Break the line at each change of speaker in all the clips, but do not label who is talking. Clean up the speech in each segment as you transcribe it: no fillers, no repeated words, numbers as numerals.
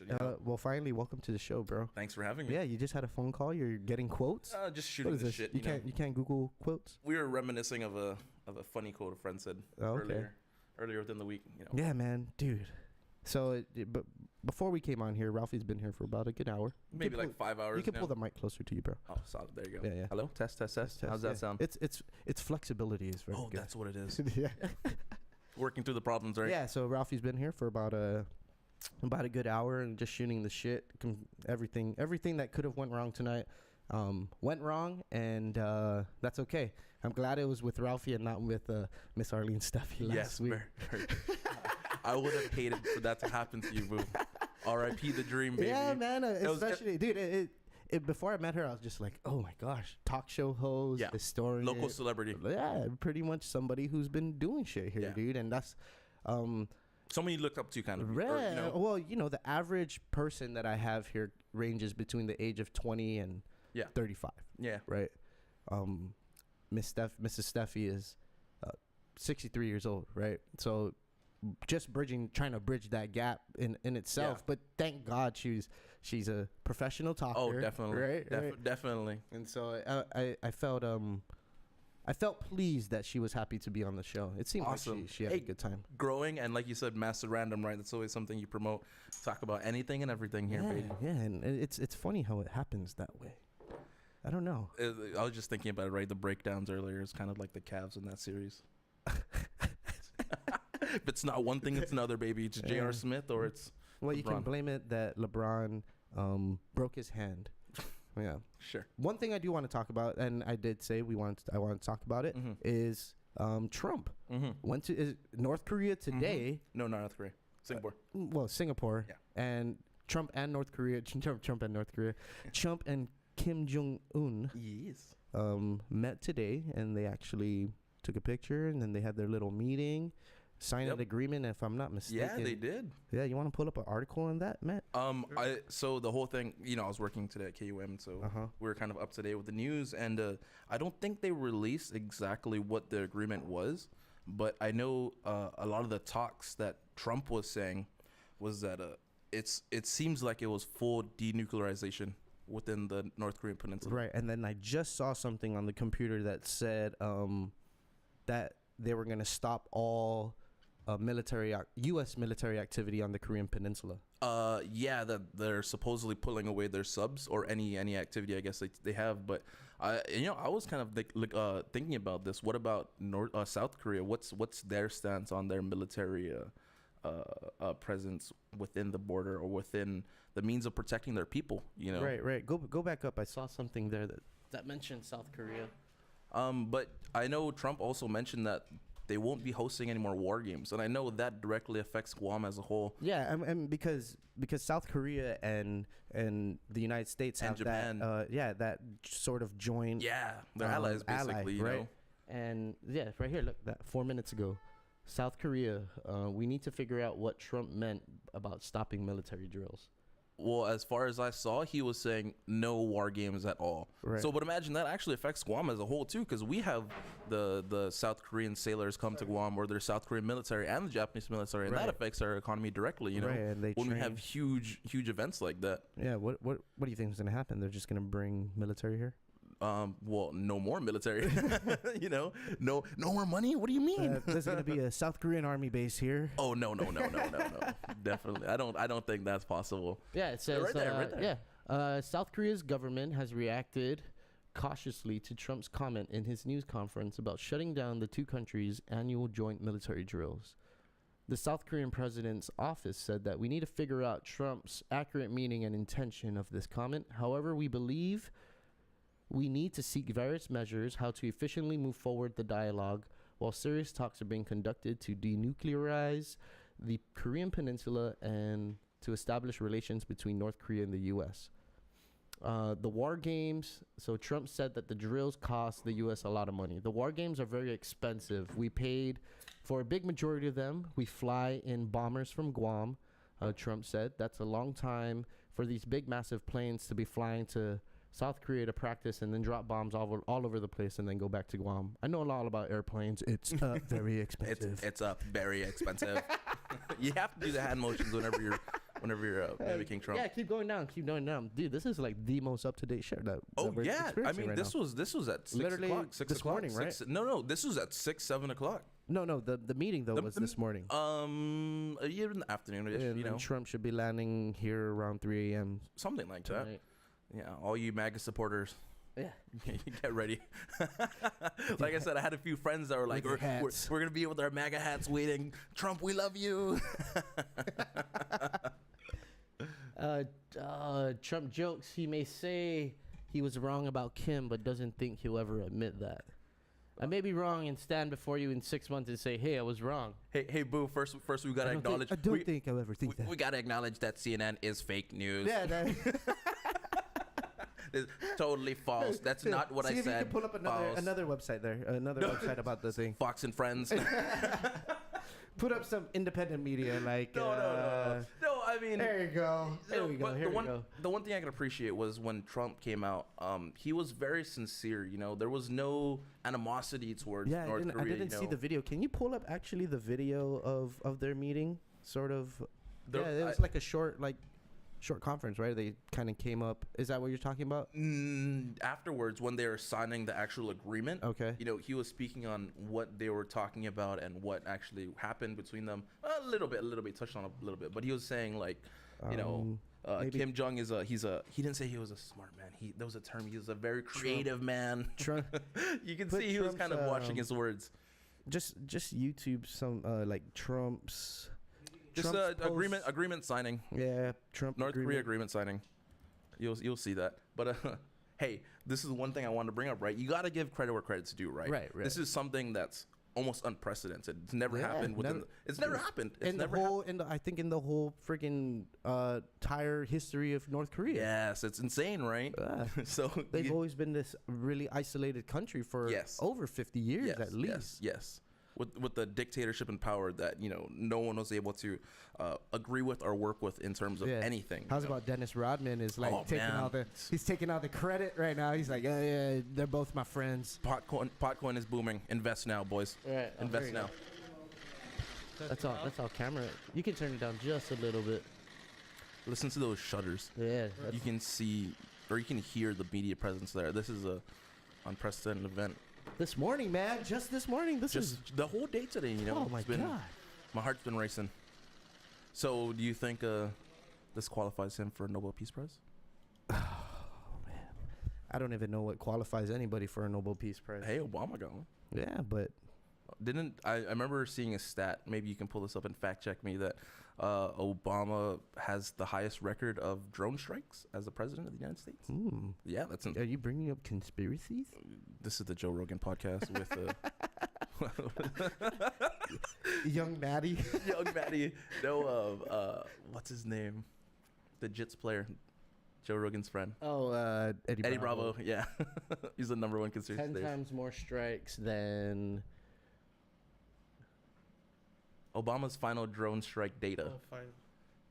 appreciation.
Well, finally, welcome to the show, bro.
Thanks for having me.
Yeah, you just had a phone call. You're getting quotes.
Just shooting the shit.
You can't Google quotes.
We were reminiscing of a funny quote a friend said earlier within the week.
Yeah, man, dude. So, but before we came on here, Ralphie's been here for about a good hour.
Maybe like 5 hours.
You can pull the mic closer to you, bro.
Oh, solid. There you go.
Yeah.
Hello, test. How's that sound?
It's flexibility is very good.
Oh, that's what it is.
Yeah.
Working through the problems, right?
Yeah. So Ralphie's been here for about a good hour and just shooting the shit. Everything that could have went wrong tonight went wrong, and that's okay. I'm glad it was with Ralphie and not with Miss Arlene Steffi last week.
Very. I would have hated for that to happen to you, boo. R.I.P. the dream, baby.
Yeah, man. Especially, dude. Before I met her, I was just like, oh my gosh, talk show host, historian,
local celebrity.
Yeah, pretty much somebody who's been doing shit here, dude. And that's
someone you looked up to, kind of.
Right. Well, the average person that I have here ranges between the age of 20 and 35.
Yeah.
Right. Mrs. Steffi is 63 years old, right? So just trying to bridge that gap in itself. But thank God she's a professional talker.
Oh, definitely.
Right?
Definitely.
And so I felt pleased that she was happy to be on the show. It seemed
awesome.
Like she had a good time.
Growing, and like you said, Master Random, right? That's always something you promote. Talk about anything and everything here, baby.
Yeah, and it's funny how it happens that way. I don't know.
I was just thinking about it, right? The breakdowns earlier is kind of like the Cavs in that series. If it's not one thing, it's another, baby. It's J.R. Smith or it's
Well,
LeBron.
You can blame it that LeBron broke his hand. Yeah.
Sure.
One thing I do want to talk about, and I did say I want to talk about it, is Trump went to North Korea today.
No, not North Korea. Singapore.
Singapore. Yeah. And Trump and North Korea. Trump and Kim Jong-un met today, and they actually took a picture, and then they had their little meeting, signed an agreement, if I'm not mistaken.
Yeah, they did.
Yeah, you want to pull up an article on that, Matt?
So the whole thing, I was working today at KUM, so we were kind of up to date with the news, and I don't think they released exactly what the agreement was, but I know a lot of the talks that Trump was saying was that it seems like it was full denuclearization within the North Korean peninsula.
Right, and then I just saw something on the computer that said that they were going to stop all U.S. military activity on the Korean peninsula.
That they're supposedly pulling away their subs or any activity I guess they have. But I was kind of thinking about this. What about South Korea? What's their stance on their military presence within the border or within the means of protecting their people?
Right. Go back up. I saw something there that mentioned South Korea.
But I know Trump also mentioned that they won't be hosting any more war games, and I know that directly affects Guam as a whole.
Yeah, and because South Korea and the United States
and
have
Japan,
that sort of joint.
Yeah, they're allies basically,
right? And right here, look, that 4 minutes ago, South Korea. We need to figure out what Trump meant about stopping military drills.
Well, as far as I saw, he was saying no war games at all.
Right.
So, but imagine that actually affects Guam as a whole too, because we have the South Korean sailors come to Guam, or their South Korean military and the Japanese military, and that affects our economy directly.
Right, and
when we have huge events like that.
Yeah. What do you think is going to happen? They're just going to bring military here?
Well, no more military. No more money. What do you mean?
There's going to be a South Korean army base here.
Oh no. Definitely, I don't think that's possible.
Yeah, it says
right there.
Yeah, South Korea's government has reacted cautiously to Trump's comment in his news conference about shutting down the two countries' annual joint military drills. The South Korean president's office said that we need to figure out Trump's accurate meaning and intention of this comment. However, we believe we need to seek various measures how to efficiently move forward the dialogue while serious talks are being conducted to denuclearize the Korean Peninsula and to establish relations between North Korea and the U.S. The war games, so Trump said that the drills cost the U.S. a lot of money. The war games are very expensive. We paid for a big majority of them. We fly in bombers from Guam, Trump said. That's a long time for these big, massive planes to be flying to South Korea to practice and then drop bombs all over the place and then go back to Guam. I know a lot about airplanes. It's very expensive.
It's very expensive. You have to do the hand motions whenever you're whenever you're mimicking Trump.
Yeah, keep going down. Dude, this is like the most up-to-date shit that we're
yeah. I
experiencing
mean,
right
this
now.
was at 6
Literally
o'clock. 6
this
o'clock.
morning, right?
No, this was at 6, 7 o'clock.
No, the meeting though was this morning.
Yeah, in the afternoon,
And
you know,
Trump should be landing here around 3 a.m.
something like
tonight.
that. Yeah, all you MAGA supporters.
Yeah.
Get ready. Like I said, I had a few friends that were like, we're going to be with our MAGA hats waiting. Trump, we love you.
Trump jokes. He may say he was wrong about Kim, but doesn't think he'll ever admit that. I may be wrong and stand before you in 6 months and say, hey, I was wrong.
Hey, boo, first we got to acknowledge.
I don't think I'll ever think that.
We got to acknowledge that CNN is fake news.
Yeah,
It's totally false. That's not what I said.
See if you can pull up another website there. Another website about the thing.
Fox and Friends.
Put up some independent media like...
No, I mean...
There you go. There we go. Here we go.
The one thing I could appreciate was when Trump came out, he was very sincere, you know. There was no animosity towards North Korea.
I didn't see the video. Can you pull up actually the video of their meeting? Sort of... it was like a short conference, right? They kind of came up. Is that what you're talking about?
Afterwards, when they were signing the actual agreement,
okay,
you know, he was speaking on what they were talking about and what actually happened between them. A little bit, touched on a little bit, but he was saying like, you know, Kim Jong is he didn't say he was a smart man. There was a term. He was a very creative man. You can see he was kind of watching his words.
Just YouTube some like Trump's.
Just agreement signing.
Yeah, Trump.
North Korea agreement signing. You'll see that. But hey, this is one thing I wanted to bring up. Right, you got to give credit where credit's due. Right. This is something that's almost unprecedented. It's never happened. It's never happened.
I think in the whole freaking entire history of North Korea.
Yes, it's insane, right? So
they've always been this really isolated country for over 50 years at least.
Yes. With the dictatorship and power that, you know, no one was able to agree with or work with in terms of anything.
How's about Dennis Rodman is like he's taking all the credit right now. He's like, yeah, they're both my friends.
Potcoin is booming. Invest now, boys.
Right.
Invest now.
That's all camera. You can turn it down just a little bit.
Listen to those shutters.
Yeah.
You can see or you can hear the media presence there. This is a unprecedented event.
This morning, man. Just this morning. This is
the whole day today, you know.
Oh, my God.
My heart's been racing. So, do you think this qualifies him for a Nobel Peace Prize?
Oh, man. I don't even know what qualifies anybody for a Nobel Peace Prize.
Hey, Obama got one.
Yeah, but...
I remember seeing a stat, maybe you can pull this up and fact check me, that Obama has the highest record of drone strikes as the president of the United States. Yeah,
Are you bringing up conspiracies?
This is the Joe Rogan podcast with
Young Maddie.
Young Maddie. No, what's his name? The Jits player. Joe Rogan's friend.
Oh, Eddie Bravo.
Yeah. He's the number one conspiracy
10 times more strikes than...
Obama's final drone strike data.
Oh, fine.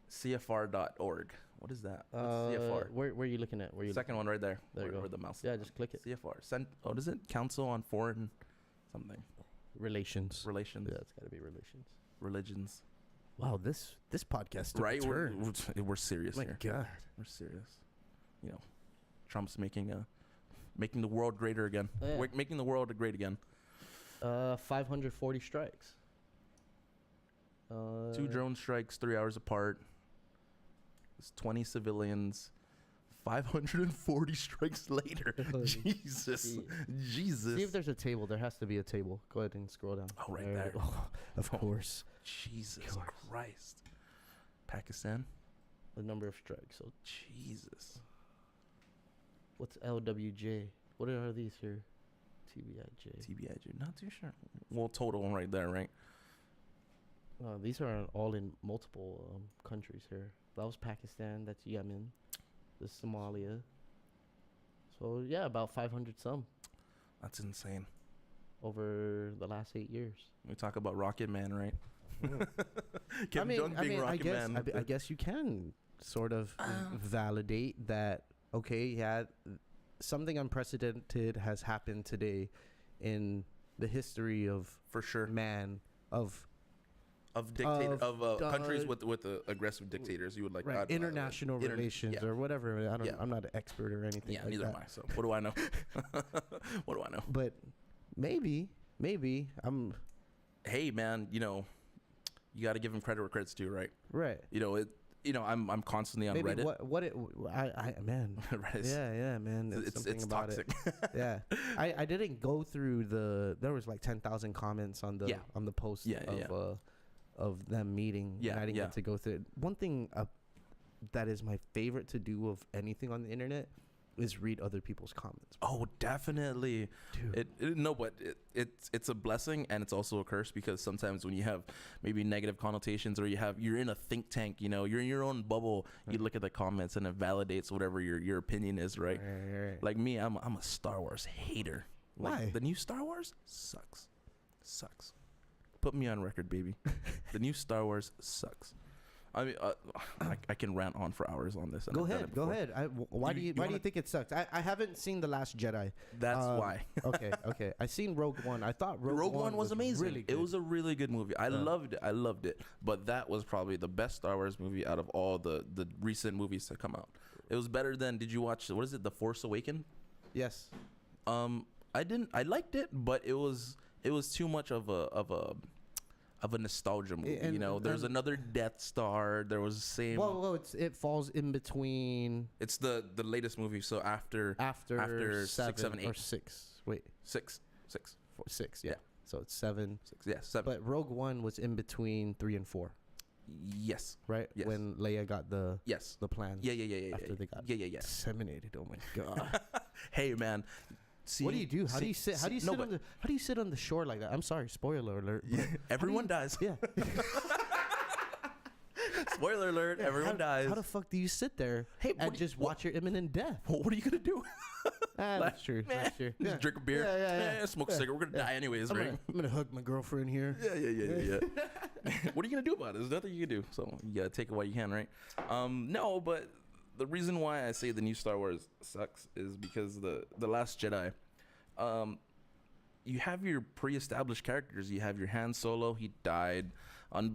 CFR.org. What is that? What's CFR?
Where are you looking at?
Second one right there.
There you go.
Where the mouse.
Yeah, just click it.
CFR. What is it? Council on Foreign something.
Relations.
Yeah,
it's got to be relations.
Religions.
Wow, this podcast took a turn.
We're serious
My
here.
God.
We're serious. You know, Trump's making the world greater again.
Yeah.
Making the world great again.
540 strikes.
2 drone strikes, 3 hours apart. It's 20 civilians. 540 strikes later. Jesus.
See if there's a table. There has to be a table. Go ahead and scroll down.
Oh, right there.
Of course.
Jesus Christ. Pakistan.
The number of strikes. So
Jesus.
What's LWJ? What are these here? TBIJ.
Not too sure. Well, total right there, right?
These are all in multiple countries here. That was Pakistan. That's Yemen. This is Somalia. So, yeah, about 500 some.
That's insane.
Over the last 8 years.
We talk about Rocket Man, right?
Kim Jong being Rocket Man. I guess you can sort of validate that, okay, yeah, something unprecedented has happened today in the history of
for sure
man of
countries with aggressive dictators. You would like
international relations or whatever. I'm not an expert or anything.
Yeah,
like
neither
that.
am I. So what do I know? What do I know?
But maybe I'm.
Hey man, you got to give him credit where credit's due, right?
Right.
I'm constantly on
maybe
Reddit.
Man. Yeah, man.
It's
about
toxic.
Yeah. I didn't go through there was like 10,000 comments on the post of them meeting.
Yeah,
and I didn't get to go through it. One thing that is my favorite to do of anything on the internet is read other people's comments.
Oh, definitely.
Dude.
It's a blessing and it's also a curse, because sometimes when you have maybe negative connotations or you're in a think tank, you're in your own bubble, you look at the comments and it validates whatever your opinion is, right?
Right.
Like me, I'm a Star Wars hater.
Why?
Like, the new Star Wars sucks. Put me on record, baby. The new Star Wars sucks. I mean, I can rant on for hours on this.
Go ahead. Why do you think it sucks? I haven't seen The Last Jedi.
That's why.
Okay. I seen Rogue One. I thought Rogue One was amazing.
Really good. It was a really good movie. I loved it. But that was probably the best Star Wars movie out of all the recent movies to come out. It was better than. Did you watch? What is it? The Force Awakens?
Yes.
I didn't. I liked it, but it was too much of a nostalgia movie. There's another Death Star. There was the same.
Well, it falls in between.
It's the latest movie. So after
7,
6, 7, 8.
or 6. Wait,
6.
6. Yeah.
Yeah.
So it's 7.
6. Yeah, 7.
But Rogue One was in between 3 and 4.
Yes.
Right.
Yes.
When Leia got the plans.
Yeah.
After they got disseminated. Oh my god.
Hey man. See,
what do you do? How do you sit on the shore like that? I'm sorry, spoiler alert.
Everyone dies.
Yeah.
Spoiler alert, everyone dies.
How the fuck do you sit there and just watch your imminent death?
What are you gonna do?
That's true.
Just drink a beer. Yeah. Smoke a cigarette. We're gonna die anyways, right?
I'm gonna hug my girlfriend here.
Yeah. What are you gonna do about it? There's nothing you can do. So you gotta take it while you can, right? No, but the reason why I say the new Star Wars sucks is because the Last Jedi, you have your pre-established characters. You have your Han Solo. He died.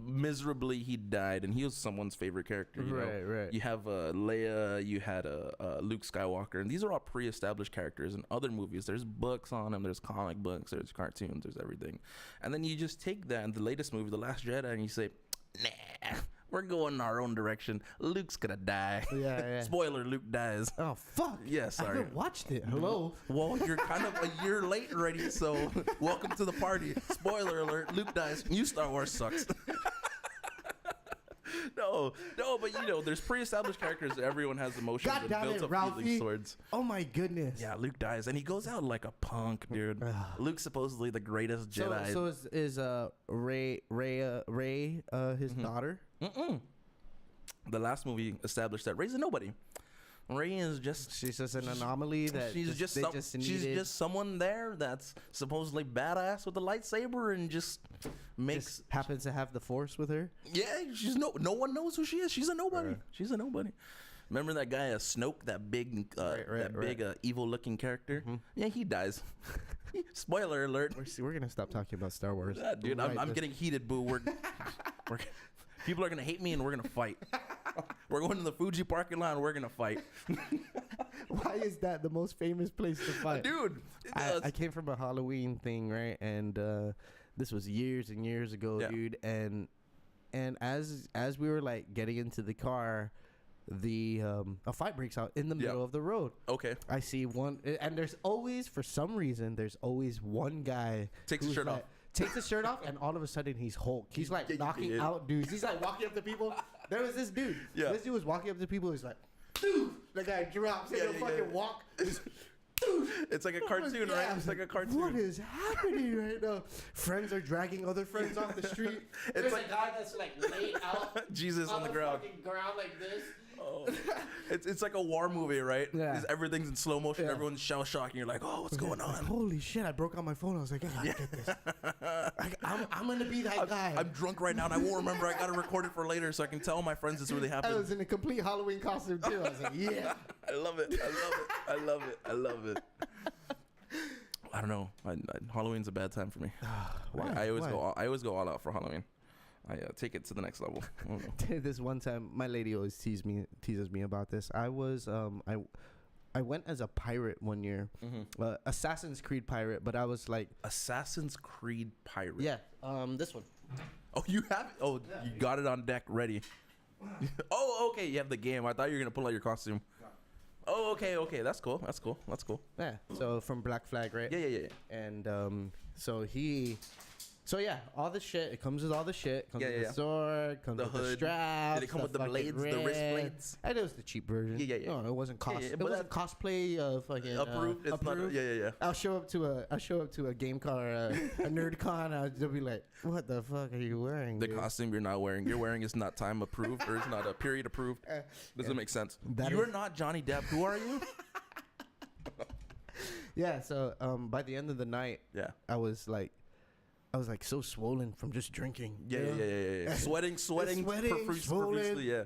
Miserably, he died, and he was someone's favorite character.
Right.
You have Leia. You had Luke Skywalker, and these are all pre-established characters. In other movies, there's books on them. There's comic books. There's cartoons. There's everything. And then you just take that in the latest movie, The Last Jedi, and you say, nah. We're going our own direction. Luke's gonna die.
Yeah.
Spoiler: Luke dies.
Oh fuck.
Yeah, sorry.
I haven't watched it. Hello.
Well, you're kind of a year late already, so welcome to the party. Spoiler alert: Luke dies. New Star Wars sucks. No, but there's pre-established characters. Everyone has emotions.
God damn
built
it,
up
Ralphie.
Swords.
Oh my goodness.
Yeah, Luke dies, and he goes out like a punk, dude. Luke's supposedly the greatest Jedi.
So is Ray his daughter?
The last movie established that Rey's a nobody. Rey is she's just an
anomaly that
she's just someone there that's supposedly badass with a lightsaber and just
happens to have the Force with her.
Yeah, no one knows who she is. She's a nobody. She's a nobody. Remember that guy, Snoke, that big, evil looking character? Mm-hmm. Yeah, he dies. Spoiler alert.
We're gonna stop talking about Star Wars.
Yeah, dude, I'm getting heated, boo. We're people are gonna hate me and we're gonna fight. We're going to the Fuji parking lot and we're gonna fight.
Why is that the most famous place to fight?
Dude,
I came from a Halloween thing, right? And this was years and years ago, dude. And as we were like getting into the car, a fight breaks out in the middle of the road.
Okay.
I see one, and there's always, for some reason, one guy
takes his shirt off.
Takes his shirt off, and all of a sudden he's Hulk. He's like knocking out dudes. He's like walking up to people. There was this dude. Yeah. This dude was walking up to people. He's like, dude. The guy drops. He'll fucking walk.
It's like a cartoon, right? It's like a cartoon.
What is happening right now? Friends are dragging other friends off the street. There's like a guy that's like laid out.
Jesus on the ground.
Ground like this.
Oh. It's like a war movie, right?
Yeah.
Everything's in slow motion. Everyone's shell shocked. You're like, oh, what's going on?
Like, holy shit! I broke out my phone. I was like, I gotta get this. I'm gonna be that guy.
I'm drunk right now, and I won't remember. I gotta record it for later so I can tell my friends this really happened.
I was in a complete Halloween costume too. I was like, yeah.
I love it. I don't know. Halloween's a bad time for me.
Why?
I always go all out for Halloween. I take it to the next level.
This one time, my lady always teases me about this. I was I went as a pirate one year, Assassin's Creed pirate, but I was like
Assassin's Creed pirate.
Yeah, this one.
Oh, you have it? Oh, yeah, you got it on deck, ready. Oh, okay, you have the game. I thought you were gonna pull out your costume. Oh, okay, that's cool.
Yeah. So from Black Flag, right?
Yeah.
And so yeah, all the shit. It comes with all the shit. Comes with the sword. Comes with the straps.
Did it come with the blades, the wrist blades?
I know it was the cheap version.
Yeah.
No, it wasn't it wasn't cosplay fucking
approved. It's
approved.
Not. Yeah.
I'll show up to a game car, a nerd con. They'll be like, "What the fuck are you wearing?"
The costume you're not wearing. You're wearing is not time approved or it's not a period approved. Doesn't make sense. You're not Johnny Depp. Who are you?
Yeah. So by the end of the night, I was like so swollen from just drinking.
Yeah. Sweating profusely. Yeah.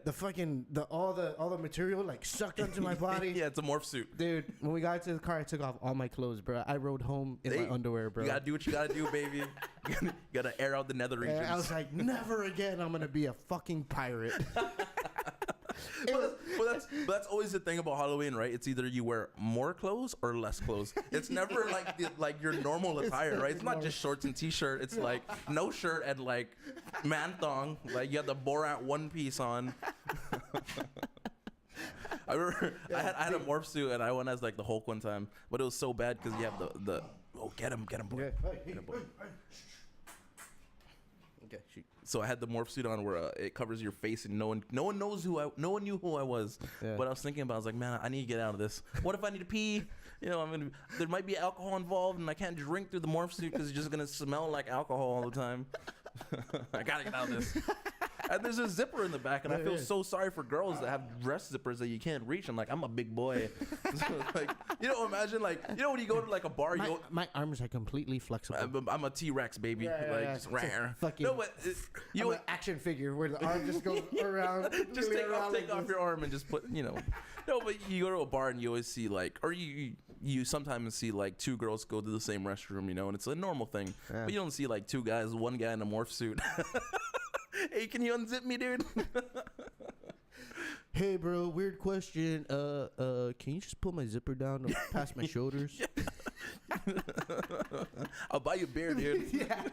All the material like sucked onto my body.
Yeah, it's a morph suit.
Dude, when we got to the car, I took off all my clothes, bro. I rode home in my underwear, bro.
You gotta do what you gotta do, baby. You gotta air out the nether regions.
I was like, never again. I'm gonna be a fucking pirate.
But that's always the thing about Halloween, right? It's either you wear more clothes or less clothes. It's never like your normal attire, right? It's not just shorts and t-shirt. It's like no shirt and like man thong. Like you have the Borat one piece on. I remember I had a morph suit and I went as like the Hulk one time, but it was so bad because you have the get him boy. Get him, boy. Okay, shoot. So I had the morph suit on where it covers your face and no one knew who I was. Yeah. But I was thinking about, I was like, man, I need to get out of this. What if I need to pee? You know, there might be alcohol involved and I can't drink through the morph suit because it's just gonna smell like alcohol all the time. I gotta get out of this. And there's a zipper in the back, and I feel so sorry for girls that have dress zippers that you can't reach. I'm like, I'm a big boy. So, like, you know, imagine like, you know, when you go to like a bar,
my arms are completely flexible.
I'm a T-Rex baby, just rare.
No, but I'm an action figure where the arm just goes around.
Just take off your arm and just put, you know. No, but you go to a bar and you always see like, or you sometimes see like two girls go to the same restroom, you know, and it's a normal thing. Yeah. But you don't see like two guys, one guy in a morph suit. Hey, can you unzip me, dude?
Hey, bro, weird question. Can you just pull my zipper down past my shoulders?
I'll buy you a beer, dude.
Yeah.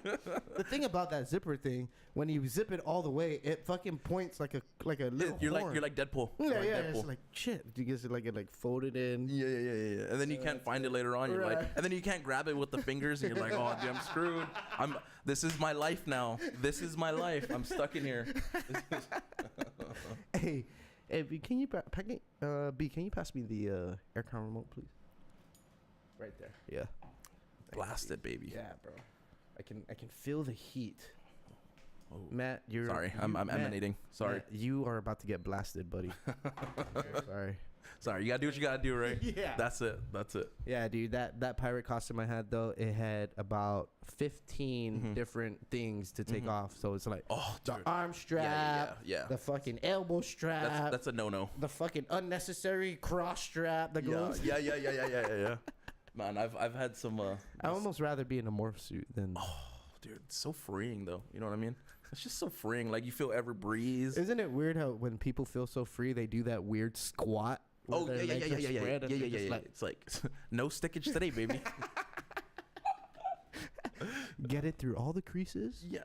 The thing about that zipper thing, when you zip it all the way, it fucking points like a little horn.
You're like Deadpool.
Yeah,
Deadpool.
It's like shit. You get it like folded in.
Yeah. And then you can't find it later on. You're like, and then you can't grab it with the fingers, and you're like, oh, dude, I'm screwed. This is my life now. This is my life. I'm stuck in here.
Hey, B, can you pass me the aircon remote, please? Right there. Yeah.
Blasted, baby.
Yeah, bro. I can feel the heat. Oh. Matt, you're
sorry. I'm emanating. Sorry.
Matt, you are about to get blasted, buddy.
Sorry. You gotta do what you gotta do, right?
Yeah.
That's it.
Yeah, dude. That pirate costume I had though, it had about 15 different things to take off. So it's like the arm strap, the fucking elbow strap.
That's a no-no.
The fucking unnecessary cross strap that goes.
Yeah. Man, I've had some.
I almost rather be in a morph suit than.
Oh, dude, it's so freeing though. You know what I mean? It's just so freeing. Like you feel every breeze.
Isn't it weird how when people feel so free, they do that weird squat?
Oh yeah. It's like no stickage today, baby.
Get it through all the creases.
Yeah.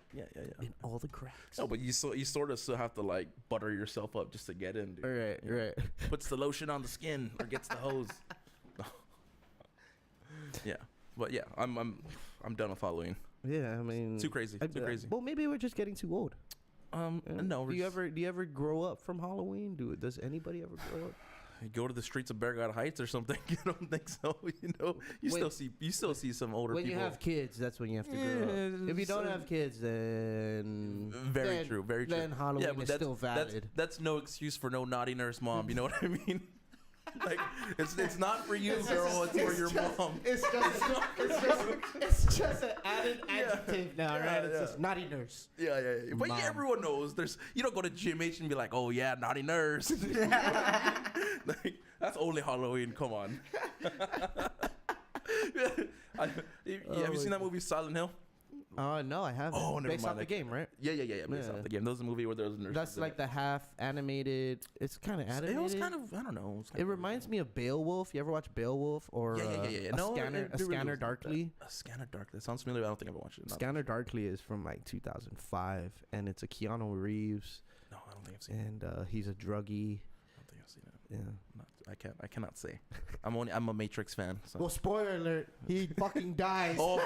And all the cracks.
No, but you sort of still have to like butter yourself up just to get in, dude.
Right.
Puts the lotion on the skin or gets the hose. Yeah, but yeah, I'm done with Halloween.
Yeah, I mean,
too crazy.
Well, maybe we're just getting too old.
No.
Do you ever grow up from Halloween? Does anybody ever grow up?
You go to the streets of Bear Heights or something? You don't think so? You know, you still see some older people.
When you have kids, that's when you have to grow up. If you don't have kids, then
very true.
Then Halloween is still valid.
That's no excuse for no naughty nurse mom. You know what I mean? Like it's not for you, girl. It's for your mom.
It's just an added adjective now, right? It's just naughty nurse.
Yeah. But everyone knows. You don't go to GMH and be like, oh yeah, naughty nurse. Like, that's only Halloween. Come on. Have you seen that movie Silent Hill?
No, I haven't.
Oh, never
Based
mind.
off the game, right?
Yeah. Based off the game. There was a movie where there was nurses.
That's like the half animated. It's kind of animated.
It was kind of, I don't know.
It reminds me of Beowulf. You ever watch Beowulf or
yeah.
A Scanner Darkly?
A Scanner Darkly. That sounds familiar. I don't think I've ever watched it.
Scanner Darkly is from like 2005, and it's a Keanu Reeves.
No, I don't think I've seen it.
And he's a druggie.
I don't think I've seen it.
Yeah.
I cannot say. I'm a Matrix fan. So.
Well, spoiler alert. He fucking dies.
Oh,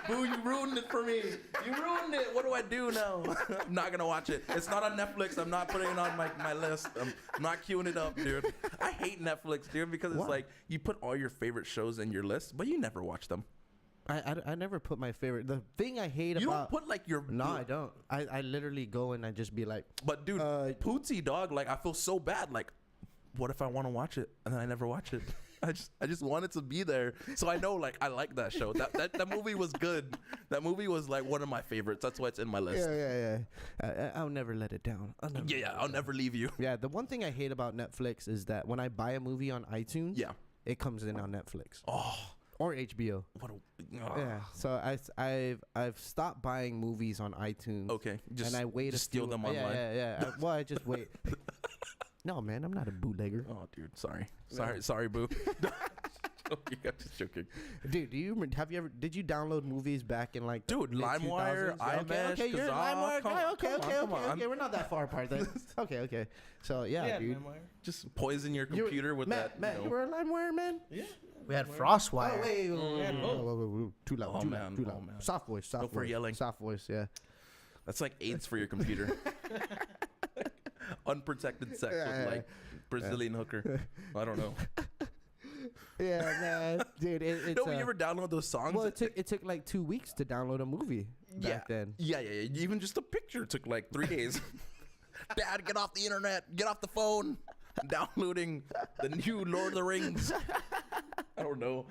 boo, you ruined it for me. You ruined it. What do I do now? I'm not going to watch it. It's not on Netflix. I'm not putting it on my list. I'm not queuing it up, dude. I hate Netflix, dude, because it's like you put all your favorite shows in your list, but you never watch them.
I never put my favorite. The thing I hate
you
about...
don't put like your...
No, I don't. I literally go and I just be like...
But, dude, Pootsy, dog, like, I feel so bad. Like, what if I want to watch it and then I never watch it? I just want it to be there, so I know like I like that show. That movie was good. That movie was like one of my favorites. That's why it's in my list.
Yeah. I'll never let it down.
I'll never leave you.
Yeah, the one thing I hate about Netflix is that when I buy a movie on iTunes, it comes in on Netflix.
Oh.
Or HBO. Yeah, so I've stopped buying movies on iTunes.
Okay,
and I wait
just steal them online.
Yeah. Well, I just wait. No, man, I'm not a bootlegger.
Oh, dude, sorry, boo. I'm just joking.
Dude, did you download movies back in like
LimeWire, iMesh,
okay, you're a LimeWire guy. Okay, we're not that far apart then. Okay. So yeah, dude,
just poison your computer with
Matt, you were a LimeWire man.
Yeah. We had FrostWire.
Oh, wait. Too loud. Too loud. Soft voice.
No for yelling.
Soft voice. Yeah.
That's like AIDS for your computer. Unprotected sex with like Brazilian hooker. I don't know.
Yeah, man, dude. It's,
you ever download those songs?
Well, it took like 2 weeks to download a movie back then.
Yeah. Even just a picture took like 3 days. Dad, get off the internet. Get off the phone. I'm downloading the new Lord of the Rings. I don't know.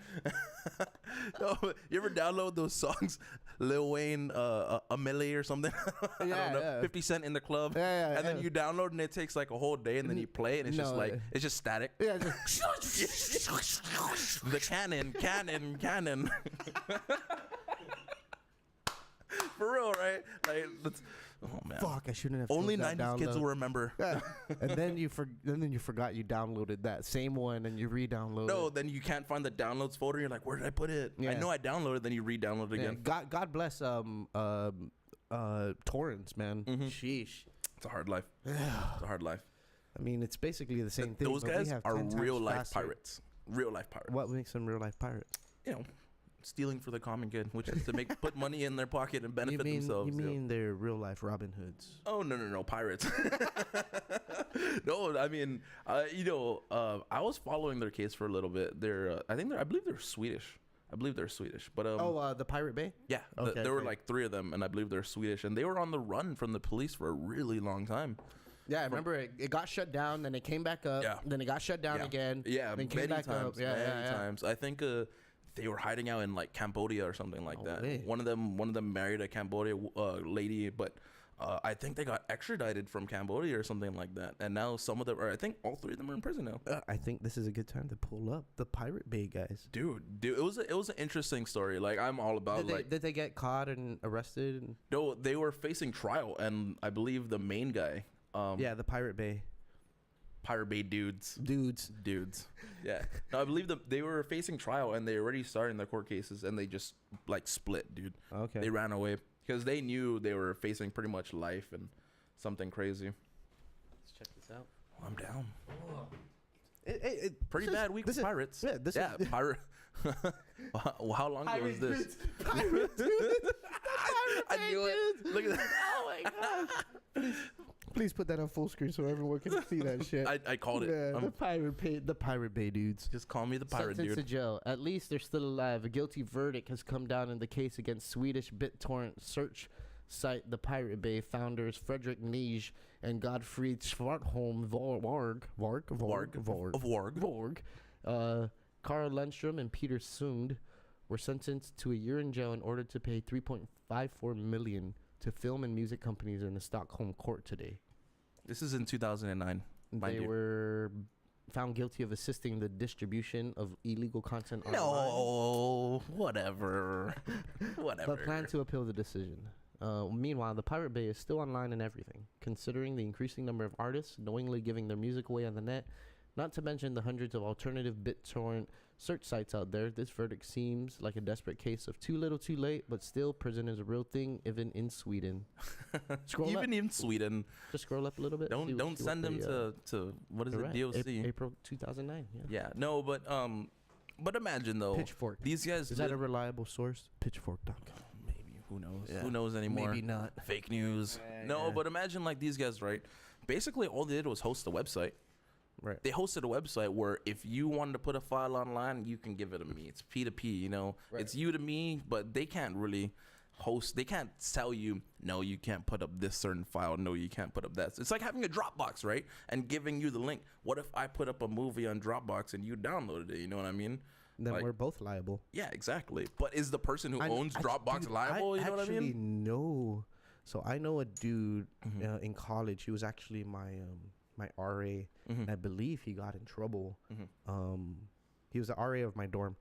No, you ever download those songs, Lil Wayne, Amelie or something? I don't know. 50 Cent in the club. And then you download and it takes like a whole day and then you play it and it's just like, it's just static.
Yeah.
The canon. For real, right? Like, oh man.
Fuck, I shouldn't have.
Only 90s kids will remember.
Yeah. And then you forgot you downloaded that same one and you re-downloaded.
No, then you can't find the downloads folder. You're like, where did I put it? Yeah. I know I downloaded. Then you re-download it again.
God bless torrents, man.
Mm-hmm.
Sheesh.
It's a hard life.
Yeah.
It's a hard life.
I mean, it's basically the same thing.
Those guys are real life pirates. Real life pirates.
What makes them real life pirates?
You know, stealing for the common good, which is to put money in their pocket and benefit themselves.
You mean they're real life Robin Hoods?
Oh no, pirates. No, I mean, I was following their case for a little bit. I believe they're Swedish. But
the Pirate Bay.
Yeah, there were like 3 of them, and I believe they're Swedish, and they were on the run from the police for a really long time.
Yeah, I remember it got shut down, then it came back up, then it got shut down again.
Yeah,
then came back
times,
up. Many
times. I think they were hiding out in like Cambodia or something like that.
Way.
One of them married a Cambodia lady, but I think they got extradited from Cambodia or something like that. And now some of them, or I think all 3 of them are in prison now.
I think this is a good time to pull up the Pirate Bay guys.
Dude, it was an interesting story. Like, I'm all about
did they get caught and arrested?
No, they were facing trial, and I believe the main guy.
The Pirate Bay dudes. Yeah. No, I believe they were facing trial and they already started their court cases and they just like split, dude. Okay.
They ran away because they knew they were facing pretty much life and something crazy.
Let's check this out.
Well, I'm down.
Pretty
bad week for pirates. Pirate. Well, how long ago was this?
Pirate dudes.
I knew it. Look at that.
Oh my god. Please put that on full screen so everyone can see that shit.
I called it.
Yeah, the Pirate Bay dudes.
Just call me the pirate
Sentenced
dude.
to jail. At least they're still alive. A guilty verdict has come down in the case against Swedish BitTorrent search site The Pirate Bay founders Fredrik Nij and Godfried Svartholm Varg. Carl Lundström and Peter Sund were sentenced to a year in jail in order to pay $3.54 million to film and music companies in the Stockholm court today.
This is in 2009.
They were found guilty of assisting the distribution of illegal content online.
No, whatever. Whatever.
But plan to appeal the decision. Meanwhile, the Pirate Bay is still online and everything, considering the increasing number of artists knowingly giving their music away on the net, not to mention the hundreds of alternative BitTorrent search sites out there. This verdict seems like a desperate case of too little too late, but still prison is a real thing, even in Sweden.
Even in Sweden.
Just scroll up a little bit.
Don't send them to what is it,
right.
DOC?
April 2009.
Yeah, no, but imagine though.
Pitchfork.
These guys.
Is that a reliable source? Pitchfork.com.
Who knows?
Yeah.
Who knows anymore?
Maybe not.
Fake news. No, but imagine like these guys, right? Basically, all they did was host a website.
Right.
They hosted a website where if you wanted to put a file online, you can give it to me. It's P2P, you know.
Right.
It's you to me, but they can't really host. They can't tell you, no, you can't put up this certain file. No, you can't put up that. It's like having a Dropbox, right? And giving you the link. What if I put up a movie on Dropbox and you downloaded it? You know what I mean?
Then
Like,
we're both liable.
yeah, exactly. But is the person who owns Dropbox liable? You know what I mean?
No. So I know a dude in college. He was actually my RA, and I believe he got in trouble. He was the RA of my dorm.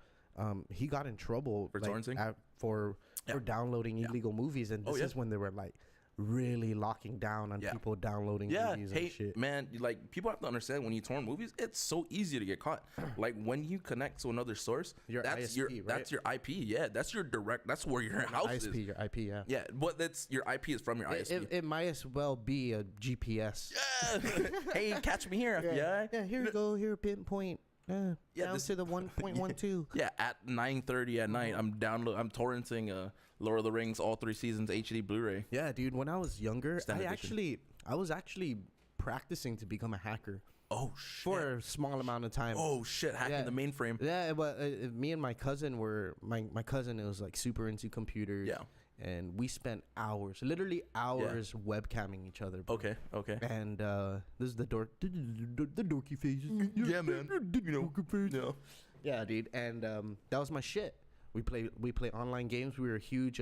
He got in trouble
For torrenting?
For downloading illegal movies, and this is when they were like really locking down on people downloading movies and shit.
Man, like people have to understand when you torrent movies, it's so easy to get caught. Like when you connect to another source, that's
ISP,
that's your IP. Yeah, that's your direct. That's where your house
ISP,
is.
your IP, yeah.
Yeah, but that's your IP is from your ISP.
It might as well be a GPS.
Yeah. Hey, catch me here, FBI.
Yeah, here you go. Here, pinpoint. Down to the 1.12.
Yeah, at 9:30 at night, I'm torrenting Lord of the Rings all 3 seasons HD Blu-ray.
Yeah, dude. When I was younger,
Standard edition.
I was actually practicing to become a hacker.
Oh shit!
For a small amount of time.
Oh shit! Hacking the mainframe.
Yeah, but me and my cousin were my cousin was like super into computers.
Yeah.
And we spent hours, literally hours, webcamming each other. Bro.
Okay.
And this is the dorky phases.
Yeah, man. You know.
Yeah, dude. And that was my shit. We play online games. We were a huge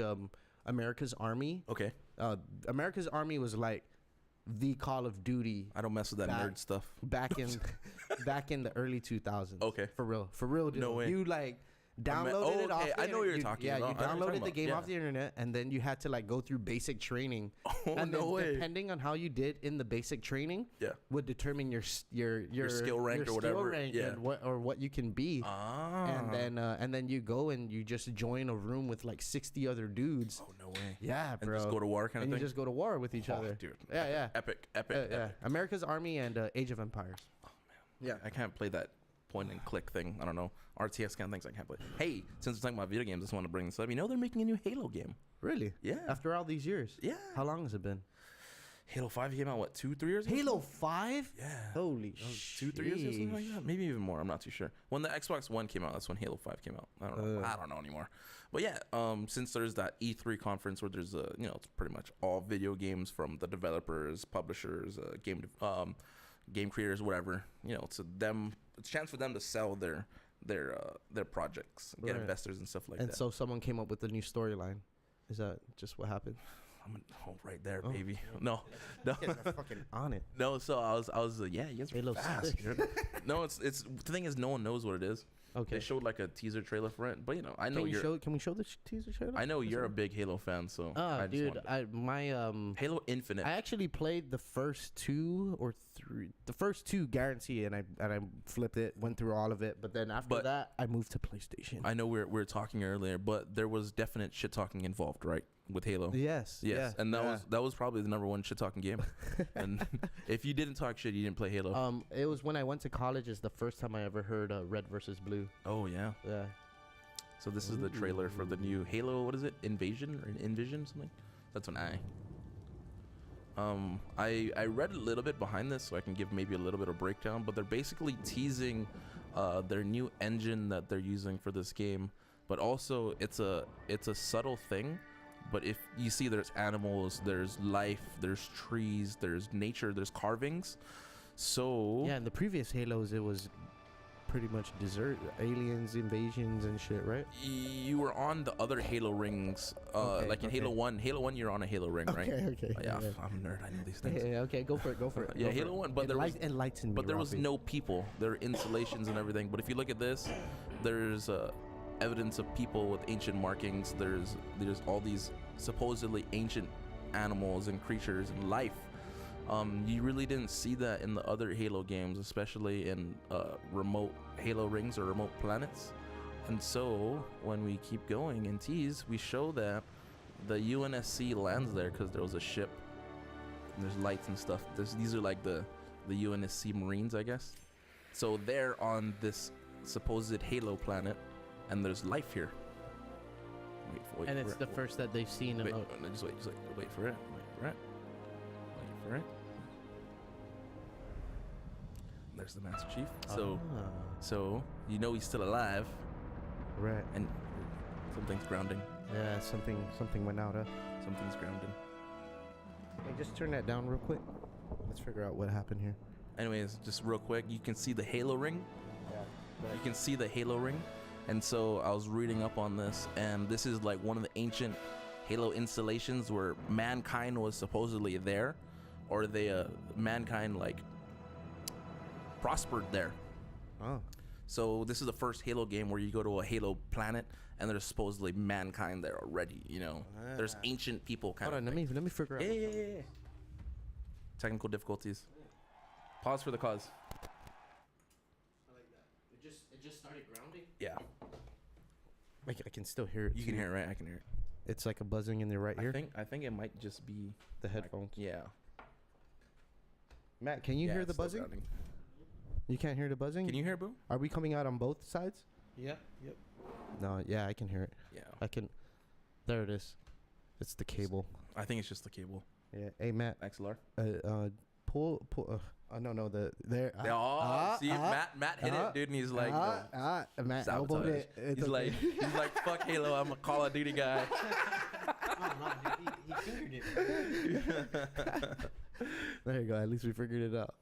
America's Army.
Okay.
America's Army was like the Call of Duty.
I don't mess with that nerd stuff.
Back in the early 2000s.
Okay.
For real, dude.
No way.
You like downloaded it off the
I know what you're talking about.
Yeah, you
I know what you're
downloaded the
talking
game
about.
off the internet, and then you had to like go through basic training.
Oh,
and
no
then
way.
Depending on how you did in the basic training,
would
determine your
skill rank
your
or whatever.
skill rank and what you can be. And then you go and you just join a room with like 60 other dudes.
Oh, no way.
Yeah, bro.
And just go to war kind of thing?
And you just go to war with each other.
Dude.
Yeah.
Epic.
Yeah. America's Army and Age of Empires.
Oh, man. Yeah. I can't play that point and click thing. I don't know. RTS kind of things I can't play. Hey, since we're talking about video games, I just want to bring this up. You know they're making a new Halo game.
Really?
Yeah.
After all these years?
Yeah.
How long has it been?
Halo 5 came out, what, 2-3 years ago?
Halo 5?
Yeah.
Holy shit.
2-3 years ago, something like that. Maybe even more. I'm not too sure. When the Xbox One came out, that's when Halo 5 came out. I don't know anymore. But yeah, since there's that E3 conference where there's it's pretty much all video games from the developers, publishers, game creators, whatever. It's a chance for them to sell their projects, get investors and stuff like that.
And so someone came up with a new storyline. Is that just what happened?
I'm right there, baby. No.
You guys are fucking on it.
No, so I was you guys are fast. No, it's the thing is no one knows what it is.
Okay.
They showed like a teaser trailer for it, but I know
Can we show the teaser trailer?
I know you're a big Halo fan, so
dude,
Halo Infinite.
I actually played the first 2 or 3, the first 2 guarantee, and I flipped it, went through all of it, but then after that I moved to PlayStation.
I know we were talking earlier, but there was definite shit talking involved, right? With Halo.
Yes. Yeah,
and that was probably the number 1 shit talking game. And if you didn't talk shit, you didn't play Halo.
It was when I went to college. Is the first time I ever heard Red versus Blue.
Oh yeah.
Yeah.
So this is the trailer for the new Halo. What is it? Invasion or Envision something? That's an I. I read a little bit behind this, so I can give maybe a little bit of breakdown. But they're basically teasing their new engine that they're using for this game. But also, it's a subtle thing. But if you see, there's animals, there's life, there's trees, there's nature, there's carvings. So
yeah, in the previous Halos, it was pretty much desert, aliens, invasions, and shit, right?
You were on the other Halo rings, like in Halo 1. Halo 1, you're on a Halo ring, right?
Okay.
Yeah, I'm a nerd. I know these things.
Yeah, okay, go for it.
Yeah,
Go
Halo
for it.
1, but there was
enlighten me.
But there was
Ralphie.
no people. There were installations and everything. But if you look at this, there's evidence of people with ancient markings. There's all these supposedly ancient animals and creatures and life. You really didn't see that in the other Halo games, especially in remote Halo rings or remote planets. And so when we keep going in tease, we show that the UNSC lands there because there was a ship. And there's lights and stuff. These are like the UNSC Marines, I guess. So they're on this supposed Halo planet, and there's life here. Wait
And
for
it's
it.
the first that they've seen.
Wait,
About.
no, just wait for it. Wait for it. There's the Master Chief. So you know he's still alive,
Right.
and something's grounding.
Yeah, something went out, huh?
Something's grounding.
Hey, just turn that down real quick. Let's figure out what happened here.
Anyways, just real quick, you can see the Halo ring.
Yeah.
You can see the Halo ring. And so I was reading up on this, and this is like one of the ancient Halo installations where mankind was supposedly there, or mankind like prospered there.
Oh.
So this is the first Halo game where you go to a Halo planet and there's supposedly mankind there already, you know. There's ancient people kind
Hold
of
on, let me figure out.
Yeah. Technical difficulties. Pause for the cause.
I like that. It just started grounding.
Yeah.
I can still hear it.
You can hear it, right? I can hear it.
It's like a buzzing in your right ear.
I think it might just be
The headphones.
yeah.
Matt, can you
Yeah,
hear
it's
the
still
buzzing?
grounding.
You can't hear the buzzing?
Can you hear it, boo?
Are we coming out on both sides?
Yeah. Yep.
No, yeah, I can hear it.
Yeah.
I can. There it is. It's the cable.
I think it's just the cable.
Yeah. Hey, Matt.
XLR.
Pull. No, there.
See, Matt hit it, dude, and he's like, no,
Matt elbowed
sabotage.
it.
He's like, fuck Halo, I'm a Call of Duty guy.
He fingered it.
There you go. At least we figured it out.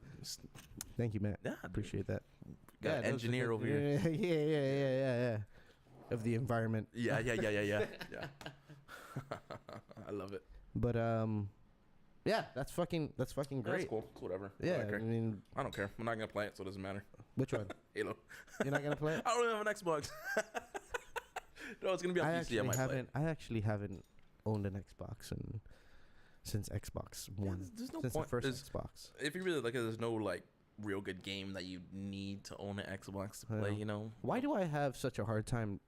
Thank you, Matt.
Yeah,
appreciate that.
Got an
that was a
engineer
good-
over here.
Yeah. Of the environment.
Yeah. I love it.
But yeah, that's fucking great.
That's cool. It's whatever.
Yeah,
I
I mean,
don't care. I'm not gonna play it, so it doesn't matter.
which one?
Halo.
You're not gonna play it?
I don't even have an Xbox. No, it's gonna be on PC. I might play it.
I actually haven't owned an Xbox since Xbox One.
There's no
Since
point.
the first Xbox.
If you really look at it, there's no like real good game that you need to own an Xbox to play.
Yeah.
You know.
Why do I have such a hard time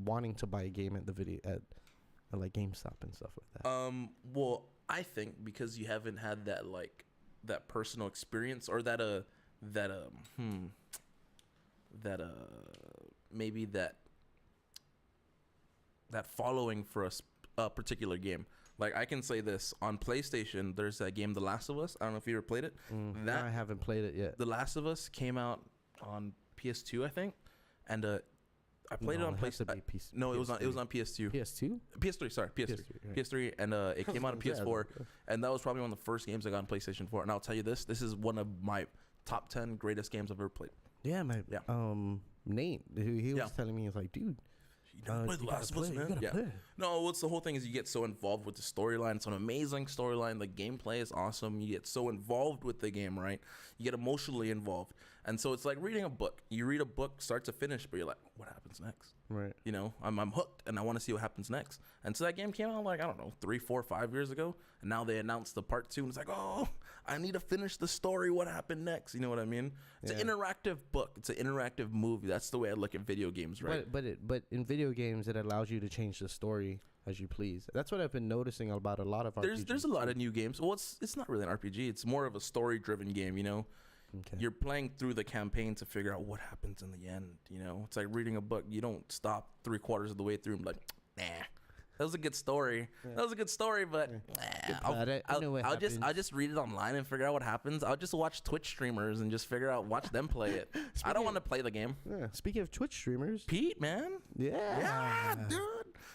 wanting to buy a game at at like GameStop and stuff like that?
Well, I think because you haven't had that personal experience or maybe that following for a particular game. Like I can say this on PlayStation, there's that game The Last of Us. I don't know if you ever played it.
I haven't played it yet.
The Last of Us came out on PS2, I think, and I played it on PlayStation. No, it was on PS2.
PS2?
PS3, sorry, PS3.
right.
PS3, and it came out on PS4, and that was probably one of the first games I got on PlayStation 4. And I'll tell you this is one of my top 10 greatest games I've ever played.
Yeah, Nate, he was
Yeah.
telling me, he was like, dude,
You never played The Last of Us, man?
Yeah.
No, what's the whole thing is you get so involved with the storyline. It's an amazing storyline. The gameplay is awesome. You get so involved with the game, right? You get emotionally involved. And so it's like reading a book. You read a book start to finish, but you're like, what happens next?
Right.
You know, I'm hooked, and I want to see what happens next. And so that game came out like, I don't know, 3, 4, 5 years ago. And now they announced the part 2, and it's like, oh, I need to finish the story. What happened next? You know what I mean? It's an interactive book. It's an interactive movie. That's the way I look at video games, right?
But in video games, it allows you to change the story as you please. That's what I've been noticing about a lot of RPGs.
There's a lot of new games. Well, it's not really an RPG. It's more of a story-driven game, you know?
Okay.
You're playing through the campaign to figure out what happens in the end, you know? It's like reading a book. You don't stop 3/4 of the way through and be like, nah, that was a good story. Yeah. That was a good story, but I'll just read it online and figure out what happens. I'll just watch Twitch streamers and just watch them play it. I don't want to play the game.
Yeah. Speaking of Twitch streamers,
Pete, man.
Yeah,
dude.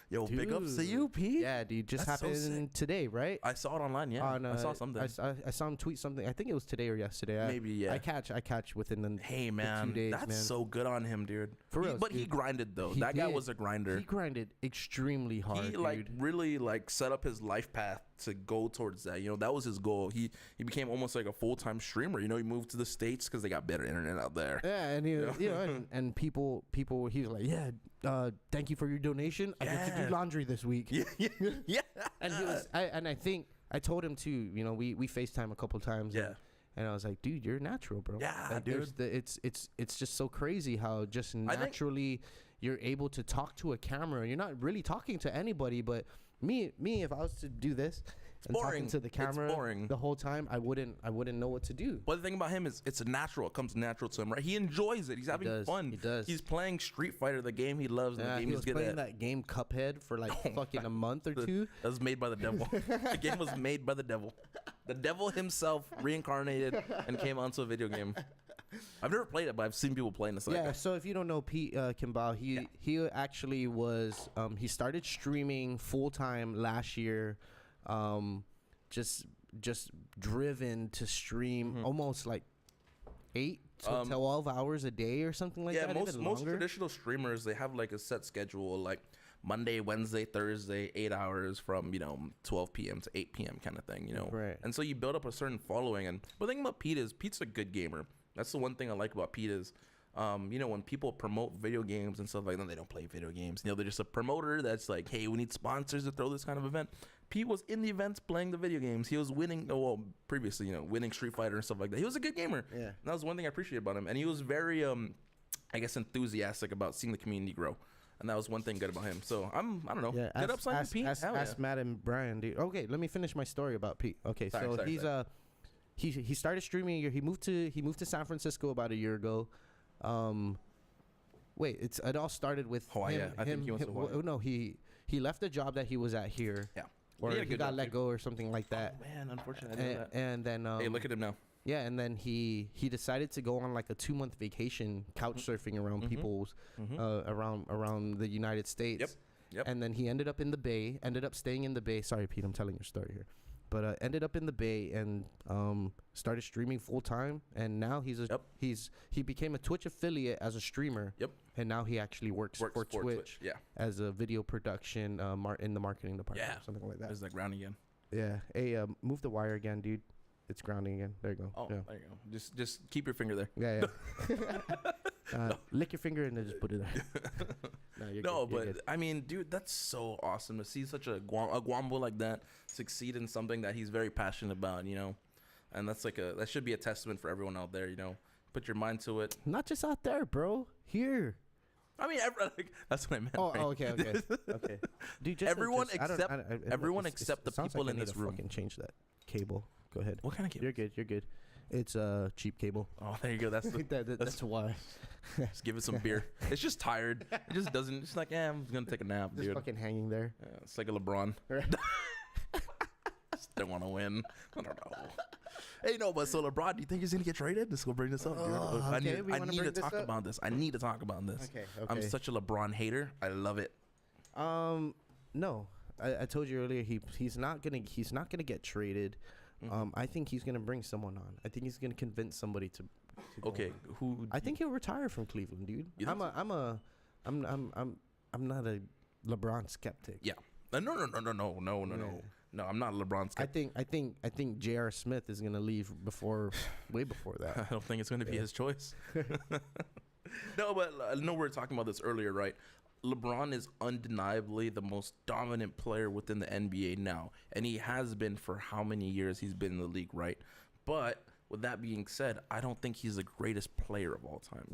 Yo, big ups to you, Pete.
Yeah, dude. Just
That's so
happened today, right?
I saw it online. Yeah, I saw something.
I saw him tweet something. I think it was today or yesterday.
Maybe, yeah.
I catch within the
Hey, man,
2 days,
that's
man.
so good on him, dude.
For real,
But he
dude.
grinded though.
He
That guy
did.
was a grinder.
He grinded extremely hard.
He
dude.
really set up his life path to go towards that. You know, that was his goal. He became almost like a full-time streamer. You know, he moved to the States because they got better internet out there.
Yeah, and and people, he was like, yeah, thank you for your donation. I get to
Yeah.
do laundry this week.
Yeah.
And he was, I think I told him too. You know, we FaceTime a couple times.
Yeah.
And I was like, dude, you're natural, bro.
Yeah,
like,
dude.
It's just so crazy how just naturally you're able to talk to a camera. You're not really talking to anybody, but me, if I was to do this and
boring.
talking to the
It's
camera
boring.
the whole time, I wouldn't know what to do.
But the thing about him is it's natural. It comes natural to him, right? He enjoys it. He's having
does.
fun.
He does.
He's playing Street Fighter, the game he loves, and the game
he
he's
was
good
playing
at.
that game Cuphead for like fucking a month or two.
That was made by the devil. The game was made by the devil. The devil himself reincarnated and came onto a video game. I've never played it, but I've seen people playing this.
Yeah, so if you don't know Pete Kimball, he actually was he started streaming full time last year, just driven to stream almost like 8 to 12 hours a day or something like that.
Yeah, most
longer.
traditional streamers, they have like a set schedule, like Monday, Wednesday, Thursday, 8 hours from 12 p.m. to 8 p.m. kind of thing,
Right.
And so you build up a certain following. And but the thing about Pete is Pete's a good gamer. That's the one thing I like about Pete is, when people promote video games and stuff like that, they don't play video games. They're just a promoter that's like, hey, we need sponsors to throw this kind of event. Pete was in the events playing the video games. He was winning, previously, winning Street Fighter and stuff like that. He was a good gamer.
Yeah.
And that was one thing I appreciate about him. And he was very, I guess, enthusiastic about seeing the community grow. And that was one thing good about him. So I don't know.
Yeah,
Good upside to Pete.
Ask Matt and Brian, dude. Okay, let me finish my story about Pete. Okay,
Sorry.
He started streaming a year. He moved to San Francisco about a year ago. It all started with
Hawaii.
him.
I think he went to Hawaii.
No, he left the job that he was at here.
Yeah.
Or
He had a
he
good
got
job,
let
too.
go or something like that.
Oh, man, unfortunately, I didn't know that.
And then
Hey, look at him now.
yeah, and then he decided to go on like a 2-month vacation, couch surfing around people's around the United States.
Yep.
And then he ended up in the Bay. Ended up staying in the Bay. Sorry, Pete, I'm telling your story here. But ended up in the Bay and started streaming full time. And now he became a Twitch affiliate as a streamer.
Yep.
And now he actually works for Twitch.
Yeah.
As a video production in the marketing department.
Yeah.
Or something like that.
There's that ground again.
Yeah. Hey, move the wire again, dude. It's grounding again. There you go.
Oh,
yeah.
there you go. Just keep your finger there.
Yeah. Lick your finger and then just put it there. No, you're
No,
good, you're
but
good.
I mean, dude, that's so awesome to see such a Guambo like that succeed in something that he's very passionate about, and that's that should be a testament for everyone out there, put your mind to it.
Not just out there, bro. Here.
I mean, that's what I meant.
Oh,
right?
okay. Dude, just
Everyone
I don't-
except-
I don't-
everyone
it's-
except the
it sounds
people
like I
in
need
this
to
room.
Fucking change that cable. Go ahead.
What kind of cable?
You're good. It's a cheap cable.
Oh, there you go. That's
That's why.
just give it some beer. It's just tired. It just doesn't. It's like, I'm gonna take a nap,
Just
dude.
fucking hanging there.
Yeah, it's like a LeBron. Still want to win. I don't know. Hey, no, but so LeBron, do you think he's gonna get traded? Let's go bring this up, dude. I
okay, we
need
wanna
to
bring this
talk
up?
about this. I need to talk about this.
Okay.
I'm such a LeBron hater. I love it.
No. I told you earlier he's not gonna get traded. I think he's gonna bring someone on. I think he's gonna convince somebody to go
Okay,
on.
who?
I think he'll retire from Cleveland, dude.
You think
I'm not a LeBron skeptic.
Yeah. No. No, I'm not a LeBron skeptic.
I think J.R. Smith is gonna leave way before that.
I don't think it's going to be his choice. No, but I know we were talking about this earlier, right? LeBron is undeniably the most dominant player within the NBA now, and he has been for how many years he's been in the league, right? But with that being said, I don't think he's the greatest player of all time.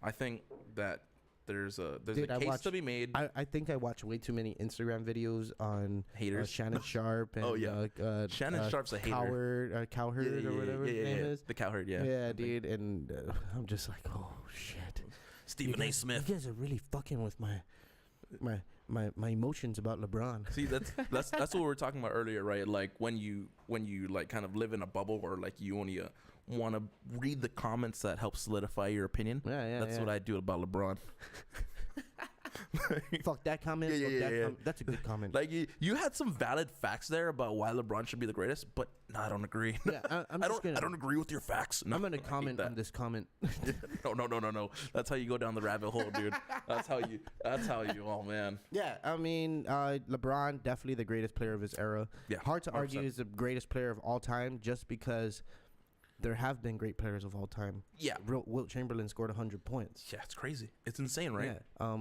I think that there's a case to be made.
I think I watch way too many Instagram videos on
Haters.
Shannon Sharp and
Oh, yeah. Shannon Sharp's a hater.
Cowherd or whatever his name is.
The Cowherd, yeah.
Yeah, dude, and I'm just like, oh shit.
Stephen A. Smith.
You guys are really fucking with my emotions about LeBron.
See, that's what we were talking about earlier, right? Like when you like kind of live in a bubble, or like you only want to read the comments that help solidify your opinion.
Yeah.
That's what I do about LeBron.
Fuck that comment.
Yeah,
fuck
yeah,
that
yeah.
comment. That's a good comment.
Like you had some valid facts there about why LeBron should be the greatest, but no, I don't agree.
Yeah, I
don't agree with your facts. No,
I'm gonna
I hate
comment
that.
on this comment.
No. That's how you go down the rabbit hole, dude. That's how you. Oh man.
Yeah, I mean, LeBron definitely the greatest player of his era.
Yeah,
Hard to
100%.
argue he's the greatest player of all time, just because there have been great players of all time.
Yeah.
Wilt Chamberlain scored 100 points.
Yeah, it's crazy. It's insane, right?
Yeah.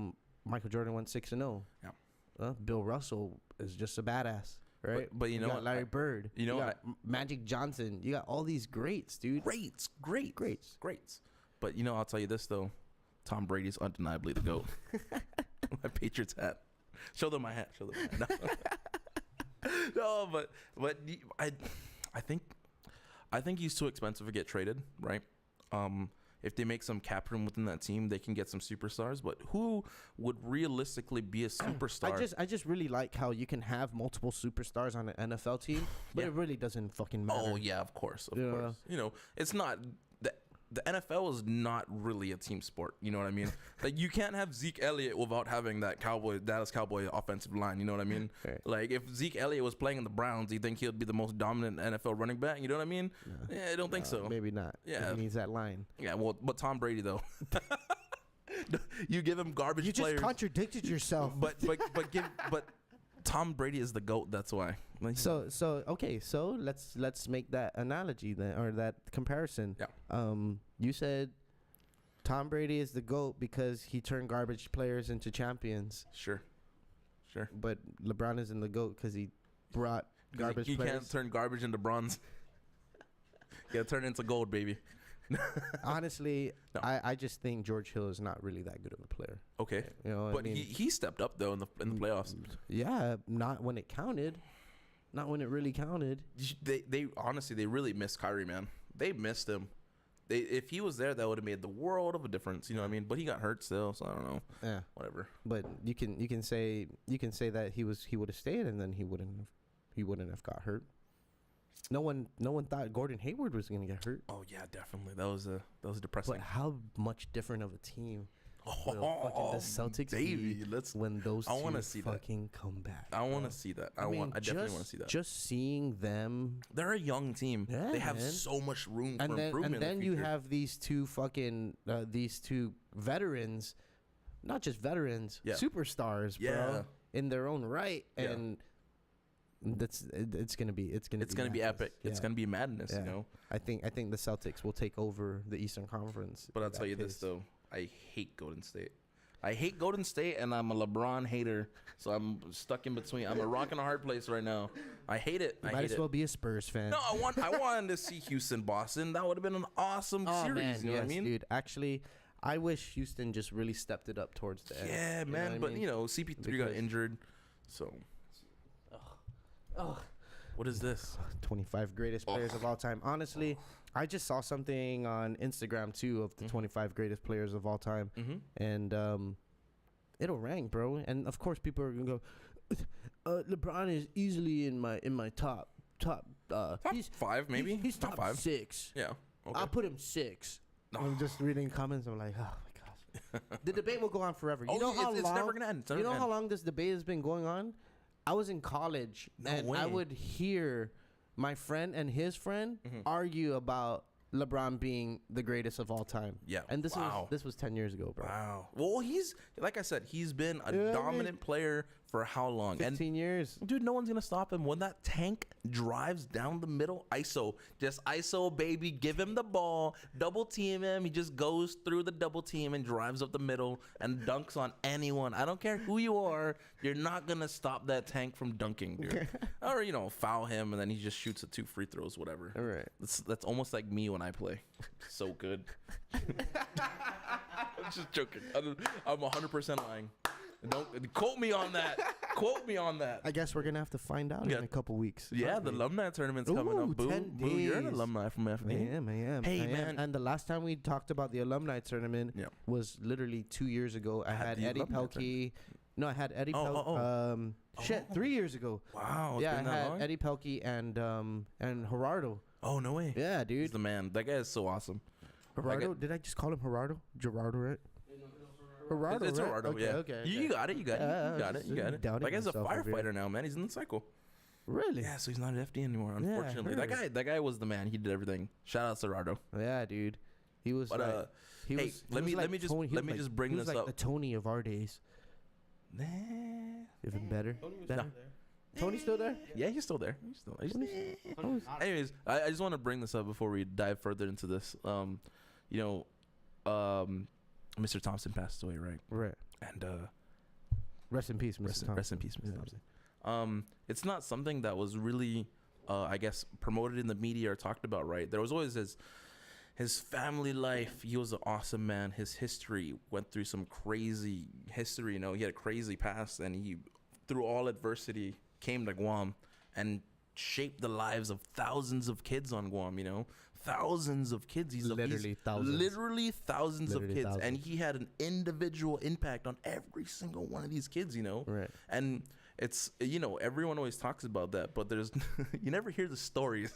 Michael Jordan went 6-0.
Yeah.
Bill Russell is just a badass, right?
But you know
got
what?
Larry Bird.
you know
got Magic Johnson. You got all these greats, dude.
Greats.
Greats.
But you know, I'll tell you this though, Tom Brady's undeniably the GOAT. My Patriots hat. Show them my hat. No, but I think he's too expensive to get traded, right? If they make some cap room within that team, they can get some superstars. But who would realistically be a superstar?
I just really like how you can have multiple superstars on an NFL team, but
Yeah.
it really doesn't fucking matter.
Oh yeah, of course.
Yeah.
You know, it's not the NFL is not really a team sport. You know what I mean? Like you can't have Zeke Elliott without having that Dallas Cowboy offensive line. You know what I mean?
Right.
Like if Zeke Elliott was playing in the Browns, do you think he'd be the most dominant NFL running back? You know what I mean?
No.
Yeah, I don't think so.
Maybe not.
Yeah.
He needs that line.
Yeah, well, but Tom Brady though, you give him garbage
You just
players,
contradicted yourself.
but Tom Brady is the GOAT. That's why. Like,
So okay, so let's make that analogy then, or that comparison.
Yeah.
You said Tom Brady is the GOAT because he turned garbage players into champions,
sure.
but LeBron isn't the GOAT because he brought garbage
You
players.
can't turn garbage into bronze. You gotta turn it into gold, baby.
Honestly,
No.
I just think George Hill is not really that good of a player.
Okay,
You know,
but
I mean,
he stepped up though in the playoffs.
yeah, not when it counted, not when it really counted.
They honestly they really missed Kyrie, man. They missed him. If he was there, that would have made the world of a difference. You know what I mean? But he got hurt still, so I don't know.
Yeah,
Whatever.
but you can say that he would have stayed, and then he wouldn't have got hurt. No one thought Gordon Hayward was gonna get hurt.
Oh yeah, definitely. That was depressing.
But how much different of a team will fucking the Celtics
baby,
be
let's.
when those
I wanna
two
see that.
fucking come back?
I want
bro?
to see that.
I
definitely want to see that.
Just seeing them,
They're a young team.
Yeah,
they have
man.
so much room for
and
improvement. in
then
the
you
future.
have these two veterans, not just veterans,
Yeah.
superstars,
Yeah.
bro, in their own right,
Yeah.
and it's gonna be
It's gonna be
madness.
epic. It's
Yeah.
gonna be madness.
Yeah.
You know.
I think the Celtics will take over the Eastern Conference.
But I'll
at
tell you
pace.
this though, I hate Golden State. I hate Golden State, and I'm a LeBron hater, so I'm stuck in between. I'm a rock and a hard place right now. I hate it.
You
I
might
hate
as well
it.
be a Spurs fan.
No, I wanted to see Houston, Boston. That would have been an awesome
Oh
series.
man,
You know
yes,
what I mean?
dude. Actually, I wish Houston just really stepped it up towards the end.
Yeah,
You know
man.
what I
But
mean?
you know, CP3 got
Because-
injured, so.
Ugh.
What is this?
25 greatest players of all time. Honestly, I just saw something on Instagram too of the 25 greatest players of all time,
Mm-hmm.
and it'll rank, bro. And of course, people are gonna go, LeBron is easily in my top.
Top
He's
5, maybe.
He's top
5.
6.
Yeah. Okay.
I'll put him 6. I'm just reading comments. I'm like, oh my gosh. The debate will go on forever. You know how
it's
long?
never gonna end. It's
You
never
know
gonna
how
end.
long this debate has been going on? I was in college,
No
and I
way.
would hear my friend and his friend argue about LeBron being the greatest of all time.
Yeah.
And this
Wow.
was 10 years ago, bro.
Wow. Well, he's like I said, he's been a
Yeah, I mean-
dominant player for how long?
15 years.
Dude, no one's gonna stop him when that tank drives down the middle. Just ISO, baby. Give him the ball, double team him. He just goes through the double team and drives up the middle and dunks on anyone. I don't care who you are. You're not gonna stop that tank from dunking, dude. Or foul him and then he just shoots at 2 free throws, whatever.
All right.
That's almost like me when I play. So good. I'm just joking. I'm 100% lying. Don't quote me on that. Quote me on that.
I guess we're going to have to find out
Yeah.
in a couple weeks.
Yeah,
aren't
the
we?
alumni tournament's coming
Ooh,
up. Boo,
10
boo, you're an
days.
alumni from
I
FA.
am.
Hey,
I am.
man.
And the last time we talked about the alumni tournament
Yeah.
was literally 2 years ago. I had
the
Eddie
alumni
Pelkey. No, I had Eddie
Oh,
Pelkey.
oh.
3 years ago.
Wow. It's
Yeah, I
been that
had
long?
Eddie Pelkey and Gerardo.
Oh, no way.
Yeah,
He's
dude.
the man. That guy is so awesome.
Gerardo. Did I just call him Gerardo? Gerardo, right? Gerardo,
It's
right?
Gerardo,
Okay,
yeah.
okay,
You got it. You got it.
just
You got it.
doubting
Like, he's a
myself over
firefighter
here.
now, man. He's in the cycle.
Really?
Yeah, so he's not an FD anymore,
Yeah, I
unfortunately.
heard.
That guy was the man. He did everything. Shout out to Gerardo.
Yeah, dude. He was
But
like, he
hey,
was,
let
he
me
was
let
like
me just
Tony- he
let
was
me
like-
just bring
he was
this
like
up.
the Tony of our days.
Nah.
Even better.
Tony was
Better.
still there.
Tony's still there?
Yeah, he's still there. Anyways, I just want to bring this up before we dive further into this. Mr. Thompson passed away, right?
Right.
And
Rest in peace, Mr.
rest in peace, Mr.
Yeah.
Thompson. It's not something that was really, I guess, promoted in the media or talked about, right? There was always his family life. He was an awesome man. His history went through some crazy history. You know, he had a crazy past, and he, through all adversity, came to Guam and shaped the lives of thousands of kids on Guam. You know, thousands of kids.
Literally thousands.
Literally thousands of kids,
thousands.
and he had an individual impact on every single one of these kids. You know,
Right.
and it's, everyone always talks about that, but there's you never hear the stories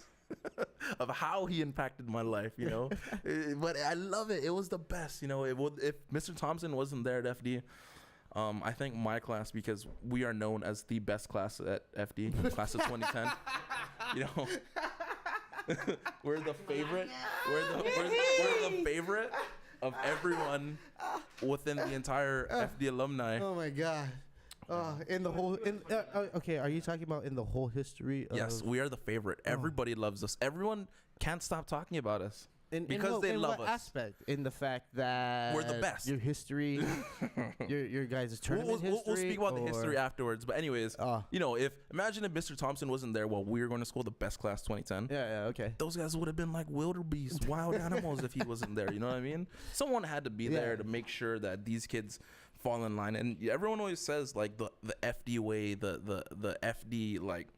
of how he impacted my life, but I love it. It was the best. If Mr. Thompson wasn't there at FD, I think my class, because we are known as the best class at FD, class of 2010, we're the favorite. We're the favorite of everyone within the entire FD alumni.
Oh my God. In the whole, okay, are you talking about in the whole history of...
Yes, we are the favorite. Everybody loves us. Everyone can't stop talking about us. Because they love
what
us.
aspect? In the fact that
We're the best.
Your history, your guys' tournament history.
We'll speak about the history afterwards. But anyways, imagine if Mr. Thompson wasn't there while we were going to school the best class 2010.
Yeah, okay.
Those guys would have been like wildebeests, wild animals if he wasn't there. You know what I mean? Someone had to be there to make sure that these kids fall in line. And everyone always says like the FD way, the FD like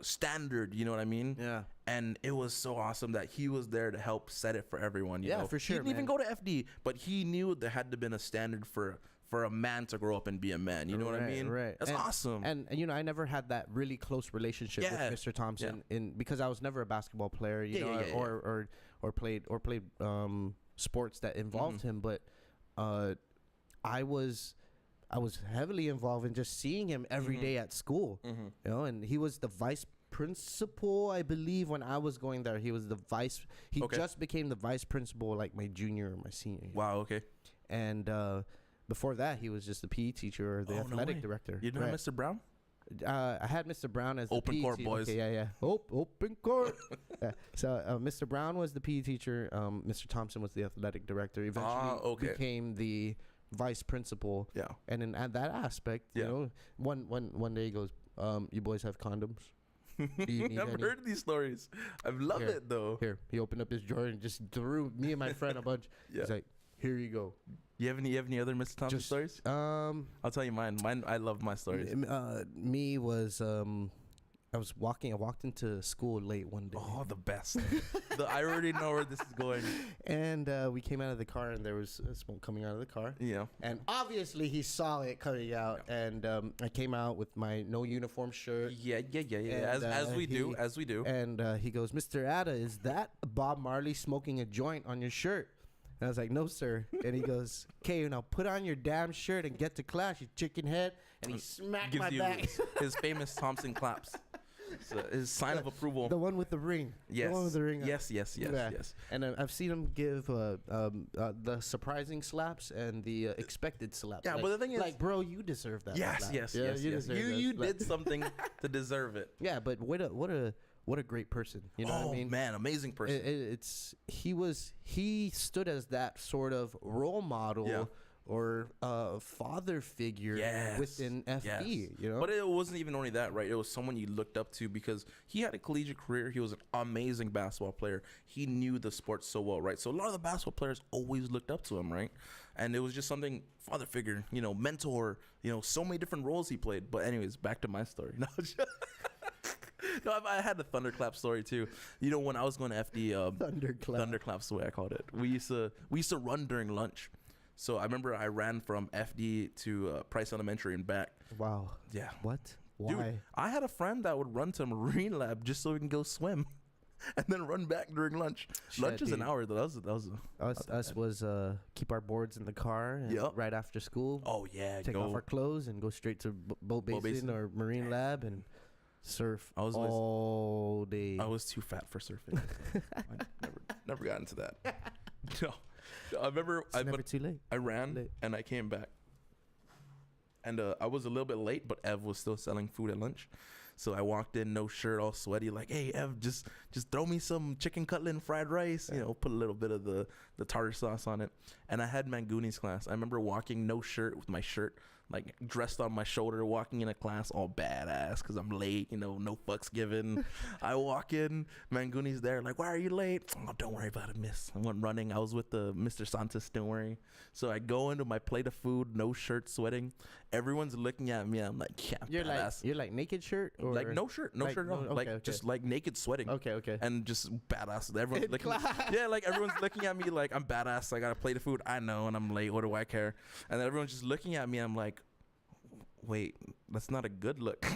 standard. You know what I mean?
Yeah.
And it was so awesome that he was there to help set it for everyone. You know?
For sure.
He didn't even go to FD, but he knew there had to have been a standard for a man to grow up and be a man. You know what I mean?
Right.
That's awesome.
And I never had that really close relationship with Mr. Thompson because I was never a basketball player, or played sports that involved him, but I was heavily involved in just seeing him every day at school. And he was the vice principal, I believe. When I was going there, he was the vice. He just became the vice principal like my junior or my senior year.
Wow. Okay.
And before that, he was just the PE teacher or the athletic director.
You know Mr. Brown?
I had Mr. Brown as
open
the PE
court
teacher.
boys.
Okay, yeah. Open court. So Mr. Brown was the PE teacher. Mr. Thompson was the athletic director. Eventually became the vice principal.
Yeah.
And then at that aspect, one day he goes, "You boys have condoms? Do you need
I've
any?"
heard these stories. I love it though.
Here, he opened up his drawer and just threw me and my friend a bunch. He's like, "Here you go."
You have any other Mr. Thompson stories? I'll tell you mine. I love my stories.
Me was I walked into school late one day.
Oh, the best. I already know where this is going.
And we came out of the car, and there was smoke coming out of the car.
Yeah.
And obviously, he saw it coming out. Yeah. And I came out with my no uniform shirt.
Yeah. And, as we do.
And he goes, "Mr. Atta, is that Bob Marley smoking a joint on your shirt?" And I was like, "No, sir." And he goes, "Okay, now put on your damn shirt and get to class, you chicken head." And he smacked my back.
His famous Thompson claps. So his sign of approval.
The one with the ring.
Yes.
The one with the ring.
Yes.
And I've seen him give the surprising slaps and the expected slaps.
Yeah,
like,
but the thing is,
like, bro, you deserve that.
Yes. You did something to deserve it.
Yeah, but what a great person. You know what I mean?
Oh man, amazing person.
He stood as that sort of role model. Or father figure within FD, you know.
But it wasn't even only that, right? It was someone you looked up to because he had a collegiate career. He was an amazing basketball player. He knew the sport so well, right? So a lot of the basketball players always looked up to him, right? And it was just something, father figure, mentor, so many different roles he played. But anyways, back to my story. No, I had a thunderclap story too. When I was going to FD, thunderclap's the way I called it. We used to run during lunch. So I remember I ran from FD to Price Elementary and back.
Wow.
Yeah.
What? Why?
Dude, I had a friend that would run to Marine Lab just so we can go swim. and then run back during lunch. Lunch is an hour though. That was
us was keep our boards in the car and right after school.
Oh yeah,
take off our clothes and go straight to boat basin or marine lab and surf all day.
I was too fat for surfing. I never got into that. No, I remember.
It's never too late.
I ran and I came back, and I was a little bit late, but Ev was still selling food at lunch. So I walked in, no shirt, all sweaty, like, hey, Ev, just throw me some chicken cutlet and fried rice, you know, put a little bit of the tartar sauce on it. And I had Manguni's class. I remember walking no shirt with my shirt, like dressed on my shoulder, walking in a class all badass because I'm late, you know, no fucks given. I walk in, Manguni's there, like, why are you late? Oh, don't worry about it, miss. I went running. I was with the Mr. Santos, don't worry. So I go into my plate of food, no shirt, sweating. Everyone's looking at me. I'm like, yeah, badass.
You're like naked shirt? Or
like no shirt at all. Okay. Just like naked sweating.
Okay.
And just badass. Everyone's looking. Yeah, like everyone's looking at me like I'm badass. I got a plate of food. I know, and I'm late. What do I care? And then everyone's just looking at me. I'm like, wait, that's not a good look.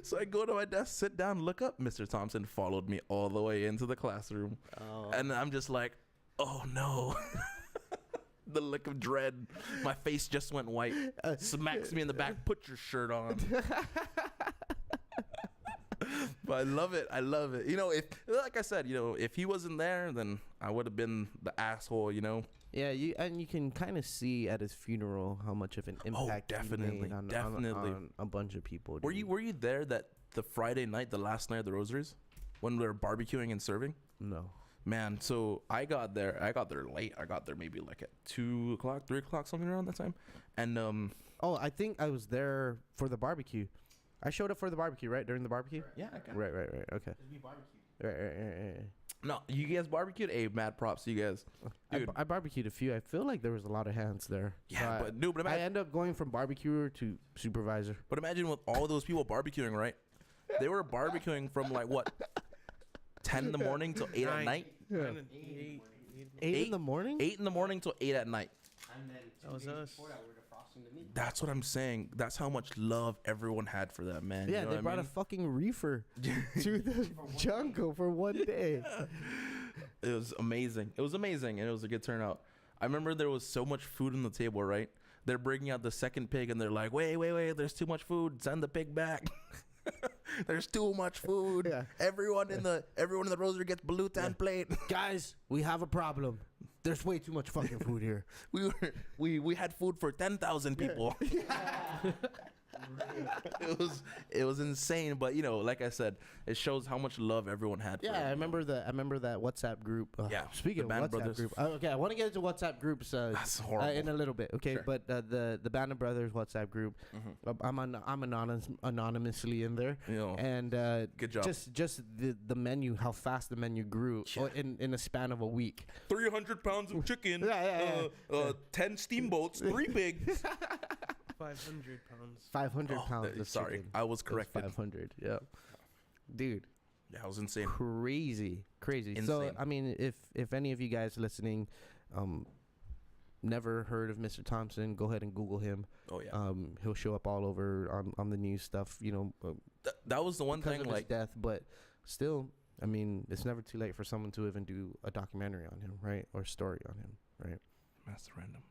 So I go to my desk, sit down, look up. Mr. Thompson followed me all the way into the classroom. Oh. And I'm just like, oh no. The look of dread. My face just went white. Smacks me in the back. Put your shirt on. But I love it. You know, if like I said, you know, if he wasn't there, then I would have been the asshole. You know. Yeah,
you can kind of see at his funeral how much of an impact he made on a bunch of people. Dude.
Were you there that the Friday night, the last night of the Rosaries, when we were barbecuing and serving?
No.
Man, so I got there late. I got there maybe like at 2 o'clock, 3 o'clock, something around that time. And
I think I was there for the barbecue. I showed up for the barbecue, right? During the barbecue?
Yeah.
Right. Okay.
We barbecued.
Right.
No, you guys barbecued? Hey, mad props to you guys. Dude.
I barbecued a few. I feel like there was a lot of hands there.
Yeah, but
I end up going from barbecuer to supervisor.
But imagine with all those people barbecuing, right? They were barbecuing from like what? 10 in the morning till 8 at night?
Yeah. 8 in the morning?
8 in the morning till 8 at night.
And then that was us.
That's what I'm saying. That's how much love everyone had for that, man.
Yeah,
you know
they brought a fucking reefer to the jungle for one day.
It was amazing. And it was a good turnout. I remember there was so much food on the table, right? They're bringing out the second pig, and they're like, wait, there's too much food. Send the pig back. There's too much food. Yeah. Everyone in the rosary gets Blutan plate.
Guys, we have a problem. There's way too much fucking food here.
We had food for 10,000 people. Yeah. It was insane, but you know, like I said, it shows how much love everyone had.
Yeah, I remember that WhatsApp group. Speaking of WhatsApp
Brothers.
group, okay, I want to get into WhatsApp groups.
That's horrible.
In a little bit, okay.
Sure.
But the Band of Brothers WhatsApp group, I'm anonymously in there.
You know,
and
good job.
Just the menu, how fast the menu grew in a span of a week.
300 pounds of chicken. 10 steamboats, 3 pigs.
500 pounds.
500 pounds of
sorry,
chicken.
I was corrected.
500, yeah. Dude.
Yeah, it was insane.
Crazy.
Insane.
So, I mean, if any of you guys listening never heard of Mr. Thompson, go ahead and Google him.
Oh, yeah.
He'll show up all over on the news stuff, you know.
That was the one thing,
of
like...
his death, but still, I mean, it's never too late for someone to even do a documentary on him, right? Or a story on him, right?
Master Random.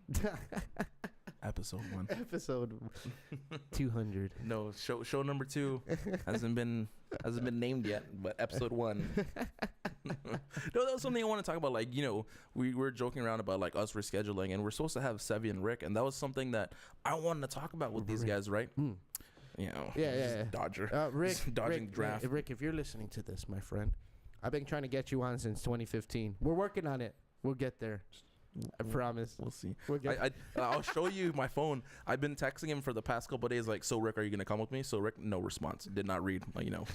Episode 1.
Episode 200.
No, show number 2 hasn't been named yet, but episode 1. No, that was something I want to talk about. Like, you know, we were joking around about like us rescheduling, and we're supposed to have Sevy and Rick, and that was something that I wanted to talk about with these guys, right? You know,
yeah.
Dodger,
Rick,
dodging draft.
Rick, if you're listening to this, my friend, I've been trying to get you on since 2015. We're working on it. We'll get there. I promise.
We'll see. I'll show you my phone. I've been texting him for the past couple of days, like, so Rick, are you gonna come with me? So Rick, no response. Did not read. You know.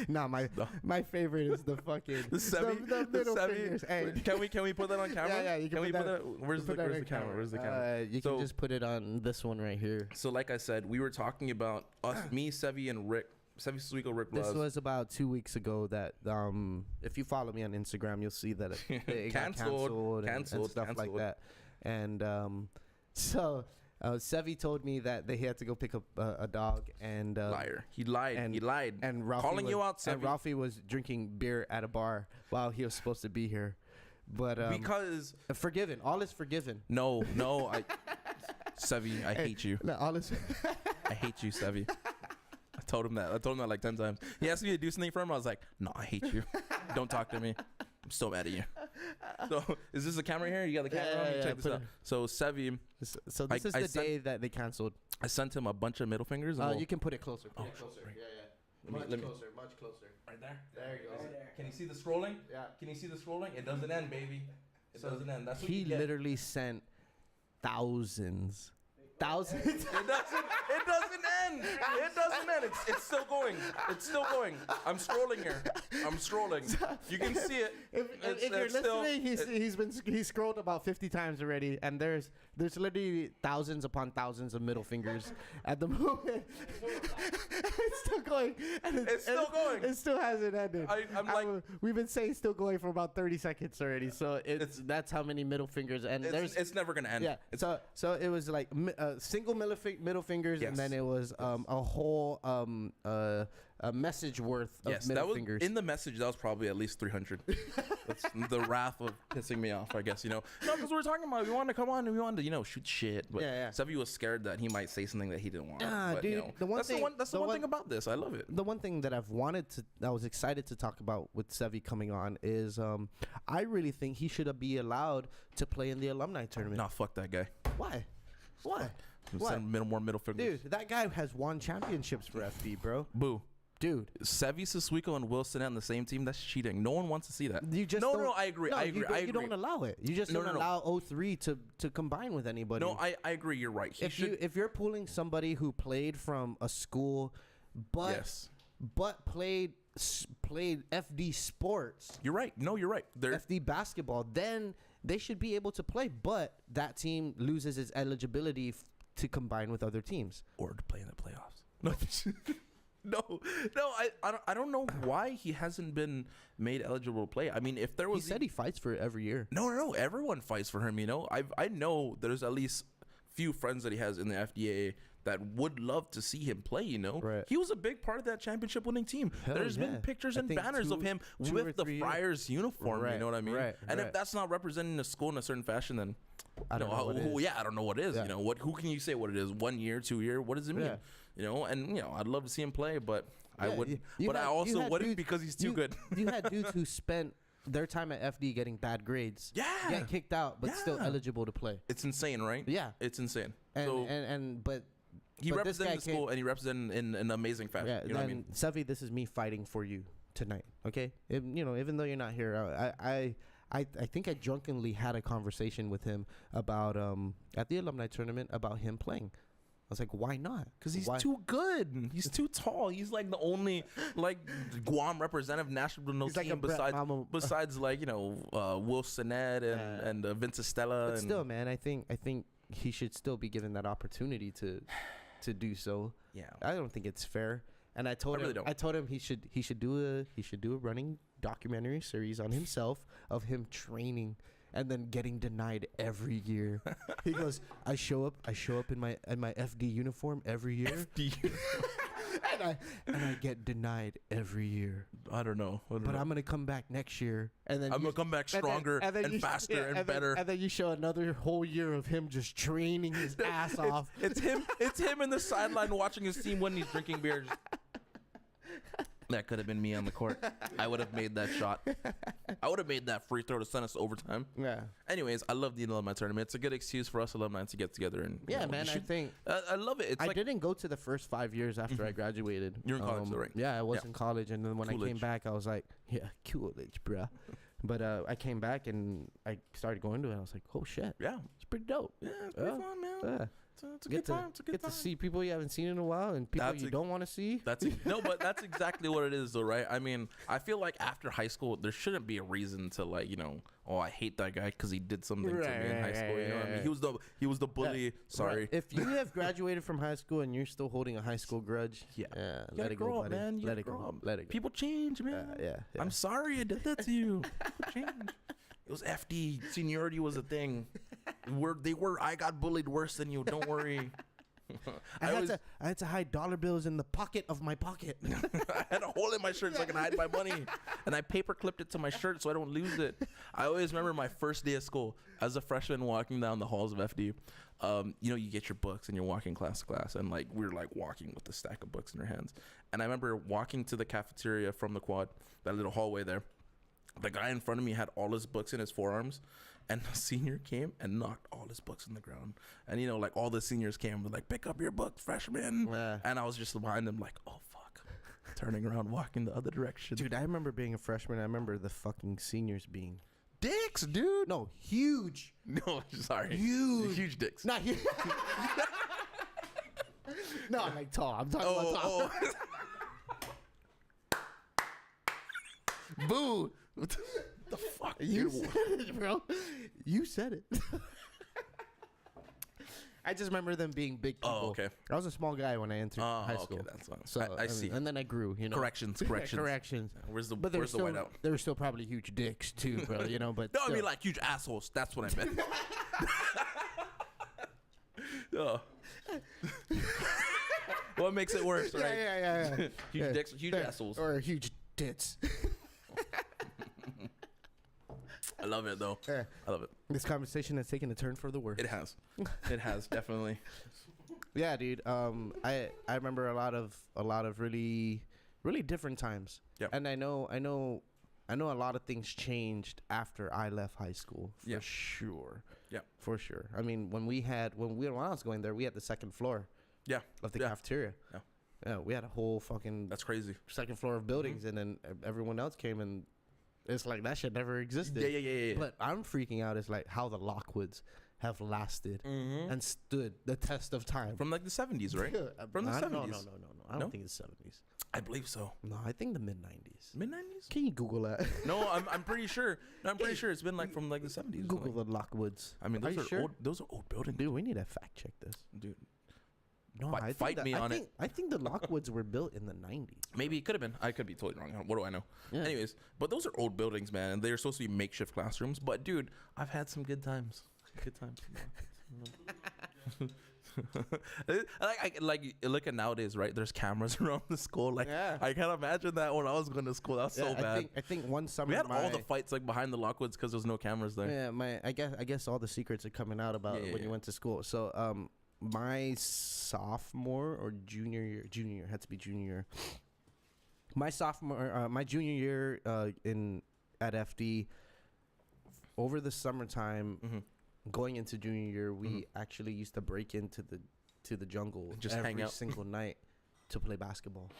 Nah, my favorite is the fucking the middle fingers. Hey,
can we put that on camera?
Yeah, you can put that.
Where's the camera? Where's the camera?
You can just put it on this one right here.
So, like I said, we were talking about us, me, Sevy, and Rick. Sevy Sweeko, Rick Loves.
This was about 2 weeks ago. That if you follow me on Instagram, you'll see that it got canceled and stuff like that. And so Sevi told me that they had to go pick up a dog, and
Liar. He lied.
and-
he lied.
and Ralphie
Calling you out,
and
Sevi.
Ralphie was drinking beer at a bar while he was supposed to be here. But
Because
forgiven, all is forgiven.
no, Sevi, I hate you.
No, all is.
I hate you, Sevi. I told him that like 10 times. He asked me to do something for him. I was like, no, I hate you. Don't talk to me. I'm still mad at you. So, is this a camera here? You got the camera on?
Yeah,
Check this
put
out. So, Sevi,
So this is
I
the
sent-
day that they canceled.
I sent him a bunch of middle fingers. And
You can put it closer. Put it closer.
right.
Yeah, yeah.
Let me-
Much closer.
Right there?
There you go.
Can you see the scrolling?
Yeah.
Can you see the scrolling? It doesn't end, baby. It doesn't end. That's what
He
you get.
literally sent thousands.
It doesn't end. It doesn't end. It's still going. It's still going. I'm scrolling here. I'm scrolling. You can see it.
If you're listening, he's scrolled about 50 times already, and there's literally thousands upon thousands of middle fingers at the moment. It's still going. And
It's still going.
It still hasn't ended.
I'm like,
we've been saying still going for about 30 seconds already. So that's how many middle fingers. And
it's never gonna end.
yeah. So it was like single middle fingers,
Yes.
and then it was a whole a message worth of
Yes,
middle
that was
fingers.
in the message. That was probably at least 300. That's the wrath of pissing me off, I guess. No, because we were talking about we wanted to come on and we wanted to shoot shit. But
Yeah.
Sevi was scared that he might say something that he didn't want.
Nah,
but,
dude,
that's the one thing about this. I love it.
The one thing that I was excited to talk about with Sevi coming on is I really think he should be allowed to play in the alumni tournament.
Nah, fuck that guy.
Why? Why?
Send more middle fingers.
Dude, that guy has won championships for FD, bro.
Boo.
Dude,
Sevi Siswiko and Wilson on the same team. That's cheating. No one wants to see that.
you just
no,
don't-
I agree.
No,
I agree.
You don't allow it. You just
No,
don't
no, no.
allow 03 to combine with anybody.
No, I agree. You're right.
If you're pulling somebody who played from a school, but
Yes.
played FD sports,
You're right. No, you're right.
FD basketball, then they should be able to play. But that team loses its eligibility to combine with other teams.
Or to play in the playoffs. No, I don't know why he hasn't been made eligible to play. I mean, if there
He
was,
said he fights for it every year.
no, everyone fights for him. I know there's at least few friends that he has in the FDA that would love to see him play.
Right.
He was a big part of that championship-winning team.
Hell
There's
yeah.
been pictures
I
and
think
banners of him
two or
with the
3 years.
Friars uniform.
Right,
You know what I mean?
right,
and
right.
if that's not representing the school in a certain fashion, then
I don't know what it is.
Yeah, I don't know what it is.
Yeah.
Who can you say what it is? 1 year, 2 year? What does it mean?
Yeah.
I'd love to see him play, but I
Yeah,
wouldn't.
you
But I
had-
also
you had
wouldn't
dudes-
because he's too good.
You had dudes who spent their time at FD getting bad grades.
Yeah.
Get kicked out, but still
Yeah.
eligible to play.
It's insane, right?
Yeah.
It's insane.
And
So
but
he
but this guy
represented the school and he represented in an amazing fashion.
yeah,
You know what I mean?
Sevi, this is me fighting for you tonight. Okay, even though you're not here, I think I drunkenly had a conversation with him about at the alumni tournament about him playing. I was like, why not?
Because he's
Why?
too good. He's too tall. He's like the only Guam representative national
He's like
team
a Brett Mama-
besides Will Sinet and Vince Estella.
But
and
still, man, I think he should still be given that opportunity to do so.
Yeah.
I don't think it's fair. And I told
really
him
don't.
I told him he should do a running documentary series on himself of him training and then getting denied every year. He goes, I show up in my FD uniform every year. and I get denied every year.
I don't know.
But I'm gonna come back next year, and then
I'm gonna come back stronger and faster and better.
And then you show another whole year of him just training his ass off.
It's him in the sideline watching his team when he's drinking beer. That could have been me on the court. I would have made that shot. I would have made that free throw to send us to overtime.
Yeah.
Anyways, I love the alumni tournament. It's a good excuse for us alumni to get together and
Yeah, man. I think
I love it. It's
I
like
didn't go to the first 5 years after I graduated.
You're in college, though, right?
Yeah, I was
Yeah.
in college, and then when I came
Coolidge.
back, I was like, yeah, Coolidge, bruh. But I came back and I started going to it. And I was like, oh shit,
yeah,
it's pretty dope.
yeah, it's pretty fun, man.
Yeah.
It's a good time. It's a good
Get
time.
to see people you haven't seen in a while and people
That's
you don't want to see.
That's no, but that's exactly what it is, though, right? I mean, I feel like after high school, there shouldn't be a reason to oh, I hate that guy because he did something to me in high school. You know what I mean? He was the bully.
Yeah.
Sorry.
Right. If you have graduated from high school and you're still holding a high school grudge,
Yeah. You
let
gotta
it go,
grow up,
buddy.
man. You
Let
gotta
it
grow
go.
up.
Let it go.
People change, man.
Yeah.
I'm sorry I did that to you. People change. It was FD. Seniority was a thing. I got bullied worse than you. Don't worry.
I had to hide dollar bills in the pocket of my pocket.
I had a hole in my shirt so I can hide my money, and I paper clipped it to my shirt so I don't lose it. I always remember my first day of school as a freshman walking down the halls of FD. You get your books and you're walking class to class, and like we're like walking with a stack of books in our hands. And I remember walking to the cafeteria from the quad, that little hallway there. The guy in front of me had all his books in his forearms, and the senior came and knocked all his books on the ground. And like all the seniors came, were like, pick up your books, freshman.
Yeah.
And I was just behind them like, oh fuck, turning around, walking the other direction.
Dude, I remember being a freshman. I remember the fucking seniors being
dicks, dude.
no huge.
No, sorry, huge dicks.
Not huge. No, like tall. I'm talking about tall.
Boo. What the fuck?
You said it, bro. You said it. I just remember them being big people.
Oh, okay.
I was a small guy when I entered high school.
Okay, that's fine.
So
I see.
and then I grew.
Corrections.
Corrections.
Where's the
But there
where's the whiteout?
There were still probably huge dicks too, bro. But
No, I mean like huge assholes. That's what I meant. Oh. What makes it worse, right?
Yeah.
Huge dicks, huge assholes.
Or huge tits.
I love it though.
Yeah.
I love it.
This conversation has taken a turn for the worse.
It has. It has definitely.
Yeah, dude. I remember a lot of really different times.
Yeah.
And I know a lot of things changed after I left high school. For sure.
Yeah.
For sure. I mean, when I was going there, we had the second floor.
Yeah.
Of the cafeteria.
Yeah.
Yeah. We had a whole fucking.
That's crazy.
Second floor of buildings, and then everyone else came, and it's like that shit never existed.
Yeah.
But I'm freaking out. Is like how the Lockwoods have lasted and stood the test of time.
From like the 70s, right? From the 70s.
No. I don't think it's 70s.
I believe so.
No, I think the mid 90s.
Mid 90s?
Can you Google that?
No, I'm pretty sure. No, I'm pretty sure it's been like from like the 70s.
Google
like,
the Lockwoods.
I mean, those are
sure?
old. Those are old buildings,
Dude, we need to fact check this.
dude.
No,
Fight me on it.
I think the Lockwoods were built in the 90s.
Maybe it could have been. I could be totally wrong. What do I know?
Yeah.
Anyways, but those are old buildings, man. They're supposed to be makeshift classrooms. But dude, I've had some good times. Good times. like look at nowadays, right? There's cameras around the school. Like I can't imagine that when I was going to school. That was so bad.
I think one summer
we had all the fights like behind the Lockwoods because there's no cameras there.
Yeah, I guess all the secrets are coming out about when you went to school. So my sophomore or junior year had to be junior year. My junior year at FD, over the summertime, going into junior year, we actually used to break into the jungle
just
every
hang out
single night to play basketball.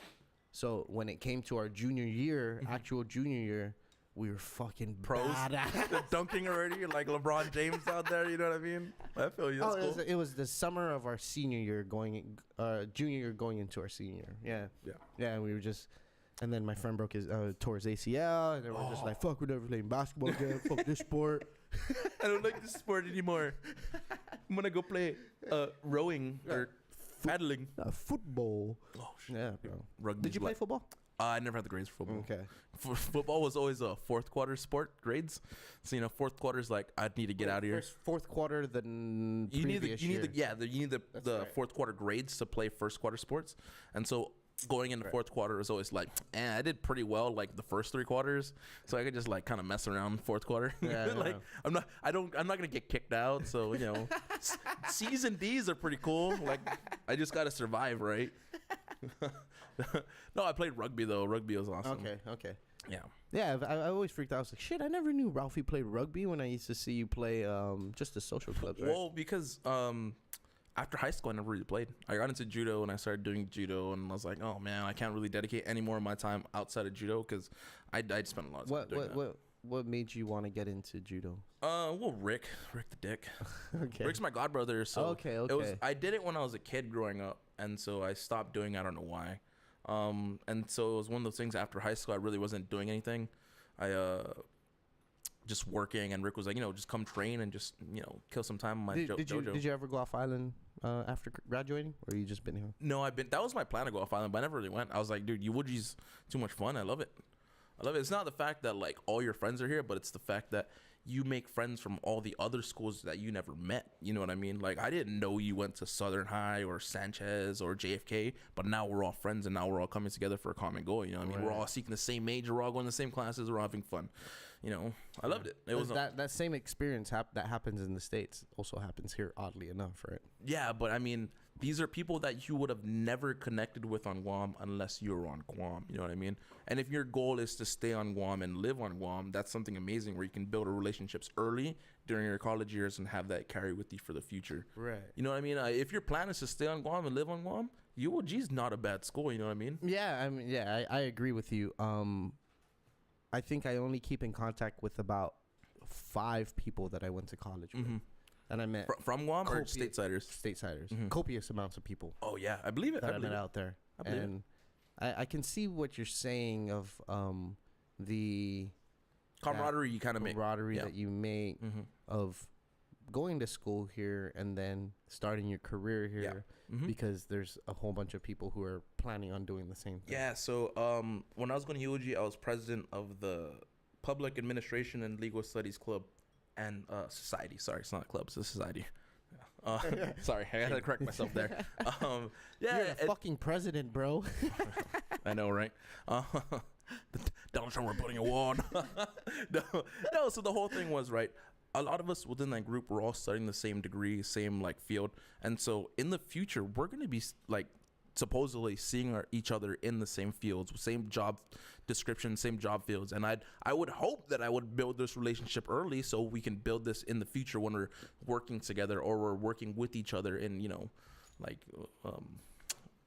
So when it came to our junior year, actual junior year, we were fucking
pros.
badass.
Dunking already, like LeBron James out there. You know what I mean? I feel you. That's cool.
It was the summer of our senior year junior year going into our senior year. Yeah. And we were just, and then my friend tore his ACL, and they were just like, "Fuck, we're never playing basketball again. Fuck this sport.
I don't like this sport anymore. I'm gonna go play rowing or paddling.
Football."
Oh shit.
Yeah, bro.
Rugby.
Did you play football?
I never had the grades for football.
Okay.
Football was always a fourth quarter sport grades. So fourth quarter is like I'd need to get out of here.
Fourth quarter, the previous year.
You need the fourth quarter grades to play first quarter sports, and so going into fourth quarter is always like, I did pretty well like the first three quarters, so I could just like kind of mess around fourth quarter. Like I'm not gonna get kicked out. So C's and D's are pretty cool. Like I just gotta survive, right? No, I played rugby though. Rugby was awesome.
Okay.
Yeah.
I always freaked out. I was like, shit, I never knew Ralphie played rugby when I used to see you play just the social clubs, right?
Well, because after high school, I never really played. I got into judo and I started doing judo, and I was like, oh man, I can't really dedicate any more of my time outside of judo because I spent a lot of time doing that.
What made you want to get into judo?
Well, Rick the Dick.
Okay.
Rick's my godbrother, so
okay.
I did it when I was a kid growing up, and so I stopped doing it. I don't know why. And so it was one of those things after high school. I really wasn't doing anything. I just working, and Rick was like, just come train and just kill some time on my dojo.
Did you ever go off island after graduating, or you just been here?
No, that was my plan to go off island, but I never really went. I was like, dude, Uwuji's too much fun. I love it. It's not the fact that like all your friends are here, but it's the fact that you make friends from all the other schools that you never met. You know what I mean? Like, I didn't know you went to Southern High or Sanchez or JFK, but now we're all friends and now we're all coming together for a common goal. You know what I mean?
Right.
We're all seeking the same major. We're all going to the same classes. We're all having fun. You know, I loved it. It was
that same experience that happens in the States also happens here, oddly enough, right?
yeah, but I mean, these are people that you would have never connected with on Guam unless you were on Guam. You know what I mean? And if your goal is to stay on Guam and live on Guam, that's something amazing where you can build relationships early during your college years and have that carry with you for the future.
Right.
You know what I mean? If your plan is to stay on Guam and live on Guam, UOG's not a bad school. You know what I mean?
Yeah, I agree with you. I think I only keep in contact with about 5 people that I went to college with. And I met
From Guam or stateside-siders?
Stateside-siders. Copious amounts of people
Oh, yeah. I believe it.
that I
believe
met
it.
out there.
I believe
And I can see what you're saying of the
Camaraderie you kind of make.
camaraderie
Yeah.
that you make of going to school here and then starting your career here because there's a whole bunch of people who are planning on doing the same thing.
Yeah, so when I was going to UOG, I was president of the Public Administration and Legal Studies Club and Society. Sorry, it's not a club, it's a society. Sorry, I gotta correct myself there. Yeah,
You're the fucking president, bro.
I know, right? Donald Trump, we're putting a wall on. No, so the whole thing was, right, a lot of us within that group were all studying the same degree, same like field. And so in the future, we're going to be like supposedly seeing each other in the same fields, same job description, same job fields. And I would hope that I would build this relationship early so we can build this in the future when we're working together or we're working with each other in, you know, like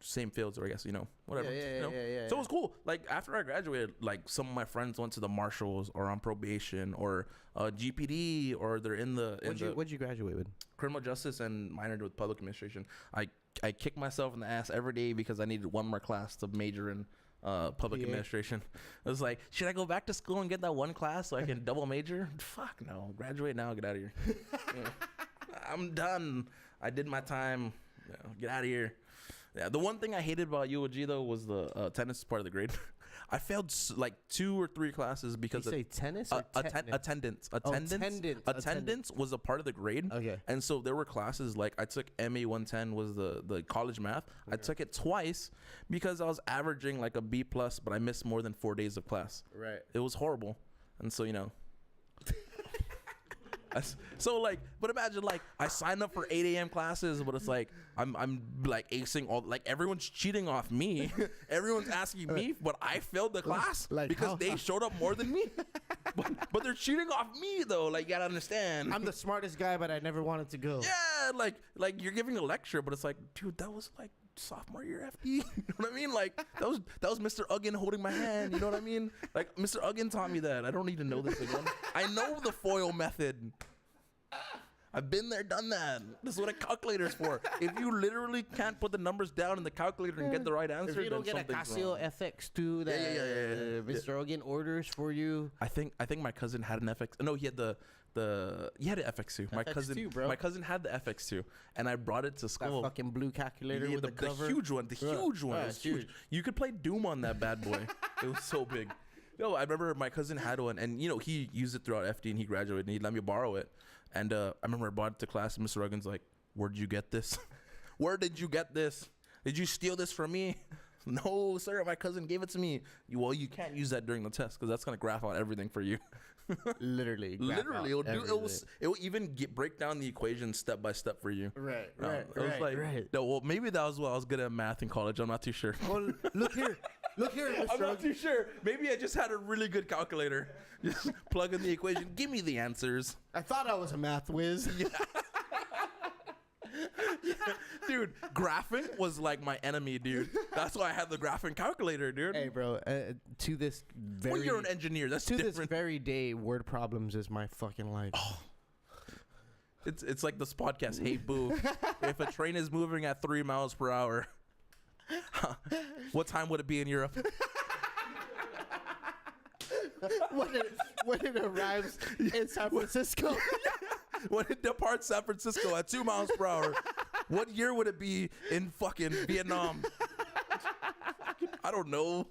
same fields, or I guess, you know, whatever.
Yeah.
So it was cool. Like after I graduated, like some of my friends went to the marshals or on probation or GPD, or they're in the
What'd you graduate with?
criminal justice and minored with public administration. I kick myself in the ass every day because I needed one more class to major in public administration. I was like, should I go back to school and get that one class so I can double major? Fuck no. Graduate now. Get out of here. Yeah. I'm done. I did my time. Yeah, get out of here. Yeah, the one thing I hated about UOG though was the attendance part of the grade. I failed like 2 or 3 classes because
Did you say tennis or
attendance. Attendance was a part of the grade.
Okay.
And so there were classes like I took MA 110 was the college math. Okay. I took it twice because I was averaging like a B plus, but I missed more than 4 days of class.
Right.
It was horrible, and so you know. So like, but imagine like I signed up for 8 a.m. classes, but it's like I'm like acing all, like everyone's cheating off me. Everyone's asking me, but I failed the class
like
because they showed up more than me. but they're cheating off me though. Like you gotta understand.
I'm the smartest guy, but I never wanted to go.
Yeah, like you're giving a lecture, but it's like, dude, that was like sophomore year FD. You know what I mean? Like that was Mr. Uggen holding my hand. You know what I mean? Like Mr. Uggen taught me that. I don't need to know this again. I know the FOIL method. I've been there, done that. This is what a calculator is for. If you literally can't put the numbers down in the calculator and get the right answer,
If you don't
then
get a
something's
Casio
wrong.
FX2 that Mr. Ogan orders for you.
I think my cousin had an FX. No, he had an FX2.
Bro.
My cousin had the FX2, and I brought it to
That
school.
fucking blue calculator
Yeah,
with the cover.
huge one. The huge one.
Yeah,
It was
it's
huge.
huge.
You could play Doom on that bad boy. It was so big. No, I remember my cousin had one, and you know he used it throughout FD, and he graduated, and he let me borrow it. And I remember I brought it to class, and Mr. Ruggin's like, "Where did you get this? Where did you get this? Did you steal this from me?" No, sir. My cousin gave it to me. Well, you can't use that during the test because that's gonna graph out everything for you.
Literally,
It will even break down the equation step by step for you.
Right.
No, well, maybe that was why I was good at math in college. I'm not too sure.
Well, look here, Mr.
I'm not too sure. Maybe I just had a really good calculator. Just plug in the equation. Give me the answers.
I thought I was a math whiz.
Dude, graphing was like my enemy, dude. That's why I had the graphing calculator, dude.
Hey, bro. To this very
Well, you're an engineer. That's
to
different.
this very day, word problems is my fucking life.
It's like this podcast. Hey, boo. If a train is moving at 3 miles per hour, what time would it be in Europe?
when it arrives in San Francisco.
When it departs San Francisco at 2 miles per hour, what year would it be in fucking Vietnam? I don't know.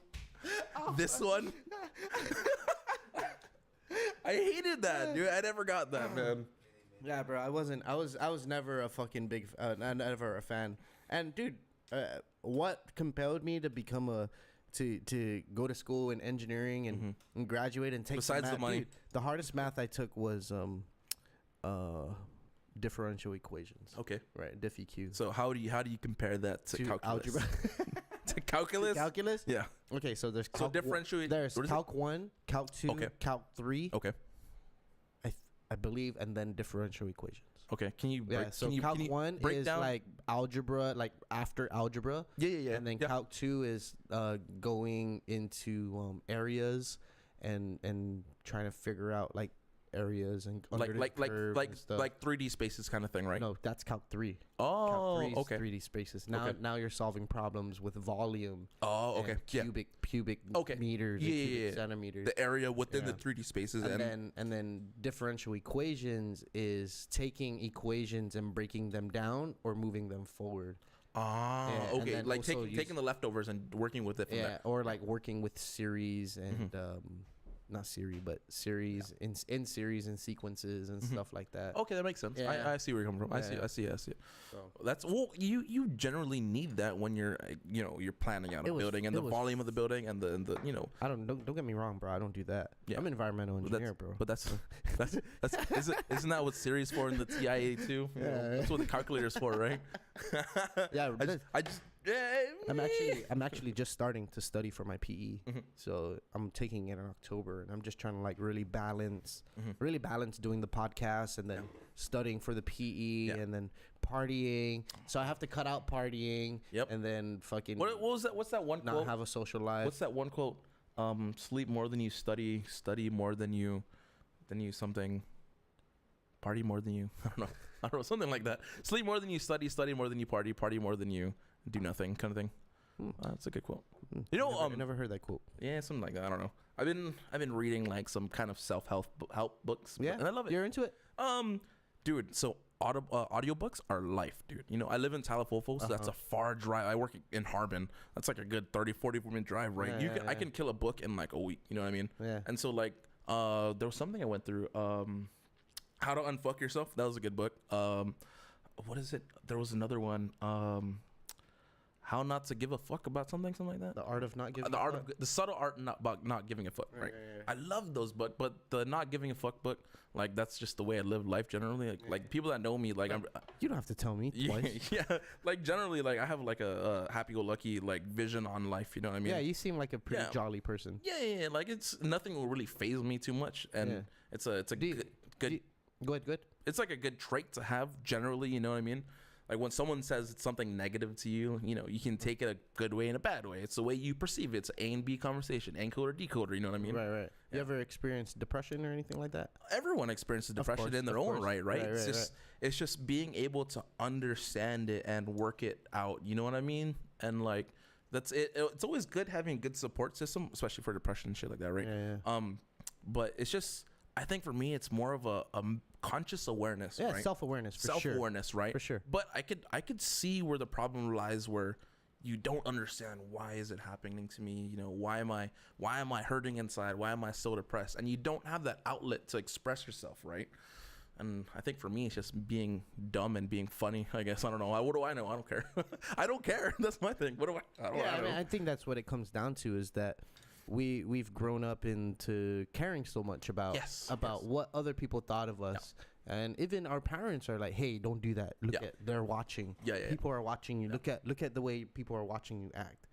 This one. I hated that, dude. I never got that, man.
Yeah, bro. I wasn't. I was never a fucking big. Never a fan. And dude, what compelled me to become to go to school in engineering and graduate and take
besides the money,
dude, the hardest math I took was differential equations.
Okay.
Right. Diff EQ.
So how do you compare that to calculus?
Algebra.
To calculus?
To calculus?
Yeah.
Okay, so there's
differential.
There's Calc 1, Calc 2,
Okay.
Calc 3.
Okay.
I believe, and then differential equations.
Okay. Can you break?
So
can you,
Calc
can you
1
break
is
down?
like algebra, like after algebra.
Yeah.
And then
yeah.
Calc 2 is going into areas and trying to figure out like areas and
like
under the curve and stuff.
like 3D spaces kind of thing, right?
No, that's Calc 3.
Oh,
Calc 3 is
okay.
3D spaces. Now you're solving problems with volume.
Oh, okay.
And cubic
Okay.
meters.
Yeah,
and cubic
yeah.
centimeters.
The area within
Yeah.
the 3D spaces,
And then differential equations is taking equations and breaking them down or moving them forward.
Ah,
Yeah, and
okay.
then
Like
also
taking the leftovers and working with it from
Yeah,
there.
or like working with series and not series, but series in series and sequences and stuff like that.
Okay, that makes sense.
Yeah.
I see where you're coming from.
Yeah,
I see it.
So.
That's you generally need that when you're planning out a building and the volume of the building and the
Don't get me wrong, bro. I don't do that.
Yeah.
I'm an environmental engineer, bro.
But that's isn't that what series for in the TIA too?
Yeah.
That's what the calculator's for, right?
Yeah,
I just
I'm actually just starting to study for my PE. So I'm taking it in October, and I'm just trying to like really balance doing the podcast and then studying for the PE and then partying. So I have to cut out partying.
Yep.
And then fucking
what was that? What's that one
not
quote?
have a social life.
What's that one quote? Sleep more than you study more than you something. Party more than you. I don't know, something like that. Sleep more than you study more than you party more than you do nothing, kind of thing. That's a good quote. You know,
I never heard that quote.
Yeah, something like that. I don't know. I've been reading like some kind of self-help books.
Yeah,
and I love it.
You're into it.
Dude. So audiobooks are life, dude. You know, I live in Talafofo, so that's a far drive. I work in Harbin. That's like a good 40-40-minute drive, right? I can kill a book in like a week. You know what I mean? Yeah. And so like, there was something I went through. How to Unfuck Yourself. That was a good book. What is it? There was another one. How not to give a fuck about something like that.
The art of not giving.
The subtle art about not giving a fuck. Right. I love those books, but the not giving a fuck book, like that's just the way I live life generally. Like people that know me, like I'm.
You don't have to tell me twice.
Yeah. Like generally, like I have like a happy-go-lucky like vision on life. You know what I mean?
Yeah, you seem like a pretty jolly person.
Yeah. Like it's nothing will really faze me too much, and it's a good.
Good.
It's like a good trait to have generally, you know what I mean? Like when someone says something negative to you, you know, you can take it a good way and a bad way. It's the way you perceive it. It's an A and B conversation, encoder, decoder, you know what I mean?
Right.
Yeah.
You ever experienced depression or anything like that?
Everyone experiences depression in their own right? It's just being able to understand it and work it out, you know what I mean? And like that's it. It's always good having a good support system, especially for depression and shit like that, right?
Yeah.
But it's just I think for me, it's more of a conscious awareness, right?
Self-awareness,
self-awareness, right?
For sure.
But I could see where the problem lies, where you don't understand why is it happening to me? You know, why am I hurting inside? Why am I so depressed? And you don't have that outlet to express yourself, right? And I think for me, it's just being dumb and being funny. I guess I don't know. What do I know? I don't care. I don't care. That's my thing. What do I? I
mean, I think that's what it comes down to is that. We've grown up into caring so much about what other people thought of us, and even our parents are like, "Hey, don't do that. Look at they're watching. People are watching you. Look at the way people are watching you act,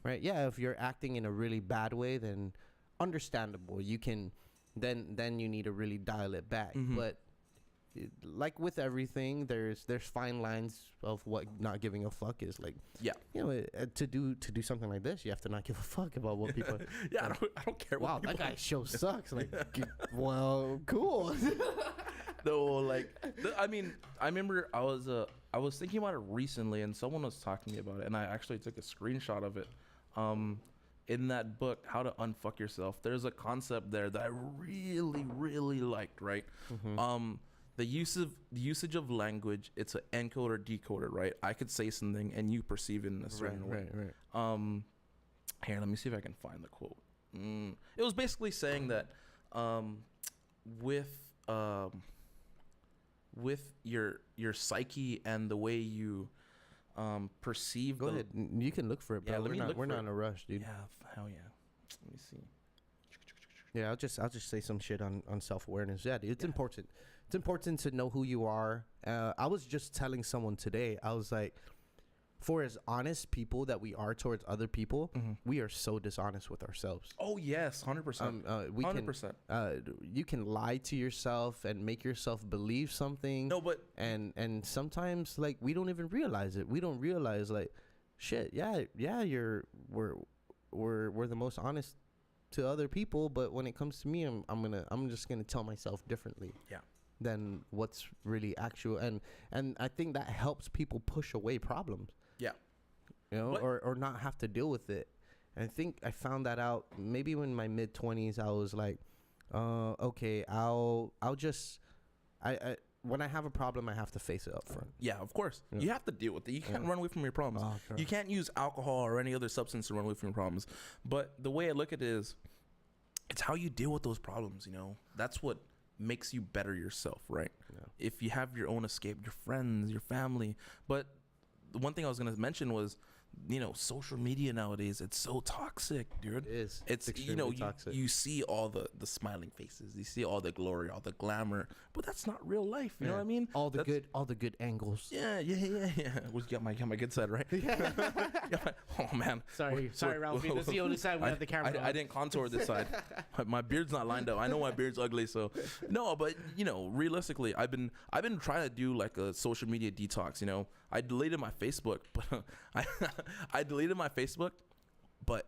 right? Yeah, if you're acting in a really bad way, then understandable. You can then you need to really dial it back, but. Like with everything, there's fine lines of what not giving a fuck is. Like, you know, to do something like this, you have to not give a fuck about what people.
I don't care.
Wow, that guy's show sucks. Like, well, cool.
No, like, I mean, I remember I was thinking about it recently, and someone was talking to me about it, and I actually took a screenshot of it. In that book, How to Unfuck Yourself, there's a concept there that I really, really liked. Right. The usage of language, it's an encoder decoder, right? I could say something and you perceive it in a certain way. Right. Here, let me see if I can find the quote. It was basically saying that with your psyche and the way you perceive.
Go ahead. You can look for it, bro.
Yeah,
We're not in a rush, dude.
Yeah, hell yeah. Let me see.
Yeah, I'll just say some shit on self-awareness. Yeah, dude, it's important. It's important to know who you are. I was just telling someone today, I was like, for as honest people that we are towards other people, we are so dishonest with ourselves.
Oh yes, 100%. 100%.
You can lie to yourself and make yourself believe something.
No, but
and sometimes like we don't even realize it. We don't realize like, shit. Yeah. We're the most honest to other people, but when it comes to me, I'm just gonna tell myself differently.
Yeah.
Than what's really actual, and I think that helps people push away problems.
Yeah.
You know, or not have to deal with it. And I think I found that out maybe when in my mid-20s. I was like, okay, I'll just when I have a problem, I have to face it up front.
Yeah, of course. Yeah. You have to deal with it. You can't run away from your problems.
Oh, sure.
You can't use alcohol or any other substance to run away from your problems. But the way I look at it is, it's how you deal with those problems, you know? That's what makes you better yourself, right? Yeah. If you have your own escape, your friends, your family. But the one thing I was going to mention was, you know, social media nowadays, it's so toxic, dude.
It is.
It's you know, you see all the smiling faces, you see all the glory, all the glamour, but that's not real life. You know what I mean?
All the good angles.
Yeah. Was got my good side, right? Yeah. Oh man.
Sorry, Ralphie. That's the only side we have the camera on.
I didn't contour this side. My beard's not lined up. I know my beard's ugly, so no. But you know, realistically, I've been trying to do like a social media detox. You know, I deleted my Facebook, but I deleted my Facebook, but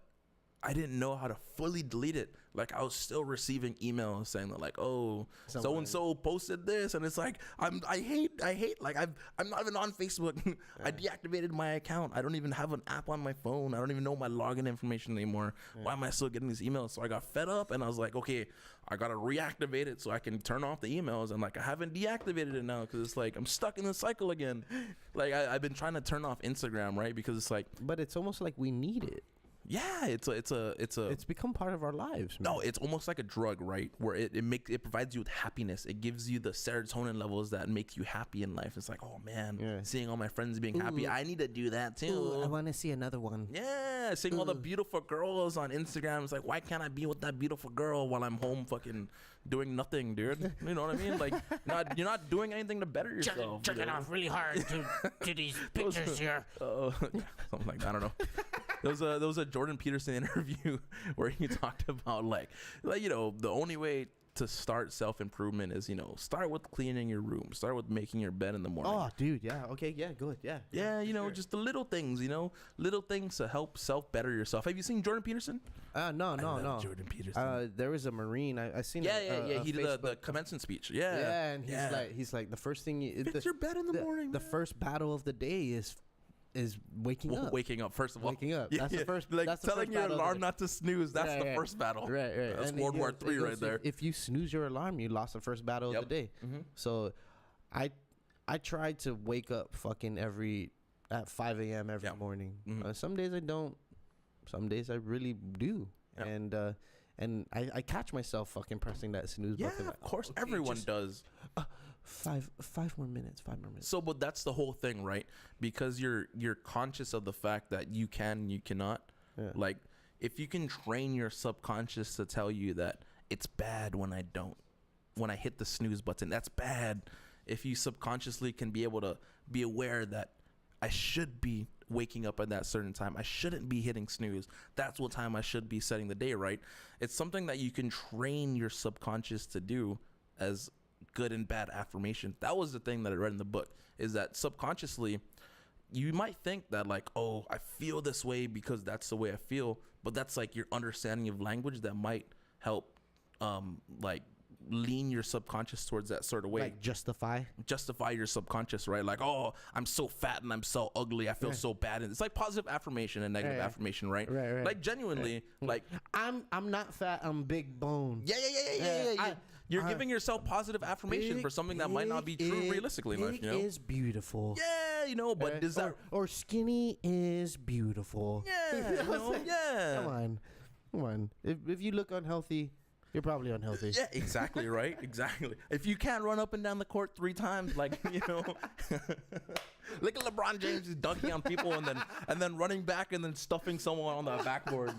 I didn't know how to fully delete it. Like, I was still receiving emails saying that, like, oh, so and so posted this, and it's like I hate. Like, I'm not even on Facebook. I deactivated my account. I don't even have an app on my phone. I don't even know my login information anymore. Why am I still getting these emails? So I got fed up, and I was like, okay, I gotta reactivate it so I can turn off the emails. And like, I haven't deactivated it now because it's like I'm stuck in the cycle again. Like, I've been trying to turn off Instagram, right? Because it's like,
but it's almost like we need it.
Yeah, it's
become part of our lives, man.
No, it's almost like a drug, right? Where it provides you with happiness. It gives you the serotonin levels that make you happy in life. It's like, oh man, seeing all my friends being happy, I need to do that too.
Ooh, I want to see another one.
Yeah, seeing all the beautiful girls on Instagram. It's like, why can't I be with that beautiful girl while I'm home fucking doing nothing, dude? You know what I mean? Like, you're not doing anything to better yourself.
Jerking off really hard to these pictures here.
Something like that. I don't know. There was a Jordan Peterson interview where he talked about like you know, the only way to start self-improvement is, you know, start with cleaning your room, start with making your bed in the morning.
Oh, dude, yeah, okay, yeah, good,
yeah, you know, just the little things, you know, little things to help better yourself. Have you seen Jordan Peterson?
No.
Jordan Peterson.
There was a Marine. I seen.
Yeah. He did the commencement speech. Yeah,
and he's like the first thing
fix your bed in the morning.
The first battle of the day is waking up.
Waking up, first of all.
Waking up. That's the first.
Like,
that's
telling your alarm not to snooze. That's the first battle.
Right.
That's World War III right there.
If you snooze your alarm, you lost the first battle of the day. Mm-hmm. So, I tried to wake up fucking at 5 a.m. every morning. Mm-hmm. Some days I don't. Some days I really do. Yep. And I catch myself fucking pressing that snooze button.
Yeah, of course, everyone does.
5 more minutes.
So, but that's the whole thing, right? Because you're conscious of the fact that you can and you cannot. Yeah. Like, if you can train your subconscious to tell you that it's bad when I hit the snooze button, that's bad. If you subconsciously can be able to be aware that I should be waking up at that certain time, I shouldn't be hitting snooze, that's what time I should be setting the day, right? It's something that you can train your subconscious to do as good and bad affirmation. That was the thing that I read in the book, is that subconsciously you might think that like, oh, I feel this way because that's the way I feel, but that's like your understanding of language that might help like lean your subconscious towards that sort of way.
Like justify
your subconscious, right? Like, oh, I'm so fat and I'm so ugly, I feel so bad. And it's like positive affirmation and negative affirmation, right? Like genuinely, like
I'm not fat, I'm big bone.
Yeah. You're giving yourself positive affirmation for something that might not be true realistically in life, you know?
Big is beautiful.
Yeah, you know, but does that...
Or skinny is beautiful.
Yeah, you know? Yeah.
Come on. If you look unhealthy, You're probably unhealthy.
Yeah, exactly, right? Exactly. If you can't run up and down the court 3 times, like, look at LeBron James, he's dunking on people and then running back and then stuffing someone on the backboard.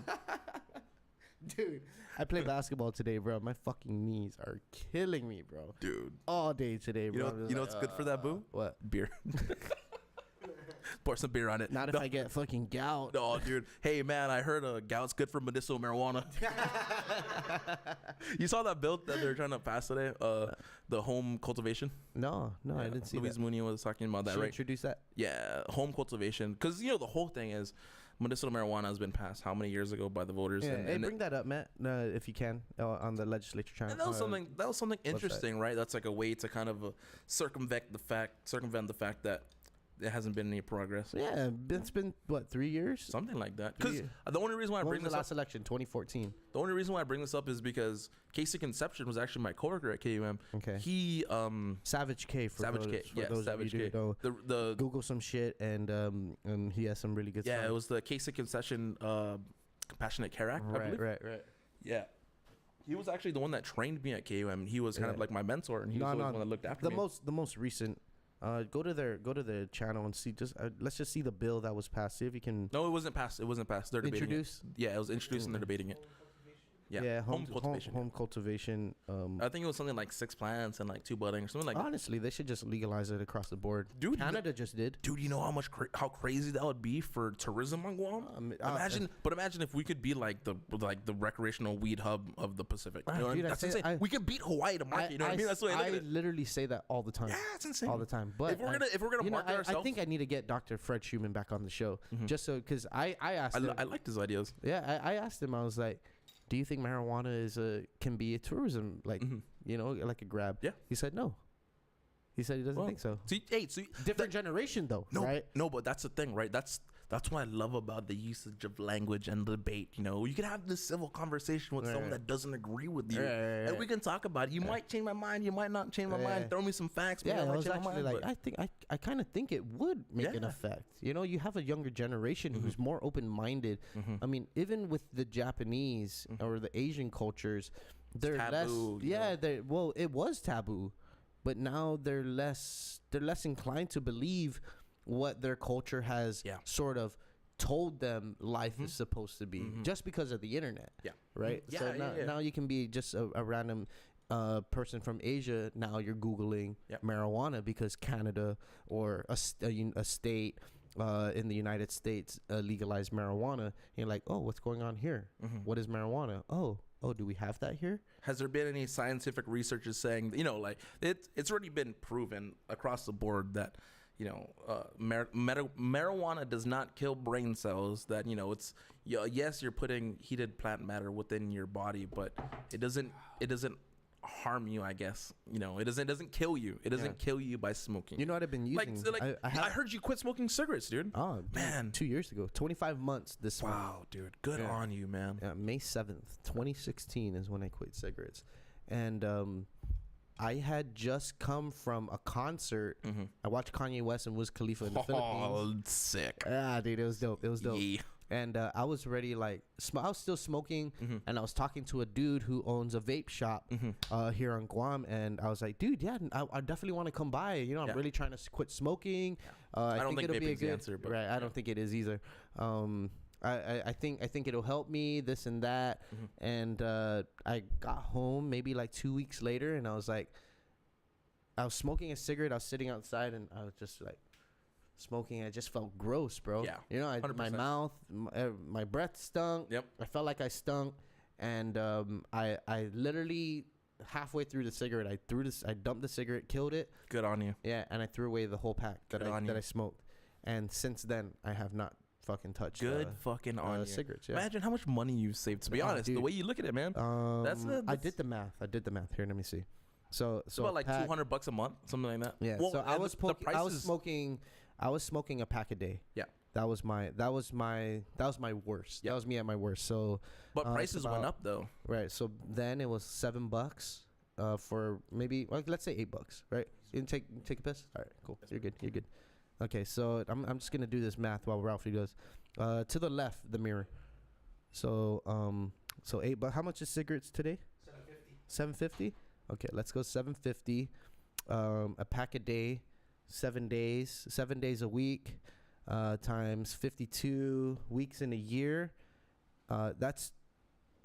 Dude, I played basketball today, bro. My fucking knees are killing me, bro.
Dude.
All day today, bro.
You know what's good for that, boo?
What?
Beer. Pour some beer on it.
Not if I get fucking gout.
No, dude. Hey, man, I heard gout's good for medicinal marijuana. You saw that bill that they're trying to pass today? The home cultivation?
No, I didn't see
Luis
that.
Mooney was talking about that,
Should
right?
introduce that?
Yeah, home cultivation. Because, the whole thing is medicinal marijuana has been passed how many years ago by the voters?
Yeah,
and
bring that up, Matt, if you can, on the legislature channel.
And that was something interesting, right? That's like a way to kind of circumvent the fact that there hasn't been any progress.
Yeah, it's been what, 3 years?
Something like that. Because the only reason why I bring this
the
up,
last election? 2014.
the only reason why I bring this up is because Casey Conception was actually my coworker at KUM.
Okay.
He
Savage K for
Savage
those,
K,
for
yeah,
those
Savage
of you
K.
who don't
The
Google some shit and he has some really good
yeah,
stuff.
it was the Casey Concession Compassionate Care Act, I believe.
Right.
Yeah. He was actually the one that trained me at KUM. He was kind of like my mentor, and he was the one that looked after me.
The most recent. Go to their channel and see. Let's just see the bill that was passed. See if you can.
No, it wasn't passed. They're debating
introduce.
Yeah, it was introduced and they're debating it. Yeah, home cultivation.
Home cultivation.
I think it was something like 6 plants and like 2 budding or something like that.
Honestly, they should just legalize it across the board.
Dude,
Canada just did.
Dude, you know how crazy that would be for tourism on Guam? Imagine if we could be like the recreational weed hub of the Pacific. You know what I mean? That's insane. We could beat Hawaii to market. You know what I mean? That's the way I look at it.
literally say that all the time.
Yeah, it's insane.
All the time. But
if we're gonna market ourselves,
I think I need to get Dr. Fred Schumann back on the show, just so because I asked him.
I liked his ideas.
Yeah, I asked him. I was like, do you think marijuana can be a tourism, like, like a grab?
Yeah.
He said no. He said he doesn't think so. Different generation though, right?
No, but that's the thing, right? That's what I love about the usage of language and debate. You can have this civil conversation with someone that doesn't agree with you, and we can talk about it. You might change my mind, you might not change my mind. Throw me some facts.
Yeah, I was actually like, I kind of think it would make an effect. You have a younger generation who's more open-minded. I mean, even with the Japanese or the Asian cultures, they're
taboo,
less. Yeah, it was taboo, but now they're less inclined to believe what their culture has sort of told them life is supposed to be, just because of the internet. Yeah. Right.
Yeah,
so now you can be just a random person from Asia. Now you're Googling marijuana because Canada or a state in the United States legalized marijuana. And you're like, oh, what's going on here? What is marijuana? Oh, do we have that here?
Has there been any scientific researchers saying, it's already been proven across the board that, marijuana does not kill brain cells, that, it's, yes, you're putting heated plant matter within your body, but it doesn't harm you, I guess. It doesn't kill you. It doesn't kill you by smoking.
You know what I've been using?
I heard you quit smoking cigarettes, dude.
Oh, man. 2 years ago. 25 months this month.
Wow, dude. Good on you, man.
Yeah, May 7th, 2016 is when I quit cigarettes. And I had just come from a concert. I watched Kanye West and Wiz Khalifa in the Philippines.
Oh, sick.
Yeah, dude, it was dope.
Yeah.
And I was ready, I was still smoking, and I was talking to a dude who owns a vape shop here on Guam, and I was like, dude, yeah, I definitely want to come by. I'm really trying to quit smoking.
I don't think
it'll be a good
answer, but
right. I don't think it is either. I think it'll help me, this and that. And I got home maybe like 2 weeks later, and I was smoking a cigarette. I was sitting outside, and I was just like smoking. I just felt gross, bro.
Yeah,
my mouth, my breath stunk.
Yep.
I felt like I stunk, and I literally halfway through the cigarette, I dumped the cigarette, killed it.
Good on you.
Yeah, and I threw away the whole pack that I smoked, and since then I have not fucking touched.
Good fucking on you.
Cigarettes. Yeah.
Imagine how much money you've saved. To be honest,
dude.
The way you look at it, man. That's
I did the math. Here, let me see. So
it's about like $200 a month, something like that.
Yeah.
Well,
so I was smoking a pack a day.
Yeah.
That was my worst.
Yeah.
That was me at my worst. So
but prices went up though.
Right. So then it was $7 for maybe let's say $8, right? You didn't take a piss? All right, cool. You're good. Okay, so I'm just gonna do this math while Ralphie goes. To the left, the mirror. So $8. How much is cigarettes today? $7.50. Okay, let's go $7.50. A pack a day, 7 days a week, times 52 weeks in a year. That's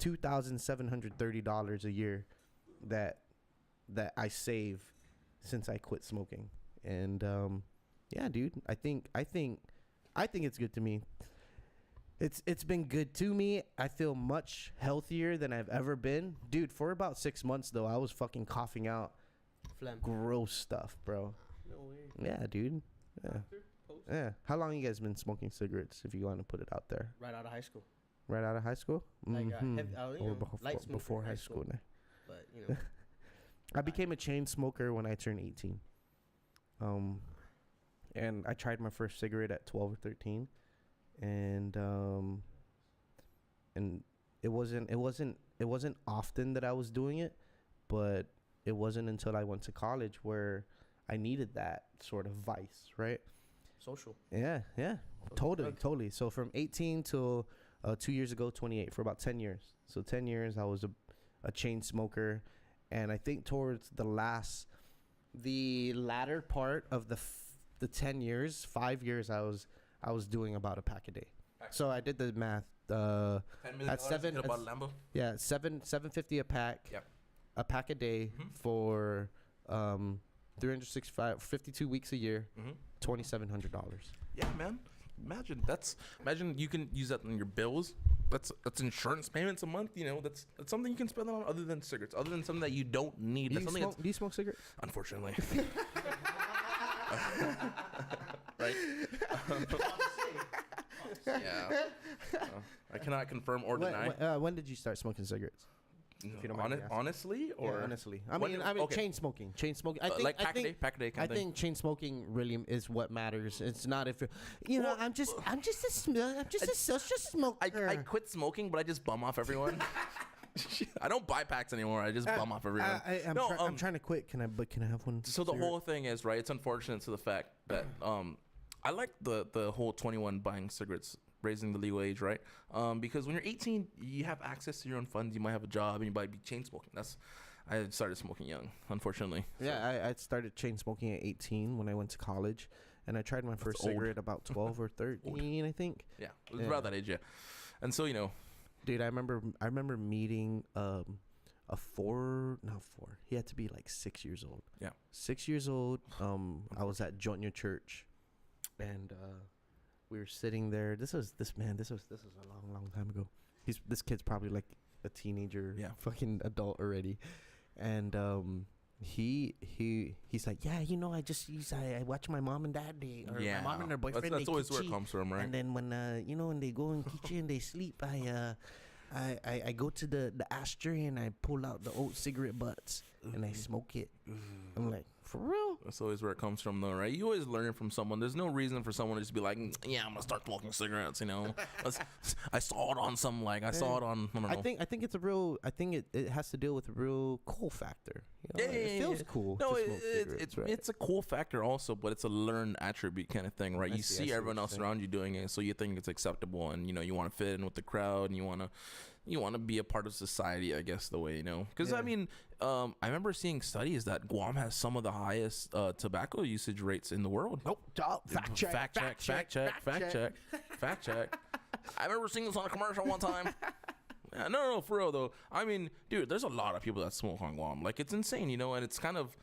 $2,730 a year that I save since I quit smoking. And yeah, dude, I think it's good to me. It's been good to me. I feel much healthier than I've ever been, dude. For about 6 months though, I was fucking coughing out
Phlegm.
gross stuff, bro.
No way.
Yeah, dude. Yeah.
After? Post?
Yeah. How long you guys been smoking cigarettes, if you want to put it out there?
Right out of high school.
Right out of high school?
Like,
Mhm.
heavy, you
Or
know,
before,
light smoker
before
in
high school. Nah.
But, you know.
I became a chain smoker when I turned 18. And I tried my first cigarette at 12 or 13. And it wasn't often that I was doing it, but it wasn't until I went to college where I needed that sort of vice, right?
Social.
Yeah. Totally. So from 18 till 2 years ago, 28, for about 10 years. So 10 years I was a chain smoker. And I think towards the latter part of the 10 years, 5 years, I was doing about a pack a day. So I did the math. At seven,
about a Lambo.
yeah, $7.50 a pack.
Yep.
A pack a day for 365, 52 weeks a year, $2,700.
Yeah, man. Imagine you can use that on your bills. That's insurance payments a month. You know, that's something you can spend on other than cigarettes, other than something that you don't need.
Do
That's something
you smoke cigarettes?
unfortunately. Right. Yeah. I cannot confirm or deny.
When did you start smoking cigarettes? If you don't mind me asking.
Honestly, or
Yeah, honestly, I
When
mean,
did- okay.
chain smoking. I think,
like
I
pack a day
think,
kind of thing.
think chain smoking really is what matters. It's not if you're,
Well,
I'm just a social smoker.
I quit smoking, but I just bum off everyone. I don't buy packs anymore. I just bum off everyone.
I'm trying to quit. Can I have one?
So the
cigarette?
whole thing is, right, it's unfortunate to the fact that I like the whole 21 buying cigarettes, raising the legal age, right? Because when you're 18, you have access to your own funds. You might have a job, and you might be chain smoking. I started smoking young, unfortunately.
Yeah, I started chain smoking at 18 when I went to college, and I tried my first
old.
cigarette about 12 or 13, I think.
Yeah, it was about that age, yeah. And so, you know,
Dude, I remember meeting he had to be like 6 years old.
Yeah.
6 years old. I was at Junior Church, and we were sitting there. This was a long time ago. This kid's probably like a teenager,
Yeah.
fucking adult already. And he's like, yeah, you know, I watch my mom and dad, or
yeah.
my mom and her boyfriend.
That's
they
always where it
kichi.
comes from, right?
And then when when they go in kitchen and they sleep, I go to the ashtray and I pull out the old cigarette butts and I smoke it. I'm like, for real?
That's always where it comes from, though, right? You always learn from someone. There's no reason for someone to just be like, yeah, I'm gonna start smoking cigarettes. You know, I saw it on some I saw it on. I don't know.
I think it's a real. I think it has to deal with a real cool factor. You know?
Yeah,
It feels cool.
No,
to smoke cigarettes, right?
it's a cool factor also, but it's a learned attribute kind of thing, right?
I
You
see
see
what
everyone
you're
else
saying.
around you doing it, so you think it's acceptable, and you know you want to fit in with the crowd, and you want to be a part of society, I guess, the way, you know. Because,
Yeah.
I mean, I remember seeing studies that Guam has some of the highest tobacco usage rates in the world.
Nope. Fact check.
Fact check. I remember seeing this on a commercial one time. Yeah, no, for real, though. I mean, dude, there's a lot of people that smoke on Guam. Like, it's insane, you know, and it's kind of...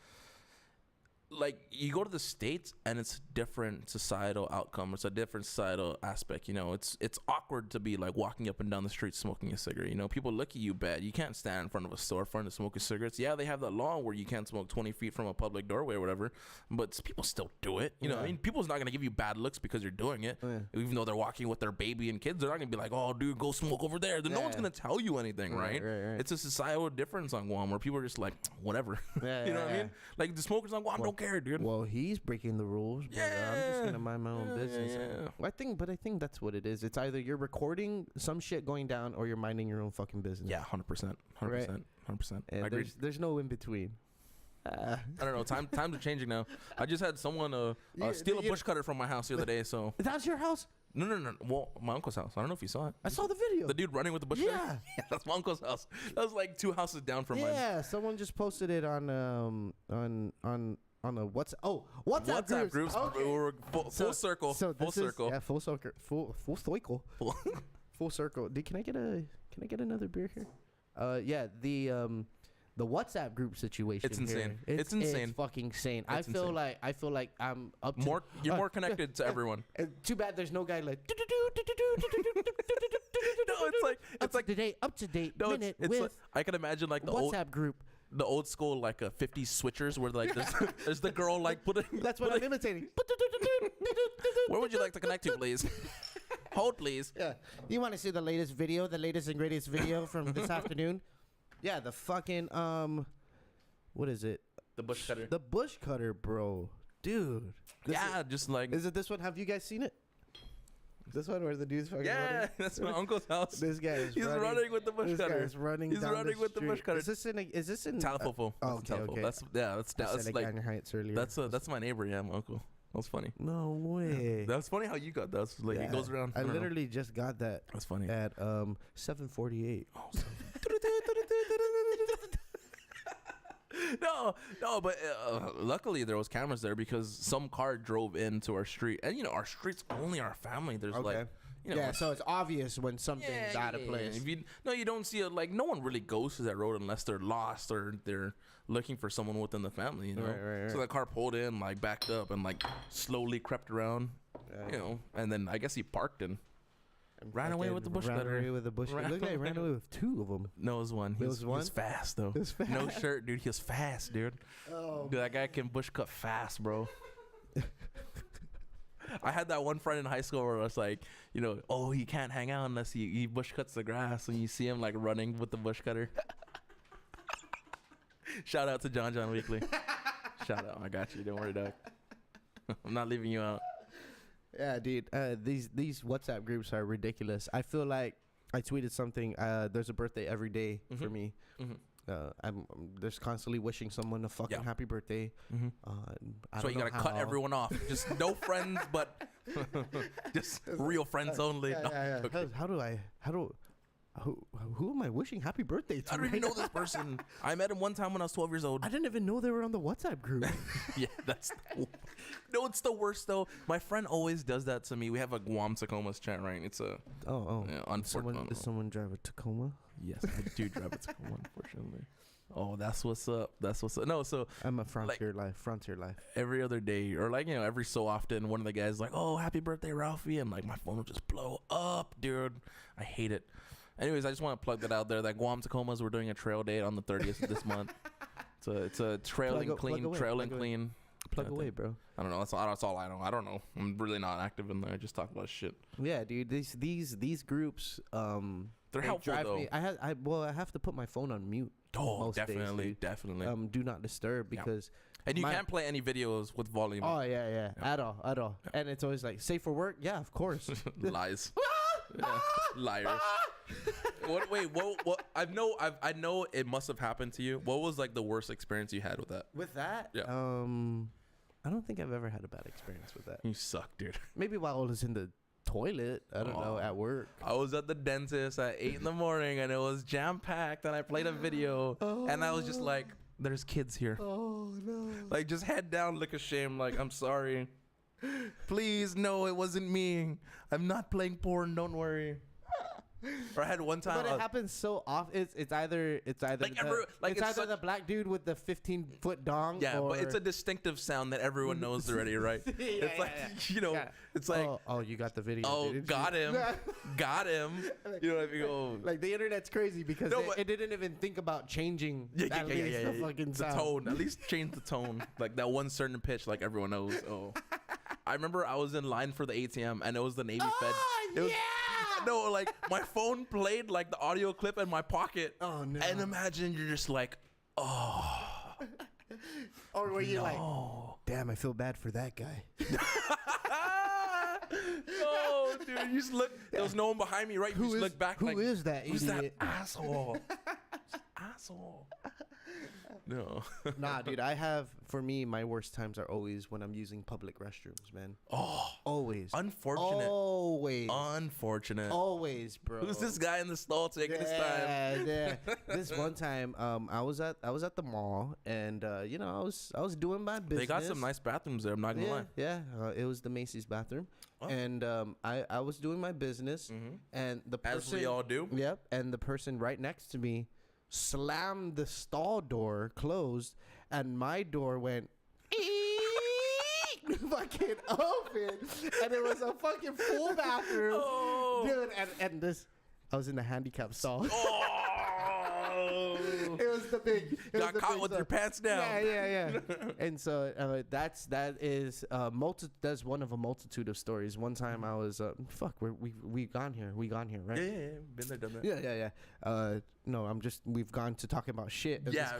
Like, you go to the States and it's a different societal outcome. It's a different societal aspect, you know. It's awkward to be, like, walking up and down the street smoking a cigarette, you know. People look at you bad. You can't stand in front of a storefront and smoke cigarettes. Yeah, they have that law where you can't smoke 20 feet from a public doorway or whatever, but people still do it, you know.
Yeah.
I mean, people's not going to give you bad looks because you're doing it.
Yeah.
Even though they're walking with their baby and kids, they're not going to be like, oh, dude, go smoke over there. Then no one's
Yeah.
going to tell you anything, right?
Right.
It's a societal difference on Guam where people are just like, whatever.
Yeah,
You know what I
yeah.
mean? Like, the smokers on Guam don't care, dude.
Well, he's breaking the rules, but I'm just gonna mind my own business.
Yeah.
I think that's what it is. It's either you're recording some shit going down or you're minding your own fucking business.
Yeah, 100%. 100%. 100%. I
And
agree.
there's no in between.
I don't know. Times are changing now. I just had someone steal a bush cutter from my house the other day, so...
That's your house?
No. Well, my uncle's house. I don't know if you saw it.
I saw the video.
The dude running with the bush
Yeah.
cutter? Yeah, that's my uncle's house. That was like 2 houses down from mine.
Yeah, someone just posted it on a WhatsApp
WhatsApp groups.
Okay.
Were full circle.
So
Full
this is-
circle.
Yeah, full circle. Full circle. Full circle. Can I get another beer here? Yeah, the WhatsApp group situation.
It's insane. It's insane.
It's fucking insane.
It's
I feel like I'm up to
More, you're more connected to everyone.
Too bad there's no guy like.
No, it's like
up to date
no,
minute
it's
with
like, I can imagine like the
WhatsApp group.
old school like 50s switchers where like there's the girl like putting.
That's what I'm imitating.
Where would you like to connect to, please? Hold, please.
Yeah. You want to see the latest and greatest video from this afternoon? Yeah, the fucking what is it?
The bush cutter.
The bush cutter, bro. Dude.
Just like
Is it this one? Have you guys seen it? This one where the dude's fucking running?
that's my uncle's house.
This guy is
He's running with the bush cutter.
He's running
He's
down
running
the
with the bush
street.
cutter.
Is this in
Talifofo.
oh, okay.
That's like
Heights earlier.
that's my neighbor. Yeah, my uncle. That's funny.
No way.
That's funny how you got that. It's like it goes around.
I
don't know.
literally just got that
That's funny.
at 7:48.
No, but luckily there was cameras there because some car drove into our street, and our street's only our family. There's like,
yeah, so it's obvious when something's out of place.
If you don't see it, like no one really goes to that road unless they're lost or they're looking for someone within the family.
Right.
So that car pulled in, like backed up, and like slowly crept around. And then I guess he parked and ran away with the bush cutter.
Ran away with the bush cutter. Look like he ran away with 2 of them.
No, it was one. He was fast though.
He was fast.
No shirt, dude. He was fast, dude.
Oh.
Dude, that guy can bush cut fast, bro. I had that one friend in high school where I was like, he can't hang out unless he bush cuts the grass, and you see him like running with the bush cutter. Shout out to John Weekly. Shout out. I got you. Don't worry, dog. I'm not leaving you out.
Yeah, dude. These WhatsApp groups are ridiculous. I feel like I tweeted something. There's a birthday every day for me.
Mm-hmm.
I'm just constantly wishing someone a fucking happy birthday.
So you gotta cut everyone off. Just no friends, but just real friends only.
Yeah. Okay. Who am I wishing happy birthday to?
I don't even know this person. I met him one time when I was 12 years old.
I didn't even know they were on the WhatsApp group.
Yeah, no, it's the worst though. My friend always does that to me. We have a Guam Tacoma's chat, right? It's a
Does someone drive a Tacoma?
Yes, I do drive a Tacoma, unfortunately. Oh, that's what's up. No, so
I'm a frontier life.
Every other day, or every so often, one of the guys like, "Oh, happy birthday, Ralphie," and like my phone will just blow up, dude. I hate it. Anyways, I just want to plug that out there. That Guam Tacomas, we're doing a trail date on the 30th of this month. It's a trail and clean.
Plug away, bro.
I don't know. That's all I know. I don't know. I'm really not active in there. I just talk about shit.
Yeah, dude. These groups,
they're helpful though.
I have to put my phone on mute.
Oh,
most
definitely.
Do not disturb because.
And you can't play any videos with volume.
Oh yeah. At all. Yeah. And it's always like safe for work. Yeah, of course.
Lies. Liars. What? I know it must have happened to you. What was like the worst experience you had with that?
With that?
Yeah.
I don't think I've ever had a bad experience with that.
You suck, dude.
Maybe while I was in the toilet. I don't know, at work.
I was at the dentist at 8 in the morning and it was jam packed and I played a video and I was just like, there's kids here.
Oh no.
Like just head down, look ashamed, like I'm sorry. Please, no, it wasn't me. I'm not playing porn, don't worry. Or I had one time.
But it happens so often. It's either the black dude with the 15-foot dong.
Yeah,
or
but it's a distinctive sound that everyone knows already, right? It's like it's like
you got the video.
Oh, got him, got him. You know what I mean? Oh.
Like the internet's crazy because it didn't even think about changing the fucking sound.
Tone. At least change the tone, like that one certain pitch, like everyone knows. Oh, I remember I was in line for the ATM and it was the Navy Fed. No, like my phone played like the audio clip in my pocket.
Oh no!
And imagine you're just like, oh.
Or were you like, damn, I feel bad for that guy.
No, dude, you just look. There was no one behind me, right? You just look back.
Who is that
Who's
idiot?
that asshole? Asshole. No.
Nah, dude. For me, my worst times are always when I'm using public restrooms, man.
Oh,
Always.
unfortunate.
Always.
Unfortunate.
Always, bro.
Who's this guy in the stall taking his time?
Yeah. This one time, I was at the mall, and I was doing my business.
They got some nice bathrooms there. I'm not gonna lie.
Yeah. It was the Macy's bathroom, and I was doing my business, and the person,
As we all do.
Yep. And the person right next to me slammed the stall door closed, and my door went fucking open, and it was a fucking full bathroom, dude. And this, I was in the handicap stall. It was the big.
Got caught with your pants down.
Yeah. And so that's one of a multitude of stories. One time I was we gone here, right?
Yeah. Been there, done that.
Yeah. No, we've gone to talking about shit.
Yeah.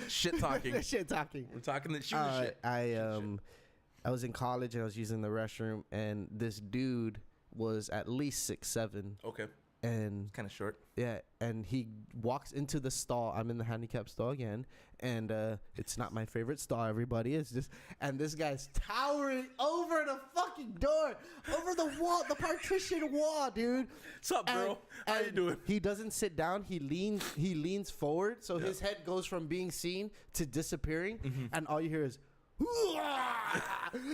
Shit talking.
Shit talking.
We're talking the shooting shit.
I was in college and I was using the restroom, and this dude was at least 6'7".
Okay.
And
Kind of short.
yeah, and he walks into the stall. I'm in the handicap stall again, and it's not my favorite stall. Everybody is just, and this guy's towering over the fucking door, over the wall, the partition wall, dude.
What's up, bro? How you doing?
He doesn't sit down. He leans forward, so his head goes from being seen to disappearing, and all you hear is.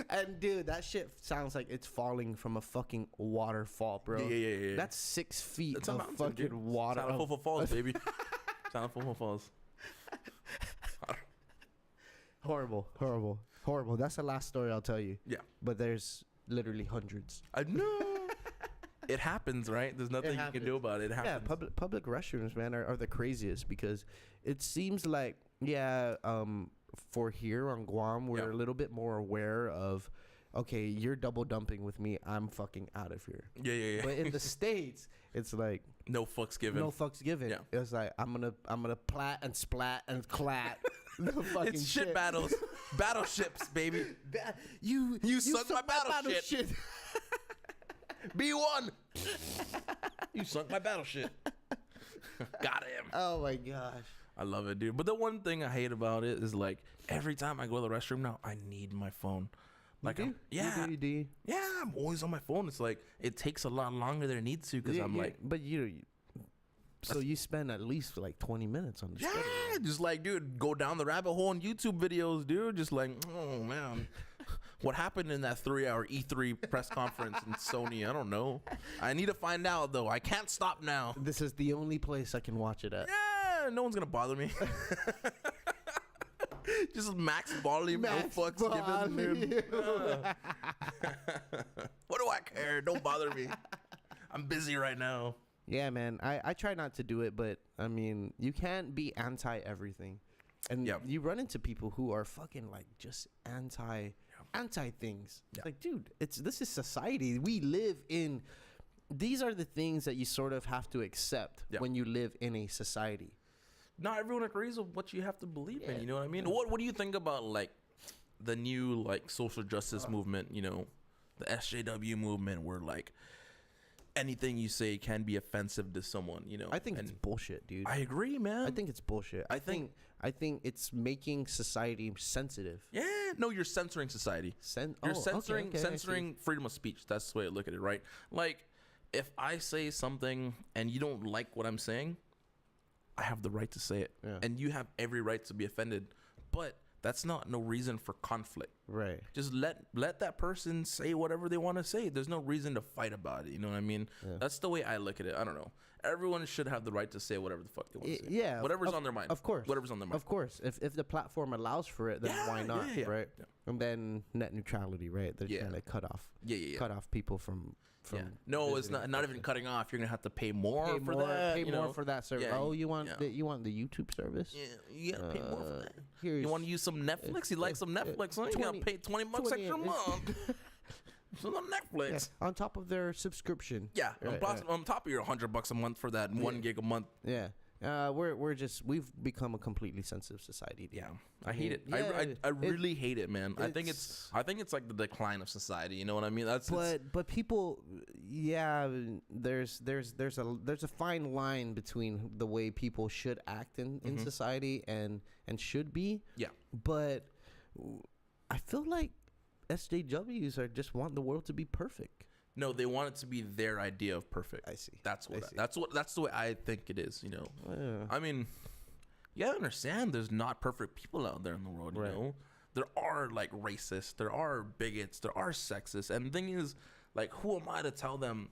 And dude, that shit sounds like it's falling from a fucking waterfall, bro.
Yeah.
That's 6 feet
It's
of fucking
dude.
water.
Sound of Full Falls, baby. Sound of Full Falls.
Horrible. That's the last story I'll tell you.
Yeah.
But there's literally hundreds.
I know. It happens, right? There's nothing you can do about it. It happens.
Yeah, public restrooms, man, are the craziest, because it seems like, for here on Guam, we're a little bit more aware of, okay, you're double dumping with me, I'm fucking out of here.
Yeah.
But in the States, it's like
no fucks given.
no fucks given.
Yeah.
It's like I'm gonna plat and splat and clat. The fucking
It's shit battles. Battleships, baby.
You
sunk my battleship. B1. You sunk my battleship. Got him.
Oh my gosh.
I love it, dude. But the one thing I hate about it is, like, every time I go to the restroom now, I need my phone. Like,
You do?
Yeah, I'm always on my phone. It's like, it takes a lot longer than it needs to, because
But so you spend at least like 20 minutes on the
yeah, just like, dude, go down the rabbit hole in YouTube videos, dude. Just like, oh, man. What happened in that 3-hour E3 press conference in Sony? I don't know. I need to find out, though. I can't stop now.
This is the only place I can watch it at.
Yeah, no one's going to bother me. Just max volume, no fucks given. Dude. What do I care? Don't bother me. I'm busy right now.
Yeah, man. I try not to do it, but I mean, you can't be anti everything. And you run into people who are fucking like just anti things. It's like, dude, this is society. We live in, these are the things that you sort of have to accept when you live in a society.
Not everyone agrees with what you have to believe in. You know what I mean? What do you think about, like, the new, like, social justice movement? You know, the SJW movement, where, like, anything you say can be offensive to someone. You know,
I think it's bullshit, dude.
I agree, man.
I think it's bullshit. I think it's making society sensitive.
Yeah, no, you're censoring society. You're censoring freedom of speech. That's the way I look at it, right? Like, if I say something and you don't like what I'm saying, I have the right to say it, and you have every right to be offended, but that's not no reason for conflict.
Right.
Just let that person say whatever they want to say. There's no reason to fight about it. You know what I mean? Yeah. That's the way I look at it. I don't know. Everyone should have the right to say whatever the fuck they want to say.
Yeah.
Whatever's on their mind.
Of course.
Whatever's on their mind.
Of course. If the platform allows for it, then why not? Right. Yeah. And then net neutrality, right? They're trying to cut off people from.
No, it's not even cutting off. You're gonna have to pay more for that.
Pay more for that service.
Yeah,
you want the YouTube service?
Yeah, you gotta pay more for that.
You
want to use some Netflix? You like some Netflix? You gotta pay $20 extra a month. So on Netflix.
Yeah, on top of their subscription.
Yeah, on top of your $100 a month for that 1 gig a month.
Yeah. we've become a completely sensitive society.
Yeah, I hate it.
Yeah,
I really hate it, man. I think it's like the decline of society. You know what I mean?
But people, yeah, there's a fine line between the way people should act in society and should be.
Yeah.
But I feel like SJWs are just want the world to be perfect.
No, they want it to be their idea of perfect.
I see.
That's the way I think it is. You know,
Yeah.
I mean, I understand there's not perfect people out there in the world. You know, there are like racists, there are bigots, there are sexists, and the thing is, like, who am I to tell them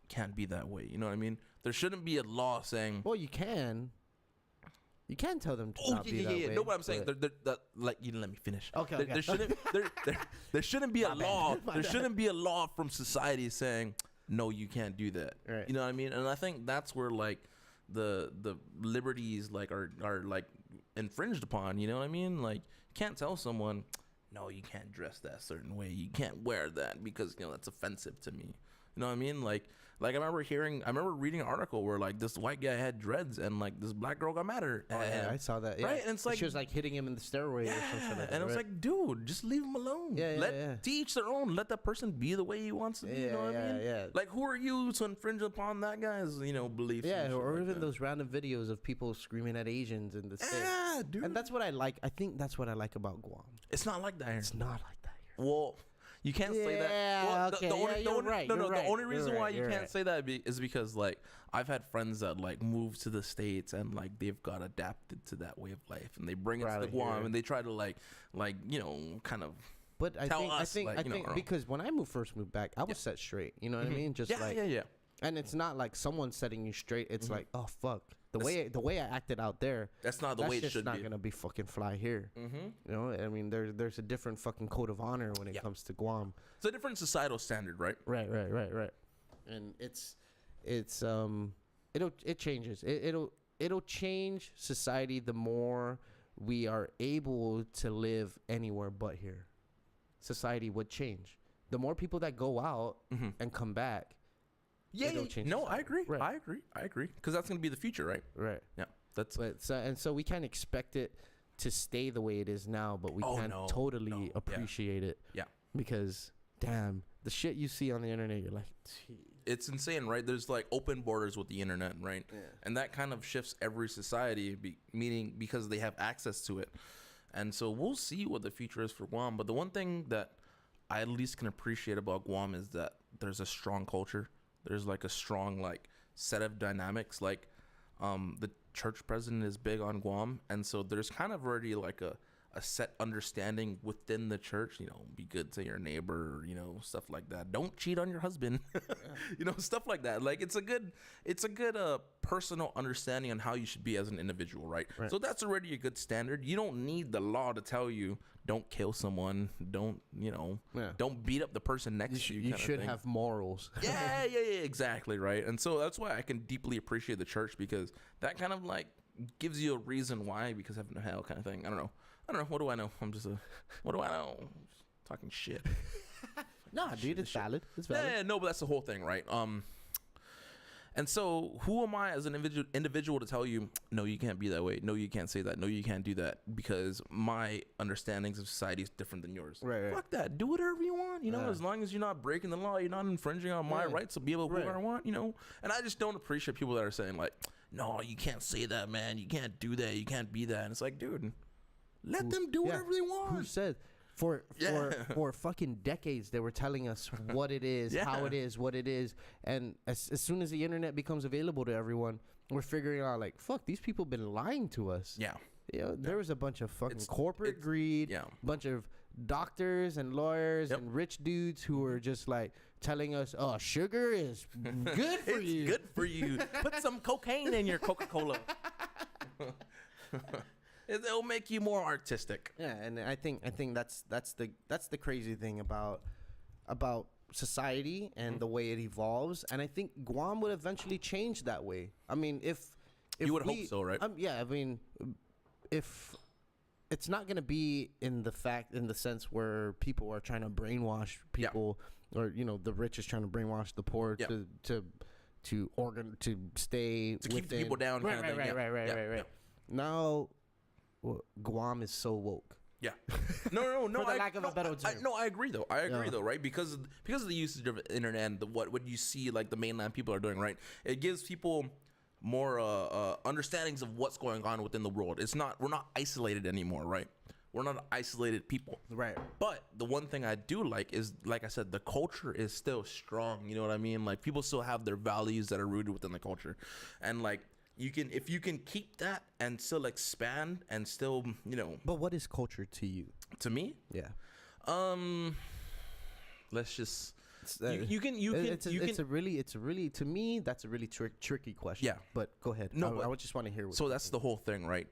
can't be that way? You know what I mean? There shouldn't be a law saying.
Well, you can. You can tell them to not be that way.
No, but I'm saying, like, you let me finish.
Okay.
There shouldn't be a law. There shouldn't be a law from society saying, no, you can't do that.
Right.
You know what I mean? And I think that's where like the liberties like are like infringed upon. You know what I mean? Like, you can't tell someone, no, you can't dress that certain way. You can't wear that because that's offensive to me. You know what I mean? Like I remember reading an article where like this white guy had dreads and like this black girl got mad at her.
Oh, yeah, I saw that. Yeah.
Right, and it's like
she was like hitting him in the stairway or something like that.
And I was like, dude, just leave him alone. To each their own. Let that person be the way he wants to be. You know what I mean?
Yeah.
Like, who are you to infringe upon that guy's beliefs?
Yeah, or
like
even
that.
those random videos of people screaming at Asians in the States.
Yeah, dude.
And that's what I like. I think that's what I like about Guam.
It's not like that here.
It's not like that here.
Well, you can't say that.
Yeah,
Well,
okay.
The only reason why you can't
right.
say that is because like I've had friends that like moved to the States and like they've got adapted to that way of life and they bring it to the Guam and they try to like kind of.
But I think because when I first moved back, I was set straight. You know what I mean? Just
yeah.
And it's not like someone setting you straight. It's like, oh fuck, the way I acted out there.
That's not the way it should be.
That's not gonna be fucking fly here. You know, I mean, there's a different fucking code of honor when it comes to Guam.
It's a different societal standard, right?
Right. And it changes. It'll change society the more we are able to live anywhere but here. Society would change. The more people that go out and come back.
Yeah. No, I agree.
Right.
I agree. Because that's going to be the future, right?
Right.
Yeah.
So we can't expect it to stay the way it is now, but we can totally appreciate it.
Yeah.
Because, damn, the shit you see on the internet, you're like, gee.
It's insane, right? There's like open borders with the internet, right?
Yeah.
And that kind of shifts every society, meaning because they have access to it. And so we'll see what the future is for Guam. But the one thing that I at least can appreciate about Guam is that there's a strong culture. There's like a strong like set of dynamics. Like the church president is big on Guam, and so there's kind of already like a set understanding within the church. Be good to your neighbor. Stuff like that. Don't cheat on your husband. Stuff like that. Like it's a good personal understanding on how you should be as an individual, right? So that's already a good standard. You don't need the law to tell you don't kill someone, don't beat up the person next to you.
You should have morals.
yeah, exactly, right. And so that's why I can deeply appreciate the church, because that kind of like gives you a reason why, because heaven or hell kind of thing. I don't know. What do I know? What do I know? I'm just talking shit.
Nah, dude, it's valid. It's valid.
Yeah, no, but that's the whole thing, right? And so who am I as an individual to tell you, no, you can't be that way. No, you can't say that. No, you can't do that, because my understandings of society is different than yours.
Right.
Fuck that. Do whatever you want. As long as you're not breaking the law, you're not infringing on my rights to be able to do whatever I want. And I just don't appreciate people that are saying like, no, you can't say that, man. You can't do that. You can't be that. And it's like, dude, let them do whatever they want.
Who said? For fucking decades, they were telling us what it is, how it is, what it is. And as soon as the internet becomes available to everyone, we're figuring out, like, fuck, these people been lying to us.
Yeah.
There was a bunch of fucking corporate greed, a bunch of doctors and lawyers and rich dudes who were just, like, telling us, oh, sugar is good for you.
It's good for you. Put some cocaine in your Coca-Cola. It'll make you more artistic.
Yeah, and I think that's the crazy thing about society and the way it evolves. And I think Guam would eventually change that way. I mean, if
you would hope so, right?
Yeah, I mean, if it's not going to be in the sense where people are trying to brainwash people, or the rich is trying to brainwash the poor to stay
To keep
within,
the people down.
Right,
kind of thing.
right. Now, Guam is so woke.
Yeah. No.
For the lack of a better term.
I agree though. Right? Because of the usage of the internet and what you see like the mainland people are doing, right? It gives people more understandings of what's going on within the world. We're not isolated anymore, right? We're not isolated people.
Right.
But the one thing I do like is, like I said, the culture is still strong. You know what I mean? Like people still have their values that are rooted within the culture. And like if you can keep that and still expand and still,
But what is culture to you?
To me?
Yeah.
Let's just
It's a really to me that's a really tricky question.
Yeah.
But go ahead.
No,
I just want to hear what
so that's the whole thing, right?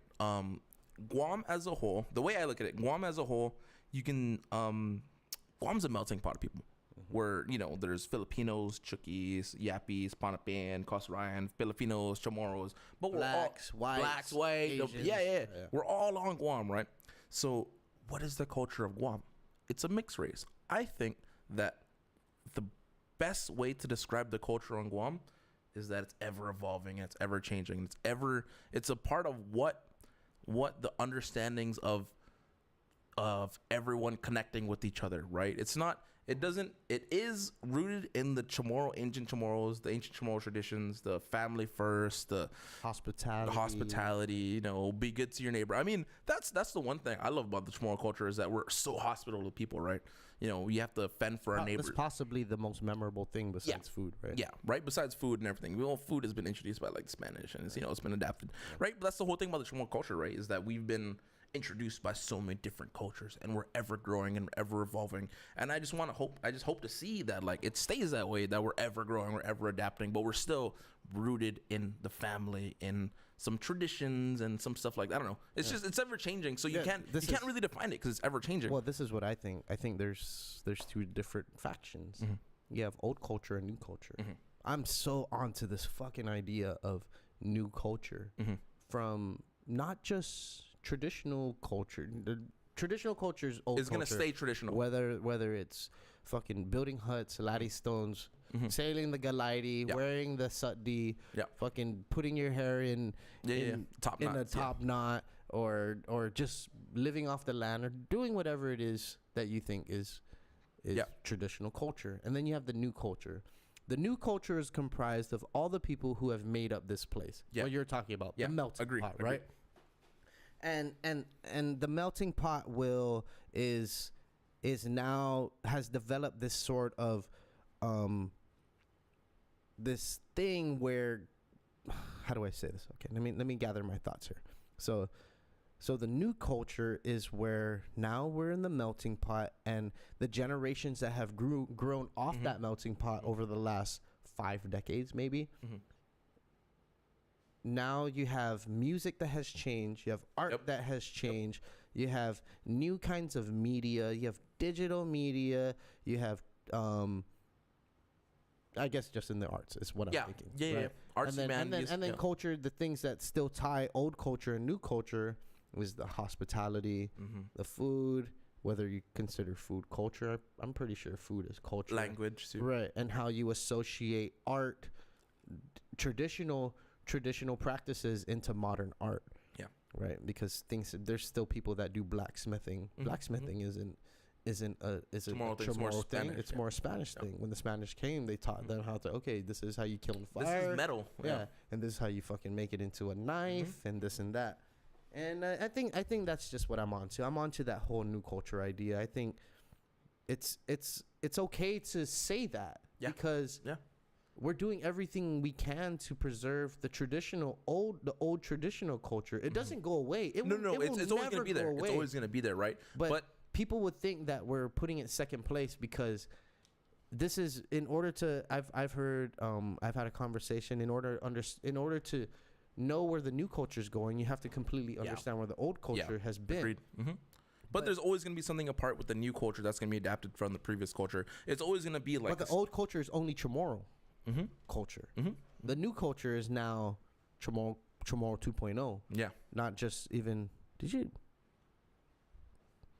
Guam as a whole, the way I look at it, Guam as a whole, you can Guam's a melting pot of people. Where there's Filipinos, Chukis, Yapis, Panapan, Kosrayan, Filipinos, Chamorros, but
blacks, whites,
white,
Asians.
yeah. We're all on Guam, right? So what is the culture of Guam? It's a mixed race. I think that the best way to describe the culture on Guam is that it's ever evolving, it's ever changing, it's a part of what the understandings of everyone connecting with each other, right? It is rooted in the ancient Chamorro traditions, the family first, the hospitality, be good to your neighbor. I mean, that's the one thing I love about the Chamorro culture is that we're so hospitable to people, right? You have to fend for our neighbors.
That's possibly the most memorable thing besides food, right?
Yeah, right. Besides food and everything, food has been introduced by like Spanish, and it's been adapted, right? But that's the whole thing about the Chamorro culture, right? Is that we've been introduced by so many different cultures, and we're ever growing and ever evolving. And I just hope to see that like it stays that way, that we're ever growing, we're ever adapting, but we're still rooted in the family, in some traditions and some stuff like that. I don't know. It's ever changing, so you can't really define it because it's ever changing.
Well, this is what I think. I think there's two different factions.
Mm-hmm.
You have old culture and new culture.
Mm-hmm.
I'm so onto this fucking idea of new culture from not just traditional culture. The traditional culture is old.
It's gonna stay traditional.
Whether it's fucking building huts, laddie stones, sailing the Galaidi, wearing the sutdi, fucking putting your hair in
top
in a top knot, or just living off the land, or doing whatever it is that you think is traditional culture. And then you have the new culture. The new culture is comprised of all the people who have made up this place. Yeah. What you're talking about, the melting pot, right? And the melting pot is now has developed this sort of this thing where, how do I say this? Okay, let me gather my thoughts here. So the new culture is where now we're in the melting pot, and the generations that have grown off that melting pot over the last 5 decades, maybe. Now you have music that has changed. You have art that has changed. You have new kinds of media. You have digital media. You have, I guess, just in the arts is what I'm thinking.
Yeah. Arts
and then culture, the things that still tie old culture and new culture is the hospitality, the food, whether you consider food culture. I'm pretty sure food is culture.
Language, too.
Right, and how you associate art, traditional practices into modern art. Yeah. Right, because there's still people that do blacksmithing. Blacksmithing isn't a Chamorro thing. It's more a Spanish thing. When the Spanish came, they taught them how to, this is how you kill fire.
This is metal.
Yeah. And this is how you fucking make it into a knife and this and that. And I think that's just what I'm onto. I'm onto that whole new culture idea. I think it's okay to say that because we're doing everything we can to preserve the old traditional culture. It doesn't go away. It's
always going to be there. It's always going to be there, right?
But people would think that we're putting it second place because this is in order to. I've heard. I've had a conversation. In order to know where the new culture is going, you have to completely understand where the old culture has been.
Agreed. But there's always going to be something apart with the new culture that's going to be adapted from the previous culture. It's always going to be like.
But the old culture is only Chamorro culture. The new culture is now Chamorro 2.0. Yeah. Not just even. Did you?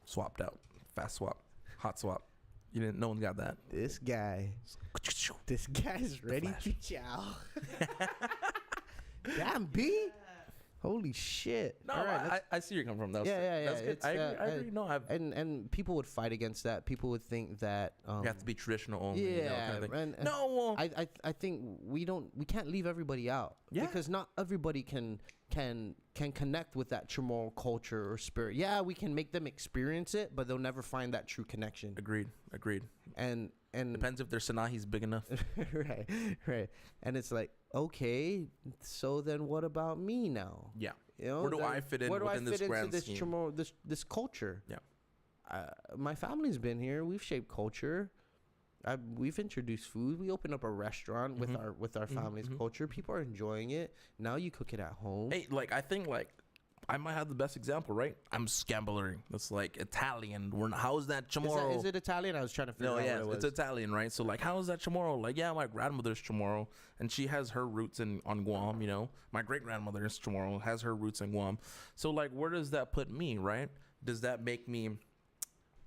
Swapped out. Fast swap. Hot swap. No one got that.
This guy. This guy's ready
Flash.
to chow. Damn, B. Holy shit.
No,
All right,
I see where you're coming from. That was
yeah.
That's good. I agree. No,
and people would fight against that. People would think that
you have to be traditional only.
yeah,
kind of thing.
and
No,
I think we can't leave everybody out.
Yeah.
Because not everybody can connect with that Chamorro culture or spirit. Yeah, we can make them experience it, but they'll never find that true connection.
agreed.
And
Depends if their Sanahi's big enough.
right. And it's like, okay, so then what about me now?
Yeah.
You know,
Where do I fit in
where do I
within this
fit into
grand
this
scheme?
Chamorro, this culture?
Yeah.
My family's been here. We've shaped culture. We've introduced food. We opened up a restaurant with our family's culture. People are enjoying it. Now you cook it at home.
Hey, like I think like I might have the best example, right? I'm Sgambelluri. That's like Italian. How is that Chamorro?
Is it Italian? I was trying to figure
No,
out
yeah,
what it was.
it's Italian, right? So like, how is that Chamorro? Like, yeah, my grandmother's Chamorro, and she has her roots on Guam. You know, my great grandmother is Chamorro, has her roots in Guam. So like, where does that put me, right? Does that make me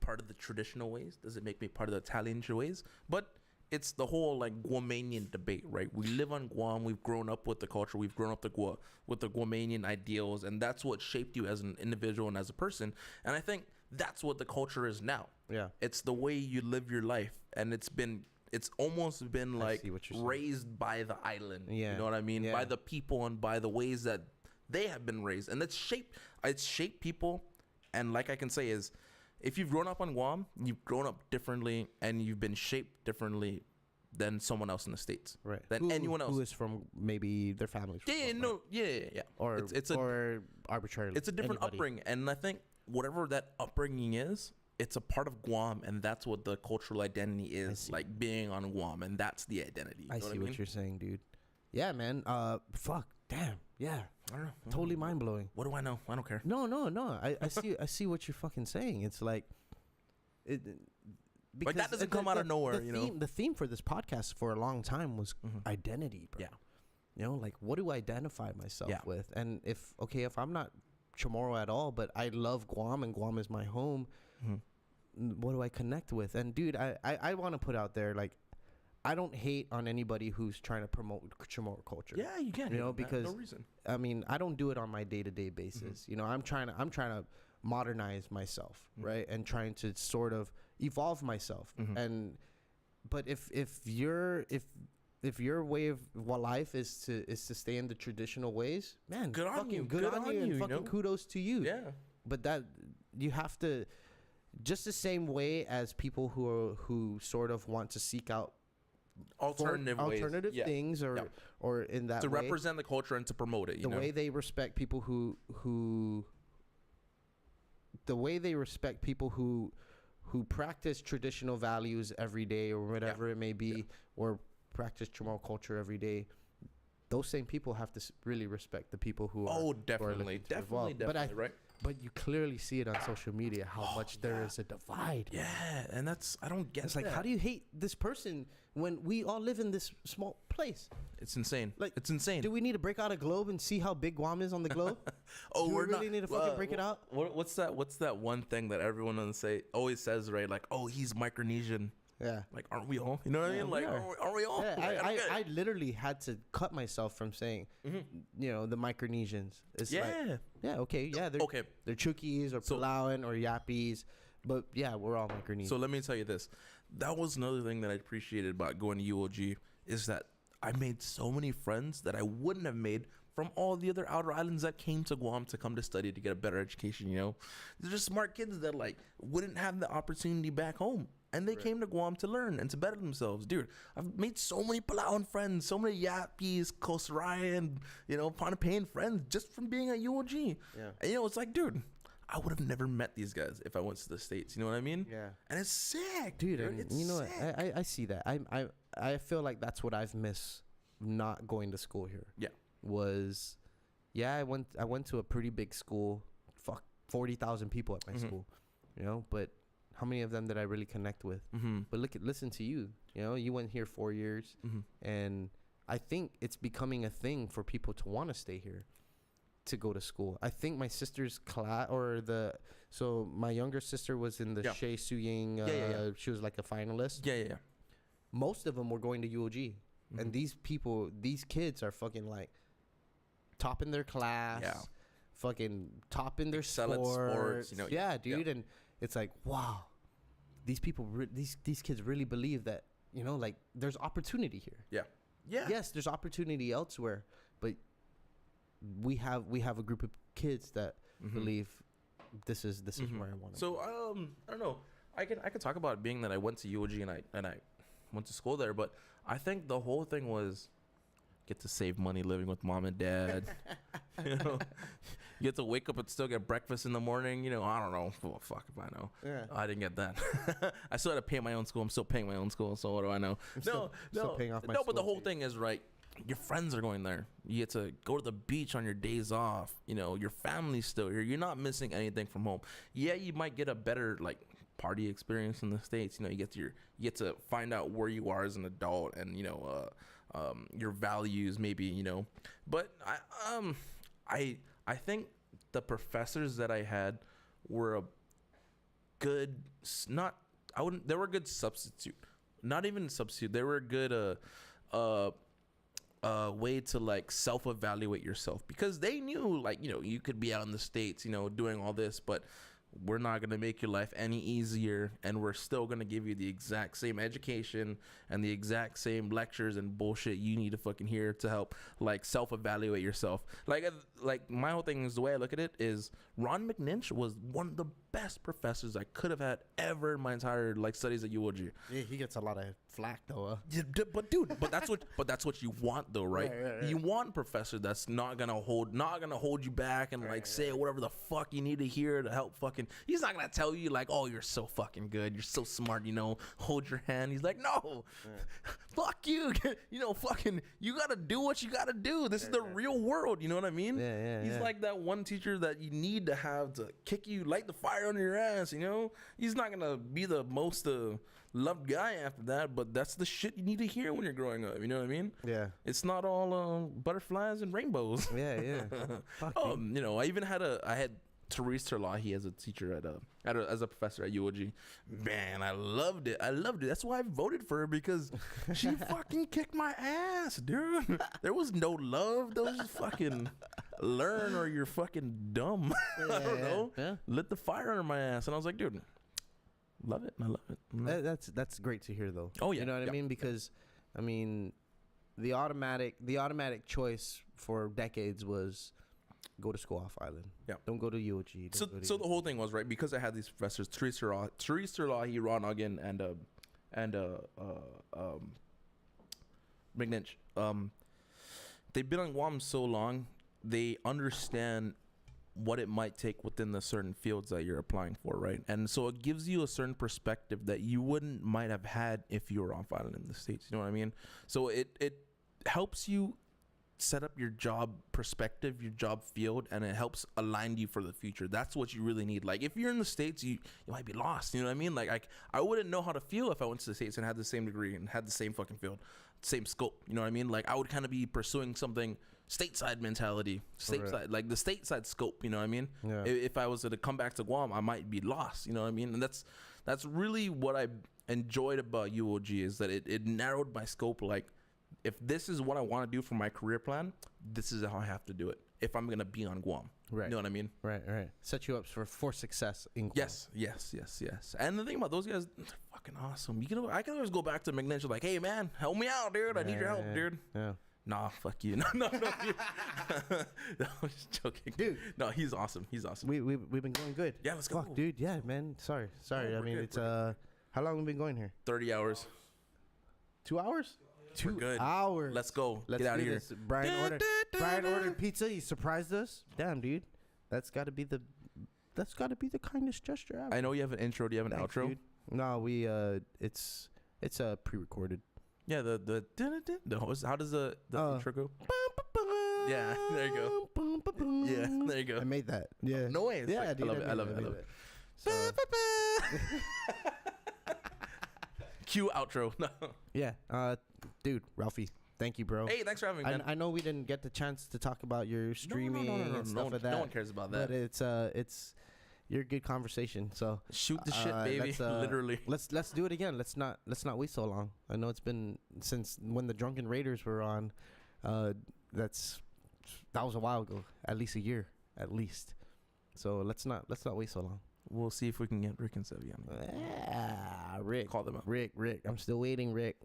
part of the traditional ways? Does it make me part of the Italian ways? But it's the whole like Guamanian debate, right? We live on Guam. We've grown up with the culture. We've grown up with the Guamanian ideals, and that's what shaped you as an individual and as a person. And I think that's what the culture is now.
Yeah.
It's the way you live your life, and it's almost been like
see what you're saying.
raised by the island.
Yeah.
You know what I mean?
Yeah.
By the people and by the ways that they have been raised, and it's shaped people. And like I can say is, if you've grown up on Guam, you've grown up differently, and you've been shaped differently than someone else in the States.
Right.
Than anyone else.
Who is from maybe their families.
Yeah.
Or
Or
arbitrarily.
it's a different
anybody.
upbringing, and I think whatever that upbringing is, it's a part of Guam, and that's what the cultural identity is, like being on Guam, and that's the identity.
I see what you're saying, dude. Yeah, man. Fuck. Damn. Yeah.
I don't know.
Totally mind blowing.
What do I know? I don't care.
No. I see what you're fucking saying. It's like it.
Like, that doesn't come out of nowhere, you know?
The theme for this podcast for a long time was identity, bro.
Yeah.
You know, like, what do I identify myself
Yeah.
with? And if I'm not Chamorro at all, but I love Guam and Guam is my home, what do I connect with? And, dude, I want to put out there, like, I don't hate on anybody who's trying to promote Chamorro culture.
Yeah, you can.
You know, because
no reason.
I mean, I don't do it on my day-to-day basis. You know, I'm trying to modernize myself, right? And trying to sort of evolve myself. But if your way of life is to stay in the traditional ways, man,
Good on you.
good on you, and
you
fucking
know?
kudos to you.
Yeah.
But that you have to, just the same way as people who sort of want to seek out
Alternative ways.
things or in that
to
way,
represent the culture and to promote it.
the way they respect people who practice traditional values every day or whatever it may be, or practice Chamorro culture every day. Those same people have to really respect the people who are.
Definitely,
But
right?
But you clearly see it on social media how much there is a divide.
Yeah, and I don't get
It's like, how do you hate this person when we all live in this small place?
It's insane.
Like,
it's insane.
Do we need to break out a globe and see how big Guam is on the globe? Do we really need to fucking break it out?
What's that one thing that everyone always says, right? Like, oh, he's Micronesian.
Yeah.
Like, aren't we all? You know what I mean? Like, aren't we all?
Yeah,
Like,
I literally had to cut myself from saying, you know, the Micronesians. It's like, okay, they're Chukis or Palauan or Yappies, but yeah, we're all Micronesian.
So let me tell you this. That was another thing that I appreciated about going to UOG is that I made so many friends that I wouldn't have made from all the other outer islands that came to Guam to come to study to get a better education, you know? They're just smart kids that, like, wouldn't have the opportunity back home. And they came to Guam to learn and to better themselves. Dude, I've made so many Palauan friends, so many Yappies, Coastarian, you know, Ponapean friends just from being at UOG.
Yeah.
And, you know, it's like, dude, I would have never met these guys if I went to the States. You know what I mean?
Yeah.
And it's sick,
dude.
dude.
And
It's
you know
sick.
what? I see that. I feel like that's what I've missed not going to school here.
Yeah.
Was, I went to a pretty big school. 40,000 people at my school. You know, but how many of them did I really connect with? But listen to you. You know, you went here 4 years, and I think it's becoming a thing for people to want to stay here, to go to school. I think my sister's class, so my younger sister was in the Shea Suying. She was like a finalist.
Yeah.
most of them were going to UOG, and these kids are fucking like top in their class, fucking top in their sports. You know, yeah, dude, and it's like, wow, these people, these kids really believe that, you know, like there's opportunity here. Yeah. Yes, there's opportunity elsewhere, but we have a group of kids that believe this is where I want to.
So I don't know. I could talk about it being that I went to UOG and I went to school there, but I think the whole thing was get to save money living with mom and dad. You know, you get to wake up and still get breakfast in the morning. You know, I don't know. Well, fuck if I know. Yeah. I didn't get that. I still had to pay my own school. I'm still paying my own school. So what do I know? Still paying off my school. But the whole thing is, right, your friends are going there. You get to go to the beach on your days off. You know, your family's still here. You're not missing anything from home. Yeah, you might get a better, like, party experience in the States. You know, you get to find out where you are as an adult and, you know, your values maybe, you know. But I think the professors that I had were a good, they were a good substitute. Not even substitute. They were a good way to like self-evaluate yourself, because they knew, like, you know, you could be out in the States, you know, doing all this, but we're not going to make your life any easier, and we're still going to give you the exact same education and the exact same lectures and bullshit you need to fucking hear to help, like, self-evaluate yourself. Like my whole thing is, the way I look at it is, Ron McNinch was one of the best professors I could have had ever in my entire, like, studies at UOG.
Yeah, he gets a lot of flack, though.
Yeah, but that's what you want, though, right? Right. You want a professor that's not gonna hold you back and say whatever the fuck you need to hear to help fucking. He's not gonna tell you, like, oh, you're so fucking good, you're so smart, you know, hold your hand. He's like, no, fuck you, you know, fucking, you gotta do what you gotta do. This is the real world, you know what I mean? He's like that one teacher that you need to have to kick you, light the fire under your ass, you know. He's not gonna be the most loved guy after that, but that's the shit you need to hear when you're growing up, you know what I mean? Yeah. It's not all butterflies and rainbows. Yeah. You know, I had Therese Terlahi as a teacher as a professor at UOG. Man, I loved it. That's why I voted for her, because she fucking kicked my ass, dude. There was no love. There was just fucking learn or you're fucking dumb. I don't know. Yeah. Lit the fire under my ass, and I was like, dude, love it. I love it.
That's great to hear, though.
Oh yeah,
you know what I mean? Because I mean, the automatic choice for decades was go to school off island. Yeah, don't go to UOG.
So the whole thing was, right, because I had these professors, Therese Terlahi, Ron Ogden, and McNinch. They've been on Guam so long, they understand what it might take within the certain fields that you're applying for, right? And so it gives you a certain perspective that you might have had if you were off island in the States. You know what I mean? So it helps you set up your job perspective, your job field, and it helps align you for the future. That's what you really need. Like, if you're in the States, you might be lost. You know what I mean? Like I wouldn't know how to feel if I went to the States and had the same degree and had the same fucking field, same scope. You know what I mean? Like, I would kind of be pursuing something stateside mentality, like the stateside scope. You know what I mean? Yeah. If I was to come back to Guam, I might be lost. You know what I mean? And that's really what I enjoyed about UOG, is that it narrowed my scope. Like, if this is what I want to do for my career plan, this is how I have to do it if I'm gonna be on Guam. Right. You know what I mean?
Right. Set you up for success in Guam.
Yes. And the thing about those guys, they're fucking awesome. I can always go back to McNinch, like, hey man, help me out, dude. I need your help, dude. Yeah. Nah, fuck you. No. No, I'm just joking, dude. No, he's awesome.
We've been going good.
Yeah, let's go.
Fuck, dude. Yeah, man. Sorry. I mean, it's how long have we been going here?
30 hours.
2 hours?
2
hours.
Let's go. Let's get out of here.
Brian ordered pizza. He surprised us. Damn, dude. That's got to be the kindest gesture ever.
I know you have an intro. Do you have an outro? Dude.
No, it's pre-recorded.
Yeah, the host. How does the intro go? Yeah, there you go. Yeah, there you go.
I made that. Yeah.
No way.
Yeah, dude,
I love it. Cue outro. No.
Yeah. Dude, Ralphie, thank you, bro.
Hey, thanks for having me, man.
I know we didn't get the chance to talk about your streaming and stuff like that.
No one cares about that.
But you're a good conversation. So
Shoot the shit, baby. Literally.
Let's do it again. Let's not wait so long. I know it's been since when the Drunken Raiders were on. That was a while ago. At least a year, at least. So let's not wait so long.
We'll see if we can get Rick and Sevy on.
Rick.
Call them up.
Rick. I'm still waiting, Rick.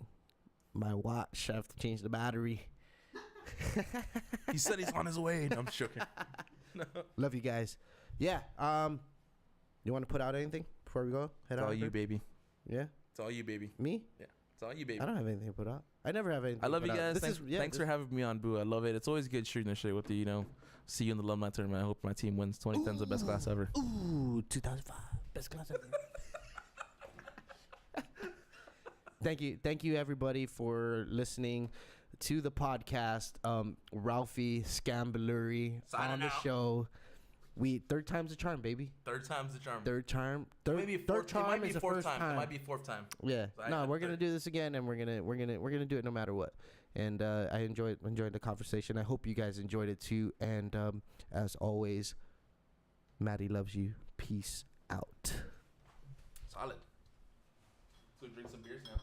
My watch. I have to change the battery.
He said he's on his way. No, I'm joking. No.
Love you guys. Yeah. You want to put out anything before we go?
It's all you, baby.
Yeah.
It's all you, baby.
Me?
Yeah. It's all you, baby.
I don't have anything to put out. I never have anything.
I love you
to put out.
guys. Thanks for having me on, Boo. I love it. It's always good shooting the shit with you. You know, see you in the alumni tournament. I hope my team wins. 2010's the best class ever.
Ooh, 2005, best class ever. Thank you, everybody, for listening to the podcast. Ralphy Sgambelluri on the show. Third time's the charm, baby.
Third time's the charm.
Third charm.
Third
charm is the first time.
It might be fourth time.
Yeah.
So
No, we're gonna do this again, and we're gonna do it no matter what. And I enjoyed the conversation. I hope you guys enjoyed it too. And as always, Maddie loves you. Peace out.
Solid. So we drink some beers now.